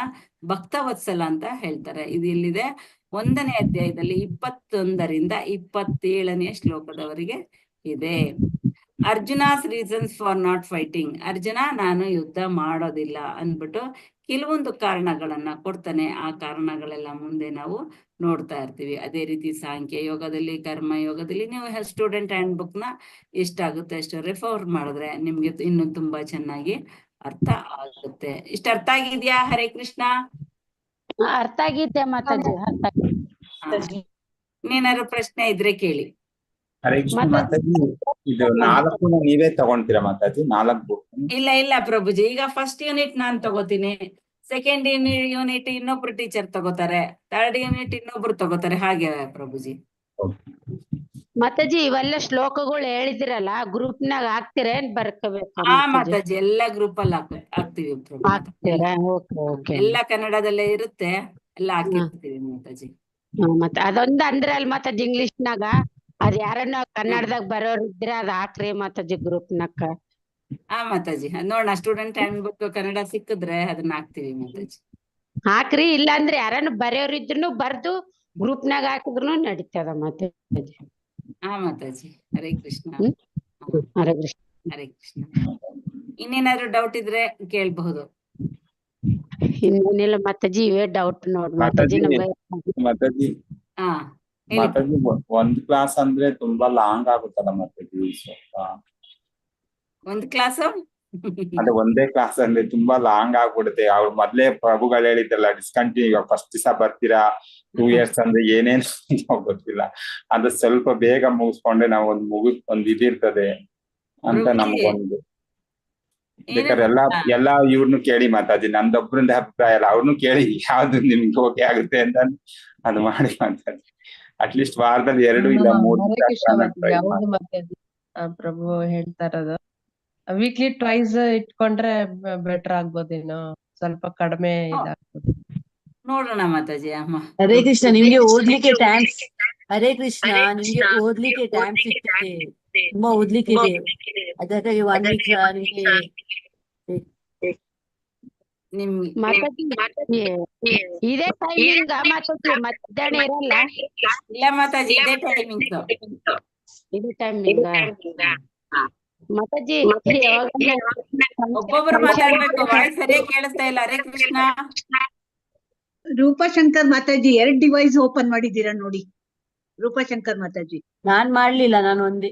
ಭಕ್ತವತ್ಸಲ ಅಂತ ಹೇಳ್ತಾರೆ. ಇದು ಇಲ್ಲಿದೆ 1ನೇ ಅಧ್ಯಾಯದಲ್ಲಿ 21ರಿಂದ 27ನೇ ಶ್ಲೋಕದವರೆಗೆ ಇದೆ. Arjuna's reasons for not fighting, Arjuna ನಾನು ಯುದ್ಧ ಮಾಡೋದಿಲ್ಲ ಅಂದ್ಬಿಟ್ಟು ಕೆಲವೊಂದು ಕಾರಣಗಳನ್ನ ಕೊಡ್ತಾನೆ. ಆ ಕಾರಣಗಳೆಲ್ಲ ಮುಂದೆ ನಾವು ನೋಡ್ತಾ ಇರ್ತೀವಿ. ಅದೇ ರೀತಿ ಸಾಂಖ್ಯ ಯೋಗದಲ್ಲಿ, ಕರ್ಮ ಯೋಗದಲ್ಲಿ ನೀವು ಸ್ಟೂಡೆಂಟ್ ಹ್ಯಾಂಡ್ ಬುಕ್ ನ ಎಷ್ಟಾಗುತ್ತೆ ಅಷ್ಟು ರೆಫರ್ ಮಾಡಿದ್ರೆ ನಿಮ್ಗೆ ಇನ್ನು ತುಂಬಾ ಚೆನ್ನಾಗಿ ಅರ್ಥ ಆಗುತ್ತೆ. ಇಷ್ಟ ಅರ್ಥ ಆಗಿದ್ಯಾ? ಹರೇ ಕೃಷ್ಣ. ಅರ್ಥ ಆಗೈತೆ ಮಾತಾಜಿ, ಅರ್ಥ ಆಗೈತೆ. ಏನಾದ್ರು ಪ್ರಶ್ನೆ ಇದ್ರೆ ಕೇಳಿ. ಹರೇ ಕೃಷ್ಣ ಮಾತಾಜಿ, ಇದು 4 ನೀವೇ ತಗೊಂತೀರಾ ಮಾತಾಜಿ? 4 ಬುಕ್? ಇಲ್ಲ ಪ್ರಭುಜಿ, ಈಗ ಫಸ್ಟ್ ಯೂನಿಟ್ ನಾನ್ ತಗೋತೀನಿ, ಸೆಕೆಂಡ್ ಯೂನಿಟ್ ಇನ್ನೊಬ್ರು ಟೀಚರ್ ತಗೋತಾರೆ, ಥರ್ಡ್ ಯೂನಿಟ್ ಇನ್ನೊಬ್ರು ತಗೋತಾರೆ, ಹಾಗೆ ಪ್ರಭುಜಿ. ಮಾತಾಜಿ ಇವೆಲ್ಲ ಶ್ಲೋಕಗಳು ಹೇಳಿದಿರಲ್ಲ, ಗ್ರೂಪ್ ನಾಗ ಹಾಕ್ತಿರೇನ್ ಬರ್ಕೋಬೇಕು? ಮಾತಾಜಿ ಎಲ್ಲ ಗ್ರೂಪ್ ಅಲ್ಲಿ ಹಾಕ್ತಿವಿ ಎಲ್ಲ ಕನ್ನಡದಲ್ಲೇ ಇರುತ್ತೆ, ಎಲ್ಲ ಹಾಕಿರ್ತೀವಿ ಮಾತಾಜಿ. ಮತ್ತೆ ಅದೊಂದ್ ಅಂದ್ರಲ್ ಮಾತಾಜಿ ಇಂಗ್ಲಿಷ್ನಾಗ, ಅದ್ ಯಾರನ್ನ ಕನ್ನಡದಾಗ ಬರೋರ್ ಇದ್ರೆ ಅದ್ ಹಾಕ್ರಿ ಮಾತಾಜಿ ಗ್ರೂಪ್ ನಾಗ. ಮಾತಾಜಿ ನೋಡೋಣ, ಸ್ಟೂಡೆಂಟ್ ಹ್ಯಾಂಡ್ ಬುಕ್ ಕನ್ನಡ ಸಿಕ್ಕಿದ್ರೆ ಅದನ್ನ ಹಾಕ್ತಿವಿ ಮಾತಾಜಿ. ಹಾಕ್ರಿ, ಇಲ್ಲ ಅಂದ್ರೆ ಯಾರನ್ನ ಬರೆಯೋರ್ ಇದ್ರು ಬರ್ದು ಗ್ರೂಪ್ ನಾಗ ಹಾಕಿದ್ರು ನಡೀತದ ಮಾತಾಜಿ. ಮಾತಾಜಿ. ಹರೇ ಕೃಷ್ಣ. ಹರೇ ಕೃಷ್ಣ. ಹರೇ ಕೃಷ್ಣ. ಇನ್ನೇನಾದ್ರು ಡೌಟ್ ಇದ್ರೆ ಕೇಳಬಹುದು. ಇನ್ನೇನಿಲ್ಲ ಮಾತಾಜಿ, ಇವೇ ಡೌಟ್ ನೋಡ್ ಮಾತಾಜಿ ನಮ್ಗೆ. ಮಾತಾಜಿ ಒಂದ್ ಕ್ಲಾಸ್ ಅಂದ್ರೆ ತುಂಬಾ ಲಾಂಗ್ ಆಗುತ್ತಲ್ಲ ಮಾತಾಜಿ? ಒಂದ್ ಕ್ಲಾಸ್ ಅದೇ ಒಂದೇ ಕ್ಲಾಸ್ ಅಂದ್ರೆ ತುಂಬಾ ಲಾಂಗ್ ಆಗ್ಬಿಡುತ್ತೆ. ಅವ್ರು ಮೊದ್ಲೇ ಪ್ರಭುಗಳು ಹೇಳಿದ್ದಲ್ಲ, ಡಿಸ್ಕಂಟಿನ್ಯೂ ಫಸ್ಟ್ ದಿವಸ ಬರ್ತೀರಾ, 2 years ಅಂದ್ರೆ ಏನೇನ್ ಗೊತ್ತಿಲ್ಲ, ಅದು ಸ್ವಲ್ಪ ಬೇಗ ಮುಗಿಸ್ಕೊಂಡ್ರೆ ನಾವು ಒಂದ್ ಇದಿರ್ತದೆ ಅಂತ ನಮ್ಗೊಂದು. ಬೇಕಾದ್ರೆ ಎಲ್ಲಾ ಇವ್ರನ್ನು ಕೇಳಿ ಮಾತಾಜಿ, ನಂದೊಬ್ರಿಂದ ಅಭಿಪ್ರಾಯ ಅಲ್ಲ, ಅವ್ರನ್ನು ಕೇಳಿ ಯಾವ್ದು ನಿಮ್ಗೆ ಓಕೆ ಆಗುತ್ತೆ ಅಂತ ಅದು ಮಾಡಿ ಮಾತಾಡಿ. ಅಟ್ಲೀಸ್ಟ್ ವಾರದಲ್ಲಿ 2 ಇಲ್ಲ 3 ಯಾವ್ದು ಮಾತಾಡಿ ಪ್ರಭು ಹೇಳ್ತಾ ಇರೋದು ವೀಕ್ಲಿ ಟ್ವೈಸ್ ಇಟ್ಕೊಂಡ್ರೆ ಬೆಟರ್ ಆಗ್ಬೋದೇನೋ, ಸ್ವಲ್ಪ ಕಡಿಮೆ ಇದಾಗ್ಬೋದು. ನೋಡೋಣ ಮಾತಾಜಿ. ಅಮ್ಮ ಹರೇ ಕೃಷ್ಣ, ನಿಮ್ಗೆ ಓದ್ಲಿಕ್ಕೆ ಟೈಮ್, ಹರೇ ಕೃಷ್ಣ ನಿಮ್ಗೆ ಓದ್ಲಿಕ್ಕೆ ಟೈಮ್ ಸಿಗ್ತದೆ, ತುಂಬಾ ಓದ್ಲಿಕ್ಕೆ ಇದೆ, ಅದಕ್ಕಾಗಿ 1 week ನಿಮ್ಗೆ ಇದೇ ಟೈಮಿಂಗ್ ಮಾತಾಜಿ, ಮಧ್ಯಾಹ್ನ ಇರಲ್ಲ? ಇಲ್ಲ ಮಾತಾಜಿ, ಇದೇ ಟೈಮಿಂಗ್. ಇದೇ ಟೈಮಿಂಗ್ ಮಾತಾಜಿ. ಒಬ್ಬೊಬ್ರು ಮಾತಾಡ್ಬೇಕು, ವಾಯ್ಸ್ ಸರಿಯಾಗಿ ಕೇಳಿಸ್ತಾ ಇಲ್ಲ. ಹರೇ ಕೃಷ್ಣ. ರೂಪಾಶಂಕರ್ ಮಾತಾಜಿ 2 ಡಿವೈಸ್ ಓಪನ್ ಮಾಡಿದ್ದೀರಾ ನೋಡಿ. ರೂಪಾಶಂಕರ್ ಮಾತಾಜಿ. ನಾನ್ ಮಾಡ್ಲಿಲ್ಲ, ನಾನು ಒಂದೇ.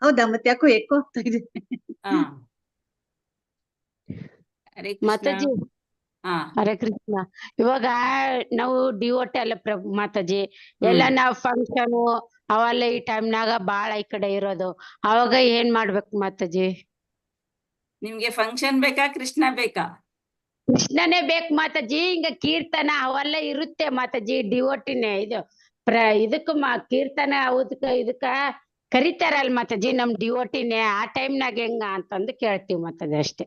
ಹೌದಾ ಮತ್ತೆ ಯಾಕೋ ಎಕೋ ಆಗ್ತಾ ಇದೆ. ಹಾ ಹರೇ ಕೃಷ್ಣ. ಮಾತಾಜಿ ಹಾ ಹರೇ ಕೃಷ್ಣ. ಇವಾಗ ನಾವು ಡಿವೋಟಿ ಅಲ್ಲ ಮಾತಾಜಿ, ಎಲ್ಲ ನಾವ್ ಫಂಕ್ಷನ್ ಅವೆಲ್ಲ ಈ ಟೈಮ್ನಾಗ ಬಾಳ ಈ ಕಡೆ ಇರೋದು, ಅವಾಗ ಏನ್ ಮಾಡ್ಬೇಕು ಮಾತಾಜಿ? ನಿಮ್ಗೆ ಫಂಕ್ಷನ್ ಬೇಕಾ ಕೃಷ್ಣ ಬೇಕಾ? ಕೃಷ್ಣನೇ ಬೇಕು ಮಾತಾಜಿ. ಹಿಂಗ ಕೀರ್ತನ ಅವೆಲ್ಲ ಇರುತ್ತೆ ಮಾತಾಜಿ, ಡಿವೋಟಿನೇ ಇದು ಇದಕ್ಕ ಕೀರ್ತನ ಇದಕ್ಕ ಕರಿತಾರಲ್ ಮಾತಾಜಿ ನಮ್ ಡಿವೋಟಿನೇ, ಆ ಟೈಮ್ನಾಗ ಹೆಂಗ ಅಂತಂದು ಕೇಳ್ತೀವಿ ಮಾತಾಜಿ ಅಷ್ಟೇ.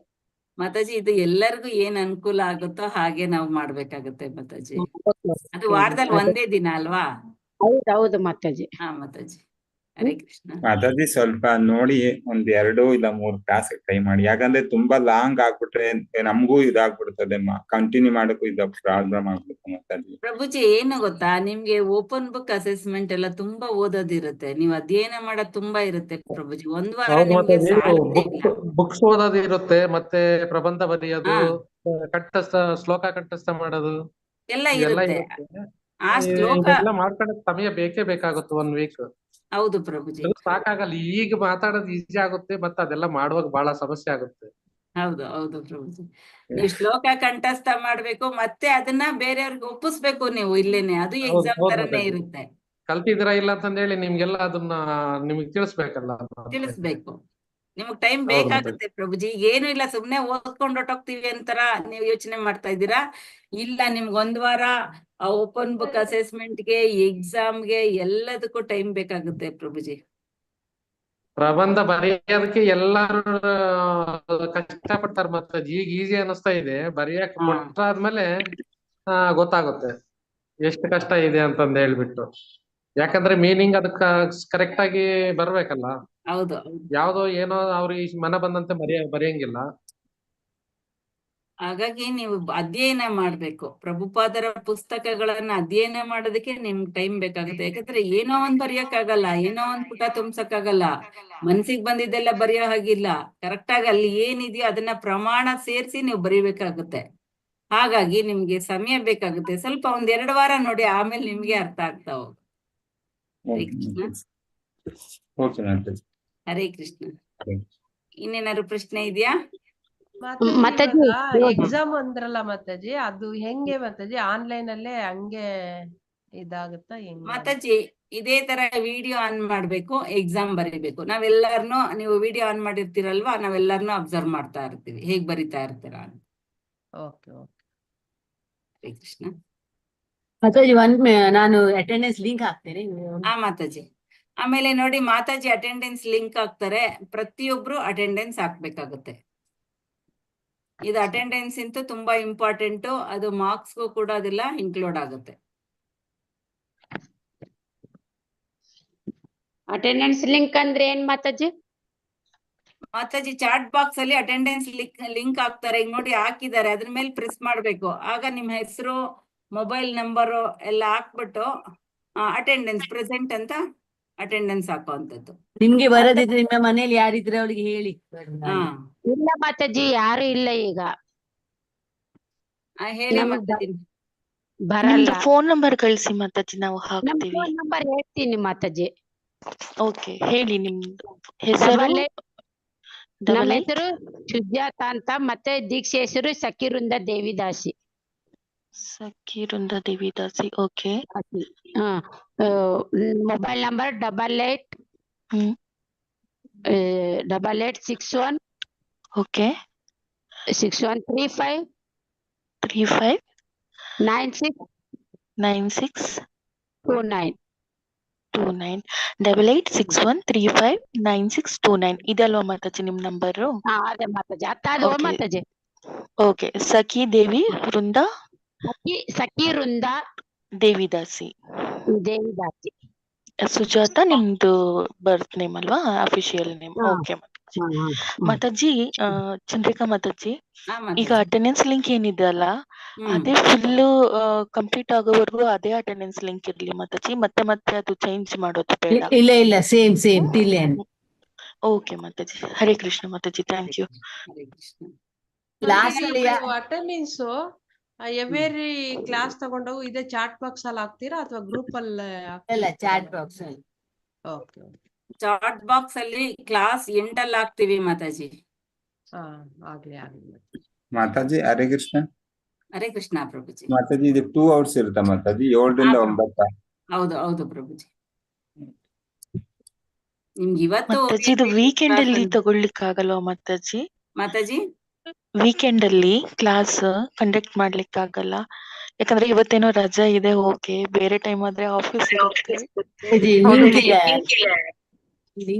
ಮಾತಾಜಿ ಇದು ಎಲ್ಲರಿಗೂ ಏನ್ ಅನುಕೂಲ ಆಗುತ್ತೋ ಹಾಗೆ ನಾವು ಮಾಡ್ಬೇಕಾಗುತ್ತೆ ಮಾತಾಜಿ. ಅದು ವಾರದಲ್ಲಿ ಒಂದೇ ದಿನ ಅಲ್ವಾ? ಹೌದೌದು ಮಾತಾಜಿ. ಹಾ ಮಾತಾಜಿ. ಹರೇ ಕೃಷ್ಣ. ಮಾತಾಜಿ ಸ್ವಲ್ಪ ನೋಡಿ ಒಂದ್ 2 ಇಲ್ಲ 3 ಕ್ಲಾಸ್ ಟ್ರೈ ಮಾಡಿ, ಯಾಕಂದ್ರೆ ತುಂಬಾ ಲಾಂಗ್ ಆಗ್ಬಿಟ್ರೆ ನಮಗೂ ಇದಾಗ್ಬಿಡ್ತದೆ, ಕಂಟಿನ್ಯೂ ಮಾಡಕ್ಕೂ ಇದು ಪ್ರಾಬ್ಲಮ್ ಆಗ್ಬಿಡುತ್ತೆ ಮಾತಾಜಿ. ಪ್ರಭುಜಿ ಏನು ಗೊತ್ತಾ, ನಿಮ್ಗೆ ಓಪನ್ ಬುಕ್ ಅಸೆಸ್ಮೆಂಟ್ ಎಲ್ಲ ತುಂಬಾ ಓದೋದಿರುತ್ತೆ, ನೀವು ಅಧ್ಯಯನ ಮಾಡೋದ್ ತುಂಬಾ ಇರುತ್ತೆ ಪ್ರಭುಜಿ. ಒಂದ್ ವಾರ ಹೌದು ನಿಮ್ಗೆ ಮಾತಾಜಿ, ಸಾಲದೇ ಇಲ್ಲ. ಬುಕ್ಸ್ ಓದೋದು ಇರುತ್ತೆ, ಮತ್ತೆ ಪ್ರಬಂಧ ಬರೆಯೋದು, ಕಂಠಸ್ಥ ಶ್ಲೋಕ ಕಂಠಸ್ಥ ಮಾಡೋದು ಎಲ್ಲ ಇವೆಲ್ಲ ಇರುತ್ತೆ. ಇರುತ್ತೆ. ಆ ಶ್ಲೋಕ ಇದೆಲ್ಲ ಮಾಡ್ಕೊಳಕ್ ಸಮಯ ಬೇಕೇ ಬೇಕಾಗುತ್ತೆ 1 ವೀಕ್. ಹೌದು ಪ್ರಭುಜಿ. ಸಾಕಾಗಲ್ಲ, ಈಗ ಮಾತಾಡೋದು ಈಸಿ ಆಗುತ್ತೆ, ಮತ್ತೆ ಅದೆಲ್ಲ ಮಾಡುವಾಗ ಬಹಳ ಸಮಸ್ಯೆ ಆಗುತ್ತೆ. ಹೌದು ಹೌದು ಪ್ರಭುಜಿ. ನೀವು ಶ್ಲೋಕ ಕಂಠಸ್ಥ ಮಾಡ್ಬೇಕು, ಮತ್ತೆ ಅದನ್ನ ಬೇರೆಯವ್ರಿಗೆ ಒಪ್ಪಿಸ್ಬೇಕು ನೀವು ಇಲ್ಲೇನೆ, ಅದು ಹೌದು ಎಕ್ಸಾಮ್ ಹೌದು ತರನೇ ಮಾತಾಜಿ, ಇರುತ್ತೆ. ಕಲ್ತಿದ್ದೀರಾ ಇಲ್ಲ ಅಂತಂದ ಹೇಳಿ ನಿಮ್ಗೆಲ್ಲ ಅದನ್ನ ನಿಮ್ಗೆ ತಿಳಿಸ್ಬೇಕಲ್ಲ. ತಿಳಿಸ್ಬೇಕು, ನಿಮಗ್ ಟೈಮ್ ಹೌದು ಮಾತಾಜಿ. ಬೇಕಾಗುತ್ತೆ ಪ್ರಭುಜಿ. ಈಗ ಏನು ಇಲ್ಲ, ಸುಮ್ನೆ ಓದ್ಕೊಂಡು ಹೊಟ್ಟೋಗ್ತೀವಿ ಅಂತಾರ ನೀವು ಯೋಚನೆ ಮಾಡ್ತಾ ಇದ್ದೀರಾ. ಇಲ್ಲ, ನಿಮ್ಗೆ 1 ವಾರ ಓಪನ್ ಬುಕ್ ಅಸೆಸ್ಮೆಂಟ್ಗೆ, ಎಕ್ಸಾಮ್ಗೆ ಎಲ್ಲದಕ್ಕೂ ಟೈಮ್ ಬೇಕಾಗುತ್ತೆ ಪ್ರಭುಜಿ. ಪ್ರಬಂಧ ಬರೆಯೋದಕ್ಕೆ ಎಲ್ಲಾರು ಕಷ್ಟ ಪಡ್ತಾರೆ ಮಾತಾಜಿ. ಈಗ ಈಸಿ ಅನಿಸ್ತಾ ಇದೆ, ಬರೆಯಕ್ ಕೊಟ್ಟಾದ್ಮೇಲೆ ಗೊತ್ತಾಗುತ್ತೆ ಎಷ್ಟು ಕಷ್ಟ ಇದೆ ಅಂತಂದ ಹೇಳ್ಬಿಟ್ಟು. ಯಾಕಂದ್ರೆ ಮೀನಿಂಗ್ ಅದಕ್ಕ ಕರೆಕ್ಟ್ ಆಗಿ ಬರ್ಬೇಕಲ್ಲ. ಹೌದು ಯಾವ್ದೋ ಏನೋ ಅವ್ರಿಗೆ ಮನ ಬಂದಂತೆ ಬರೆಯಂಗಿಲ್ಲ. ಹಾಗಾಗಿ ನೀವು ಅಧ್ಯಯನ ಮಾಡ್ಬೇಕು, ಪ್ರಭುಪಾದರ ಪುಸ್ತಕಗಳನ್ನ ಅಧ್ಯಯನ ಮಾಡೋದಕ್ಕೆ ನಿಮ್ಗೆ ಟೈಮ್ ಬೇಕಾಗುತ್ತೆ. ಯಾಕಂದ್ರೆ ಏನೋ ಒಂದ್ ಬರೆಯಕ್ಕಾಗಲ್ಲ, ಏನೋ ಒಂದ್ ಪುಟ ತುಂಬಸಕ್ಕಾಗಲ್ಲ, ಮನ್ಸಿಗೆ ಬಂದಿದ್ದೆಲ್ಲ ಬರೆಯೋ ಹಾಗಿಲ್ಲ. ಕರೆಕ್ಟ್ ಆಗಿ ಅಲ್ಲಿ ಏನಿದೆಯೋ ಅದನ್ನ ಪ್ರಮಾಣ ಸೇರಿಸಿ ನೀವು ಬರೀಬೇಕಾಗುತ್ತೆ. ಹಾಗಾಗಿ ನಿಮ್ಗೆ ಸಮಯ ಬೇಕಾಗುತ್ತೆ. ಸ್ವಲ್ಪ 1-2 ವಾರ ನೋಡಿ, ಆಮೇಲೆ ನಿಮ್ಗೆ ಅರ್ಥ ಆಗ್ತಾ ಹೋಗುತ್ತೆ. ಹರೇ ಕೃಷ್ಣ. ಓಕೆ ಮಾತಾಜಿ. ಹರೇ ಕೃಷ್ಣ. ಇನ್ನೇನಾದ್ರು ಪ್ರಶ್ನೆ ಇದೆಯಾ ಮಾತಾಜಿ? ಎಕ್ಸಾಮ್ ಅಂದ್ರಲ್ಲ ಮಾತಾಜಿ, ಅದು ಹೆಂಗೆ ಮಾತಾಜಿ? ಆನ್ಲೈನ್ ಅಲ್ಲೇ ಹಂಗೆ ಇದಾಗುತ್ತಾ ಹೆಂಗೆ? ಮಾತಾಜಿ ಇದೇ ತರ ವಿಡಿಯೋ ಆನ್ ಮಾಡ್ಬೇಕು, ಎಕ್ಸಾಮ್ ಬರೀಬೇಕು. ನಾವೆಲ್ಲರನ್ನು, ನೀವು ವಿಡಿಯೋ ಆನ್ ಮಾಡಿರ್ತೀರಲ್ವಾ, ನಾವೆಲ್ಲರನ್ನು ಅಬ್ಸರ್ವ್ ಮಾಡ್ತಾ ಇರ್ತೀವಿ ಹೇಗ್ ಬರಿತಾ ಇರ್ತೀರಾ ಅಂತ. Okay okay. ಹರೇ ಕೃಷ್ಣ. ಮಾತಾಜಿ ನಾನು ಅಟೆಂಡೆನ್ಸ್ ಲಿಂಕ್ ಹಾಕ್ತೇನೆ. ಹಾ ಮಾತಾಜಿ. ಆಮೇಲೆ ನೋಡಿ ಮಾತಾಜಿ ಅಟೆಂಡೆನ್ಸ್ ಲಿಂಕ್ ಹಾಕ್ತಾರೆ, ಪ್ರತಿಯೊಬ್ರು ಅಟೆಂಡೆನ್ಸ್ ಹಾಕ್ಬೇಕಾಗುತ್ತೆ. ಇದು ಅಟೆಂಡೆನ್ಸ್ ಇಂತೂ ತುಂಬಾ ಇಂಪಾರ್ಟೆಂಟ್, ಅದು ಮಾರ್ಕ್ಸ್ಗೂ ಕೂಡ ಅದೆಲ್ಲ ಇನ್ಕ್ಲೂಡ್ ಆಗುತ್ತೆ. ಅಟೆಂಡೆನ್ಸ್ ಲಿಂಕ್ ಅಂದ್ರೆ ಏನ್ ಮಾತಾಜಿ? ಮಾತಾಜಿ ಚಾಟ್ ಬಾಕ್ಸ್ ಅಲ್ಲಿ ಅಟೆಂಡೆನ್ಸ್ ಲಿಂಕ್ ಹಾಕ್ತಾರೆ. ಈಗ ನೋಡಿ ಹಾಕಿದ್ದಾರೆ, ಅದ್ರ ಮೇಲೆ ಪ್ರೆಸ್ ಮಾಡ್ಬೇಕು. ಆಗ ನಿಮ್ ಹೆಸರು, ಮೊಬೈಲ್ ನಂಬರು ಎಲ್ಲ ಹಾಕ್ಬಿಟ್ಟು ಅಟೆಂಡೆನ್ಸ್ ಪ್ರೆಸೆಂಟ್ ಅಂತ ಅಟೆಂಡೆನ್ಸ್ ಹಾಕುವಂತದ್ದು. ನಿಮ್ಗೆ ಬರದಿದ್ರೆ ನಿಮ್ಮ ಮನೇಲಿ ಯಾರಿದ್ರೆ ಅವಳಿಗೆ ಹೇಳಿ. ಇಲ್ಲ ಮಾತಾಜಿ, ಯಾರು ಇಲ್ಲ ಈಗ. ಹೇಳಿ ನಮಗ್ ಮಾತಾಜಿ. ಬರಲ್ಲ. ನಿಮ್ದು ಫೋನ್ ನಂಬರ್ ಕಳಿಸಿ ಮಾತಾಜಿ, ನಾವು ನಮ್ ಹಾಕ್ತೀವಿ. ಫೋನ್ ನಂಬರ್ ಹೇಳ್ತೀನಿ ಮಾತಾಜಿ. ಓಕೆ, ಹೇಳಿ ನಿಮ್ದು ಹೆಸರು. ನಮ್ಮ ಹೆಸರು ಸುಜಾತ ಅಂತ, ಮತ್ತೆ ದೀಕ್ಷೆ ಹೆಸರು Sakhivrinda Devidasi. Sakhivrinda Devidasi. Okay. Mobile number 8861. Okay. 6135 96 29. 8861359629. ಇದಲ್ವಾ ಮಾತಾಜಿ ನಿಮ್ ನಂಬರು? ಅದೇ ಮಾತಾಜಿ. ಅತ್ತಾದ ಮಾತಾಜಿ. ಓಕೆ. ಸಖಿ ದೇವಿ ವೃಂದ ಸಖಿವೃಂದ ದೇವಿದಾಸಿ. ಸುಜಾತ ನಿಮ್ದು ಬರ್ತ್ ನೇಮ್ ಅಲ್ವಾ, official name? Okay Mataji. Chandrika Mataji, ಈಗ ಅಟೆಂಡೆನ್ಸ್ ಲಿಂಕ್ ಏನಿದೆ ಅಲ್ಲ, ಅದೇ ಫುಲ್ ಕಂಪ್ಲೀಟ್ ಆಗೋವರೆಗೂ ಅದೇ ಅಟೆಂಡೆನ್ಸ್ ಲಿಂಕ್ ಇರ್ಲಿ ಮಾತಾಜಿ, ಮತ್ತೆ ಮತ್ತೆ ಅದು ಚೇಂಜ್ ಮಾಡೋದು ಬೇಡ? ಇಲ್ಲ ಸೇಮ್ ಟಿಲ್ ಎಂಡ್. ಓಕೆ ಮಾತಾಜಿ. ಹರೇ ಕೃಷ್ಣ ಮಾತಾಜಿ, ಥ್ಯಾಂಕ್ ಯು. ಲಾಸ್ಟ್ ಅಲ್ಲಿ ಅಟೆಂಡೆನ್ಸ್ ಎವ್ರಿ ಕ್ಲಾಸ್ ತಗೊಂಡೋಗು ಇದೇ ಚಾಟ್ ಬಾಕ್ಸ್ ಅಲ್ಲಿ ಹಾಕ್ತೀರಾ ಅಥವಾ ಗ್ರೂಪ್ ಅಲ್ಲಿ? ಇಲ್ಲ, ಚಾಟ್ ಬಾಕ್ಸ್ ಅಲ್ಲಿ. ಓಕೆ. ಚಾಟ್ ಬಾಕ್ಸ್ ಅಲ್ಲಿ ಕ್ಲಾಸ್ ಎಂಟಲ್ಲಿ ಹಾಕ್ತಿವಿ ಮಾತಾಜಿ. ಹಾ ಆಗ್ಲಿ ಆಗ್ಲಿ. ಮಾತಾಜಿ ಹರೇ ಕೃಷ್ಣ. ಹರೇ ಕೃಷ್ಣ ಪ್ರಭುಜಿ. ಮಾತಾಜಿ ಇದು 2 hours ಇರುತ್ತಾ ಮಾತಾಜಿ? 7 ರಿಂದ 9? ಹೌದು ಹೌದು ಪ್ರಭುಜಿ. ನಿಮ್ಗೆ ಇವತ್ತು ಮಾತಾಜಿ ಇದು ವೀಕೆಂಡ್ ಅಲ್ಲಿ ತಗೊಳ್ಲಿಕ್ಕೆ ಆಗಲ್ವಾ ಮಾತಾಜಿ? ಮಾತಾಜಿ ವೀಕೆಂಡ್ ಅಲ್ಲಿ ಕ್ಲಾಸ್ ಕಂಡಕ್ಟ್ ಮಾಡ್ಲಿಕ್ಕೆ ಆಗಲ್ಲ, ಯಾಕಂದ್ರೆ ಇವತ್ತೇನೋ ರಜಾ ಇದೆ. ಓಕೆ, ಬೇರೆ ಟೈಮ್ ಆದ್ರೆ ಆಫೀಸ್ ಇರುತ್ತೆ.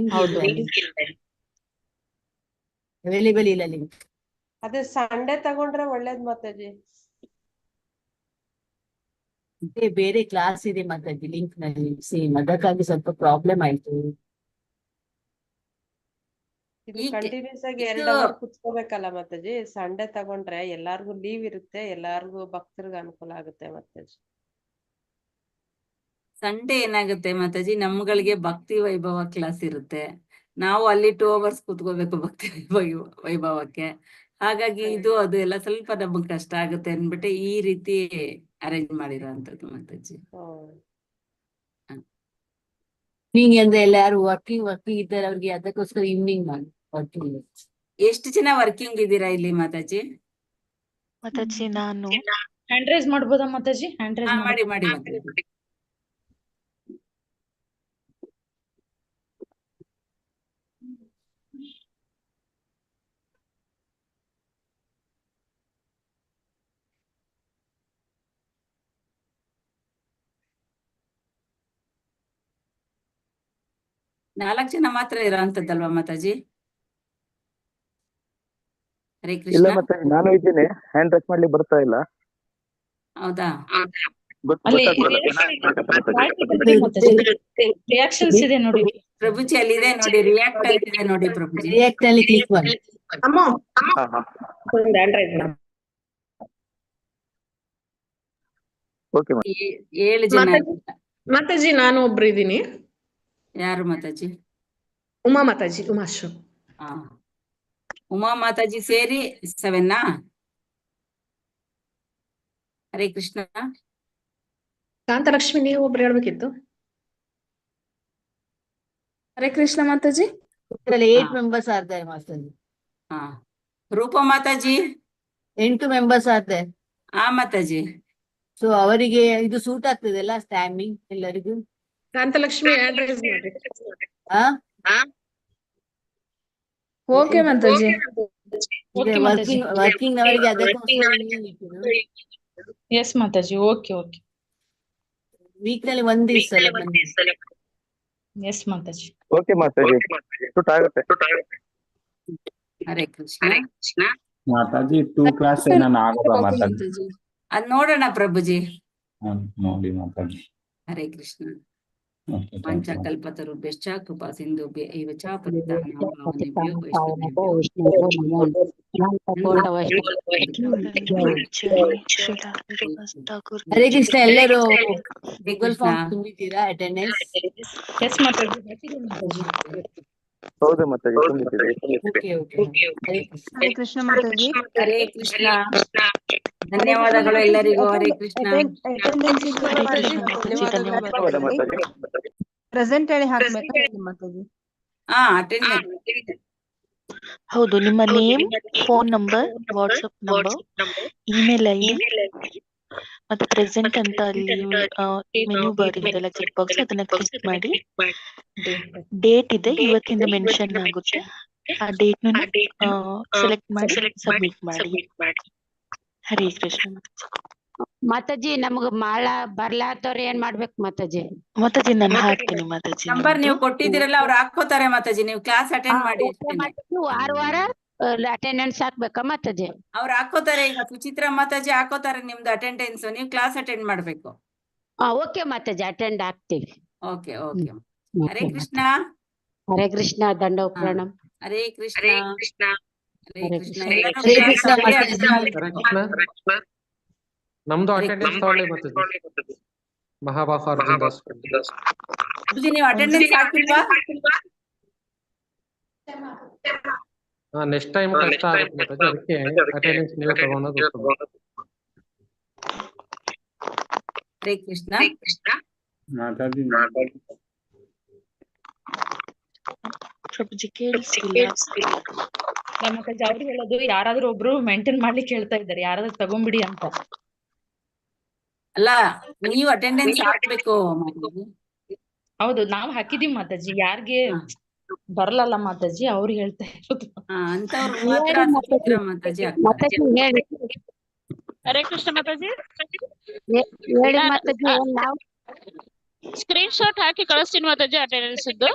ಅವೈಲೇಬಲ್ ಇಲ್ಲ ಲಿಂಕ್. ಅದೇ ಸಂಡೇ ತಗೊಂಡ್ರೆ ಒಳ್ಳೇದ್ ಮಾತಾಜಿ. ಬೇರೆ ಕ್ಲಾಸ್ ಇದೆ ಮಾತಾಜಿ ಲಿಂಕ್ ನಲ್ಲಿ ಸೇಮ್, ಅದಕ್ಕಾಗಿ ಸ್ವಲ್ಪ ಪ್ರಾಬ್ಲಮ್ ಆಯ್ತು. ಇದು ಕಂಟಿನ್ಯೂಸ್ ಆಗಿ 2 hour ಕುತ್ಕೋಬೇಕಲ್ಲ ಮಾತಾಜಿ. ಸಂಡೇ ತಗೊಂಡ್ರೆ ಎಲ್ಲಾರ್ಗು ಲೀವ್ ಇರುತ್ತೆ, ಎಲ್ಲಾರ್ಗು ಭಕ್ತರಿಗೆ ಅನುಕೂಲ ಆಗುತ್ತೆ ಮಾತಾಜಿ. ಸಂಡೇ ಏನಾಗುತ್ತೆ ಮಾತಾಜಿ, ನಮ್ಗಳಿಗೆ ಭಕ್ತಿ ವೈಭವ ಕ್ಲಾಸ್ ಇರುತ್ತೆ. ನಾವು ಅಲ್ಲಿ 2 hours ಕುತ್ಕೋಬೇಕು ಭಕ್ತಿ ವೈಭವಕ್ಕೆ. ಹಾಗಾಗಿ ಇದು ಅದು ಎಲ್ಲ ಸ್ವಲ್ಪ ನಮಗ್ ಕಷ್ಟ ಆಗುತ್ತೆ ಅನ್ಬಿಟ್ಟು ಈ ರೀತಿ ಅರೇಂಜ್ ಮಾಡಿರೋಂಥದ್ದು ಮಾತಾಜಿ. ಈವ್ನಿಂಗ್ ಅಂದ್ರೆ ಎಲ್ಲ ಯಾರು ವರ್ಕಿಂಗ್ ಇದ್ದಾರೆ ಅವ್ರಿಗೆ, ಅದಕ್ಕೋಸ್ಕರ ಈವ್ನಿಂಗ್ ಮಾಡಿ ವರ್ಕಿಂಗ್. ಎಷ್ಟು ಜನ ವರ್ಕಿಂಗ್ ಇದ್ದೀರಾ ಇಲ್ಲಿ ಮಾತಾಜಿ? ಮಾತಾಜಿ ನಾನು ಹ್ಯಾಂಡ್ ರೈಸ್ ಮಾಡ್ಬೋದಾ ಮಾತಾಜಿ? ಹ್ಯಾಂಡ್ ರೈಸ್ ಮಾಡಿ ಮಾಡಿ ಮಾತಾಜಿ. ನಾಲ್ಕು ಜನ ಮಾತ್ರ ಇರೋಂಥದ್ದಲ್ವಾ ಮಾತಾಜಿ? ಹರೇ ಇಲ್ಲ ಕೃಷ್ಣ. ಮತ್ತೆ ನಾನು ಇದ್ದೀನಿ, ಹ್ಯಾಂಡ್ ರೈಸ್ ಮಾಡ್ಲಿಕ್ಕೆ ಬರ್ತಾ ಇಲ್ಲ. ಹೌದಾ? ರಿಯಾಕ್ಷನ್ಸ್ ಇದೆ ನೋಡಿ ಪ್ರಭುಜಿ, ಅಲ್ಲಿದೆ ನೋಡಿ, ರಿಯಾಕ್ಟ್ ಅಂತಿದೆ ನೋಡಿ ಪ್ರಭುಜಿ. ರಿಯಾಕ್ಟ್ ಅಲ್ಲಿ ಕ್ಲಿಕ್ ಮಾಡಿ. ಓಕೆ 7 ಜನ. ಮಾತಾಜಿ ನಾನು ಒಬ್ರು ಇದ್ದೀನಿ. ಯಾರು ಮಾತಾಜಿ? ಉಮಾ ಮಾತಾಜಿ, ಉಮಾಶ್ರು. ಹಾ, ಉಮಾ ಮಾತಾಜಿ ಸೇರಿ 7 ಹರೇ ಕೃಷ್ಣ. ಕಾಂತಲಕ್ಷ್ಮಿ ನೀವು ಒಬ್ರು ಹೇಳ್ಬೇಕಿತ್ತು. ಹರೇ ಕೃಷ್ಣ ಮಾತಾಜಿ. 8 ಮೆಂಬರ್ಸ್ ಆದ್ರೆ ಮಾತಾಜಿ. ಹಾ, ರೂಪ ಮಾತಾಜಿ 8 ಮೆಂಬರ್ಸ್ ಆದ್ರೆ. ಹಾ ಮಾತಾಜಿ. ಸೊ ಅವರಿಗೆ ಇದು ಸೂಟ್ ಆಗ್ತದೆ ಅಲ್ಲ ಟೈಮಿಂಗ್ ಎಲ್ಲರಿಗೂ? ಕಾಂತಲಕ್ಷ್ಮಿ ಅಡ್ರೆಸ್ ಮಾಡ್ರಿ. ಓಕೆ ಮಾತಾಜಿ. ವರ್ಕಿಂಗ್ ಅವರಿಗೆ ಅದಕ್ಕೋಸ್ಕರ ಎಸ್ ಮಾತಾಜಿ. Okay okay. ವೀಕ್ ನಲ್ಲಿ 1 ದಿವಸ ಎಸ್ ಮಾತಾಜಿ. ಓಕೆ ಮಾತಾಜಿ, ಸೂಟ್ ಆಗುತ್ತೆ. ಹರೇ ಕೃಷ್ಣ. ಮಾತಾಜಿ 2 ಕ್ಲಾಸ್ ಏನಾನ ಆಗೋದಾ ಮಾತಾಜಿ? ಅದ್ ನೋಡೋಣ ಪ್ರಭುಜಿ. ನೋಡಿ ಮಾತಾಜಿ. ಹರೇ ಕೃಷ್ಣ. ಪಂಚಕಲ್ಪತರುಭ್ಯಶ್ಚ ಕೃಪಾ ಸಿಂಧುಭ್ಯ ಏವ ಚ ಪತಿತಾನಾಂ ಪಾವನೇಭ್ಯೋ ಹರೇ ಕೃಷ್ಣ. ಎಲ್ಲರೂ ಗೂಗಲ್ ಫಾರ್ಮ್ ತುಂಬಿದ್ದೀರಾ? ಅಟೆಂಡೆನ್ಸ್? ಎಸ್ ಮಾತಾಜಿ. ಹೌದು ಮಾತಾಜಿ, ತುಂಬಿದ್ದೀವಿ. ಹರೇ ಕೃಷ್ಣ ಮಾತಾಜಿ. ಹರೇ ಕೃಷ್ಣ. ಧನ್ಯವಾದಗಳು ಎಲ್ಲರಿಗೂ. ಹರೇ ಕೃಷ್ಣ. ಪ್ರೆಸೆಂಟ್ ಹೇಳಿ ಹಾಕ್ಬೇಕಾ ಮಾತಾಜಿ? ಹಾ, ಅಟೆಂಡೆನ್ಸ್. ಹೌದು, ನಿಮ್ಮ name, phone number, WhatsApp number, email ID ಮತ್ತೆ ಪ್ರೆಸೆಂಟ್ ಅಂತ ಅಲ್ಲಿ ಮೆನ್ಯೂ ಬಾರ್ ಇದೆಲ್ಲ ಚೆಕ್ ಬಾಕ್ಸ್, ಅದನ್ನ ಕ್ಲಿಕ್ ಮಾಡಿ. ಡೇಟ್ ಇದೆ, ಇವತ್ತಿಂದ ಮೆನ್ಷನ್ ಆಗುತ್ತೆ. ಆ ಡೇಟ್ ಸೆಲೆಕ್ಟ್ ಮಾಡಿ ಸಬ್ಮಿಟ್ ಮಾಡಿ. ಹರೇ ಕೃಷ್ಣ ಮಾತಾಜಿ. ನಮಗ್ ಮಾಳ ಬರ್ಲಾತವ್ರ ಏನ್ ಮಾಡ್ಬೇಕು ಮಾತಾಜಿ? ಮಾತಾಜಿ ನಾನು ಹಾಕ್ತೀನಿ ಮಾತಾಜಿ. ನಂಬರ್ ನೀವು ಕೊಟ್ಟಿದ್ದೀರಲ್ಲ, ಅವ್ರು ಹಾಕೋತಾರೆ ಮಾತಾಜಿ. ನೀವು ಕ್ಲಾಸ್ ಅಟೆಂಡ್ ಮಾಡಿ. ವಾರ ಅಟೆಂಡೆನ್ಸ್ ಹಾಕ್ಬೇಕಾ ಮಾತಾಜಿ? ಅವ್ರು ಹಾಕೋತಾರೆ. ಈಗ ಸುಚಿತ್ರಾ ಮಾತಾಜಿ ಹಾಕೋತಾರೆ ನಿಮ್ದು ಅಟೆಂಡೆನ್ಸ್. ನೀವು ಕ್ಲಾಸ್ ಅಟೆಂಡ್ ಮಾಡ್ಬೇಕು. ಓಕೆ ಮಾತಾಜಿ, ಅಟೆಂಡ್ ಆಗ್ತೀವಿ. Okay okay. ಹರೇ ಕೃಷ್ಣ. ಹರೇ ಕೃಷ್ಣ. ದಂಡೋ ಪ್ರಣಾಮ್. ಹರೇ ಕೃಷ್ಣ. ಹರೇ ಕೃಷ್ಣ. ನಮ್ದು ಅಟೆಂಡೆನ್ಸ್ ತಗೊಳ್ಳಿ ಮಾತಾಜಿ. ಮಹಾಭಾಸ ಅರ್ಜುನ್ ದಾಸ್. ನೀವು ಅಟೆಂಡೆನ್ಸ್ ಹಾಕಿಲ್ವಾ? ನೆಕ್ಸ್ಟ್ ಟೈಮ್ ಕಷ್ಟ ಆಗುತ್ತೆ ಮಾತಾಜಿ, ಅದಕ್ಕೆ ಅಟೆಂಡೆನ್ಸ್ ನೀವು ತಗೊಳೋದು ಉತ್ತಮ. ಹರೇ ಕೃಷ್ಣ. ಮಾತಾಜಿ ಪ್ರಭುಜಿ ಕೇಳಿಸ್ತಿಲ್ಲ. ಮಾತಾಜಿ ಅವ್ರು ಹೇಳೋದು ಯಾರಾದ್ರೂ ಒಬ್ರು ಮೇಂಟೈನ್ ಮಾಡ್ಲಿಕ್ಕೆ ಹೇಳ್ತಾ ಇದ್ದಾರೆ, ಯಾರಾದ್ರೂ ತಗೊಂಬಿಡಿ ಅಂತ. ಅಲ್ಲ, ನೀವು ಅಟೆಂಡೆನ್ಸ್ ಹಾಕ್ಬೇಕು ಮಾತಾಜಿ. ಹೌದು, ನಾವ್ ಹಾಕಿದೀವಿ ಮಾತಾಜಿ. ಯಾರ್ಗೆ ಬರಲ್ಲ ಮಾತಾಜಿ, ಅವ್ರು ಹೇಳ್ತಾ ಇರೋದು. ಅಂತವ್ರು ಮಾತ್ರ ಸುಚಿತ್ರ ಮಾತಾಜಿ ಹಾಕ್ತಾರೆ. ಮಾತಾಜಿ ಹೇಳಿ. ಹರೇ ಕೃಷ್ಣ ಮಾತಾಜಿ. ಹೇಳಿ ಮಾತಾಜಿ. ನಾವು ಸ್ಕ್ರೀನ್ ಶಾಟ್ ಹಾಕಿ ಕಳಿಸ್ತೀನಿ ಮಾತಾಜಿ ಅಟೆಂಡೆನ್ಸ್ ಇದ್ದು.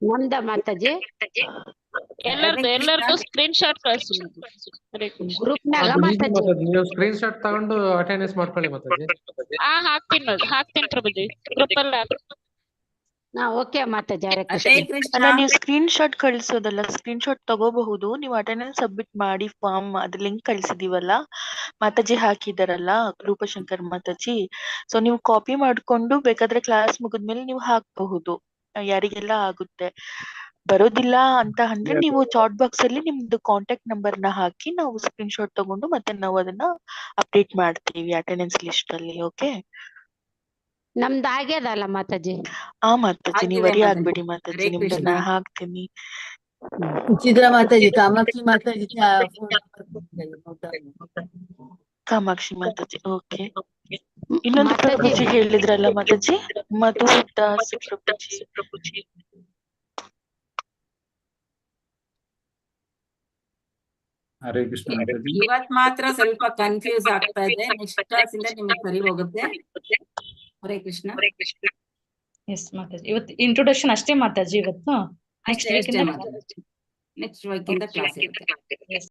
ನಮ್ದ ಮಾತಾಜಿ ಎಲ್ಲರದು ಸ್ಕ್ರೀನ್ ಶಾಟ್ ಕಳಿಸ್ತೀನಿ. ಹರೇ ಕೃಷ್ಣ. ಗ್ರೂಪ್ನಾಗ ಮಾತಾಜಿ. ನೀವು ಸ್ಕ್ರೀನ್ ಶಾಟ್ ತಗೊಂಡು ಅಟೆಂಡೆನ್ಸ್ ಮಾಡ್ಕೊಳ್ಳಿ ಮಾತಾಜಿ. ಹಾಕ್ತೀನಿ ಪ್ರಭುಜಿ, ಗ್ರೂಪ್ ಅಲ್ಲಿ ಓಕೆ ಮಾತಾಜಿ. ಹರೇ ಹರೇ ಕೃಷ್ಣ. ಕೃಷ್ಣ. ಅಲ್ಲ, ನೀವು ಸ್ಕ್ರೀನ್ ಶಾಟ್ ಕಳಿಸೋದಲ್ಲ, ಸ್ಕ್ರೀನ್ ಶಾಟ್ ತಗೋಬಹುದು. ನೀವು ಅಟೆಂಡೆನ್ಸ್ ಸಬ್ಮಿಟ್ ಮಾಡಿ ಫಾರ್ಮ್ ಅದ್ ಲಿಂಕ್ ಕಳಿಸಿದೀವಲ್ಲ ಮಾತಾಜಿ ಹಾಕಿದಾರಲ್ಲ ರೂಪಶಂಕರ್ ಮಾತಾಜಿ. ಸೊ ನೀವು ಕಾಪಿ ಮಾಡ್ಕೊಂಡು ಬೇಕಾದ್ರೆ ಕ್ಲಾಸ್ ಮುಗಿದ್ಮೇಲೆ ನೀವು ಹಾಕಬಹುದು. ಯಾರಿಗೆಲ್ಲ ಆಗುತ್ತೆ. ಬರೋದಿಲ್ಲ ಅಂತ ಅಂದ್ರೆ ನೀವು ಚಾಟ್ ಬಾಕ್ಸ್ ಅಲ್ಲಿ ನಿಮ್ದು ಕಾಂಟ್ಯಾಕ್ಟ್ ನಂಬರ್ ನ ಹಾಕಿ ನಾವು ಸ್ಕ್ರೀನ್ ಶಾಟ್ ತಗೊಂಡು ಮತ್ತೆ ನಾವು ಅದನ್ನ ಅಪ್ಡೇಟ್ ಮಾಡ್ತೀವಿ ಅಟೆಂಡೆನ್ಸ್ ಲಿಸ್ಟ್ ಅಲ್ಲಿ. ಓಕೆ, ನಮ್ದು ಆಗ್ಯದಲ್ಲ ಮಾತಾಜಿ. ಮಾತಾಜಿ ನೀವು ವರಿ ಆಗ್ಬೇಡಿ ಮಾತಾಜಿ, ಹರೇ ನಿಮ್ದು ಕೃಷ್ಣ. ನಾನು ಹಾಕ್ತೀನಿ. ಸುಚಿತ್ರಾ ಮಾತಾಜಿ, ಕಾಮಾಕ್ಷಿ ಮಾತಾಜಿ ಕಾಮಾಕ್ಷಿ ಮಾತಾಜಿ. ಓಕೆ, ಇನ್ನೊಂದು ಪ್ರಭುಜಿ ಹೇಳಿದ್ರಲ್ಲ ಮಾತಾಜಿ, ಮಧು ದಾಸ್ ಪ್ರಭುಜಿ. ಹರೇ ಕೃಷ್ಣ ಮಾತಾಜಿ. ಇವತ್ ಮಾತ್ರ ಸ್ವಲ್ಪ ಕನ್ಫ್ಯೂಸ್ ಆಗ್ತಾ ಇದೆ. ನೆಕ್ಸ್ಟ್ ಕ್ಲಾಸ್ ಇಂದ ನಿಮಗೆ ಸರಿ ಹೋಗುತ್ತೆ. ಹರೇ ಕೃಷ್ಣ. ಎಸ್ ಮಾತಾಜಿ, ಇವತ್ತು ಇಂಟ್ರೊಡಕ್ಷನ್ ಅಷ್ಟೇ ಮಾತಾಜಿ. ಇವತ್ತು ನೆಕ್ಸ್ಟ್ ಅಷ್ಟೇ ವೀಕ್ ಮಾತಾಜಿ. ನೆಕ್ಸ್ಟ್ ವೀಕ್ ಇಂದ ಕ್ಲಾಸ್ ಇರುತ್ತೆ.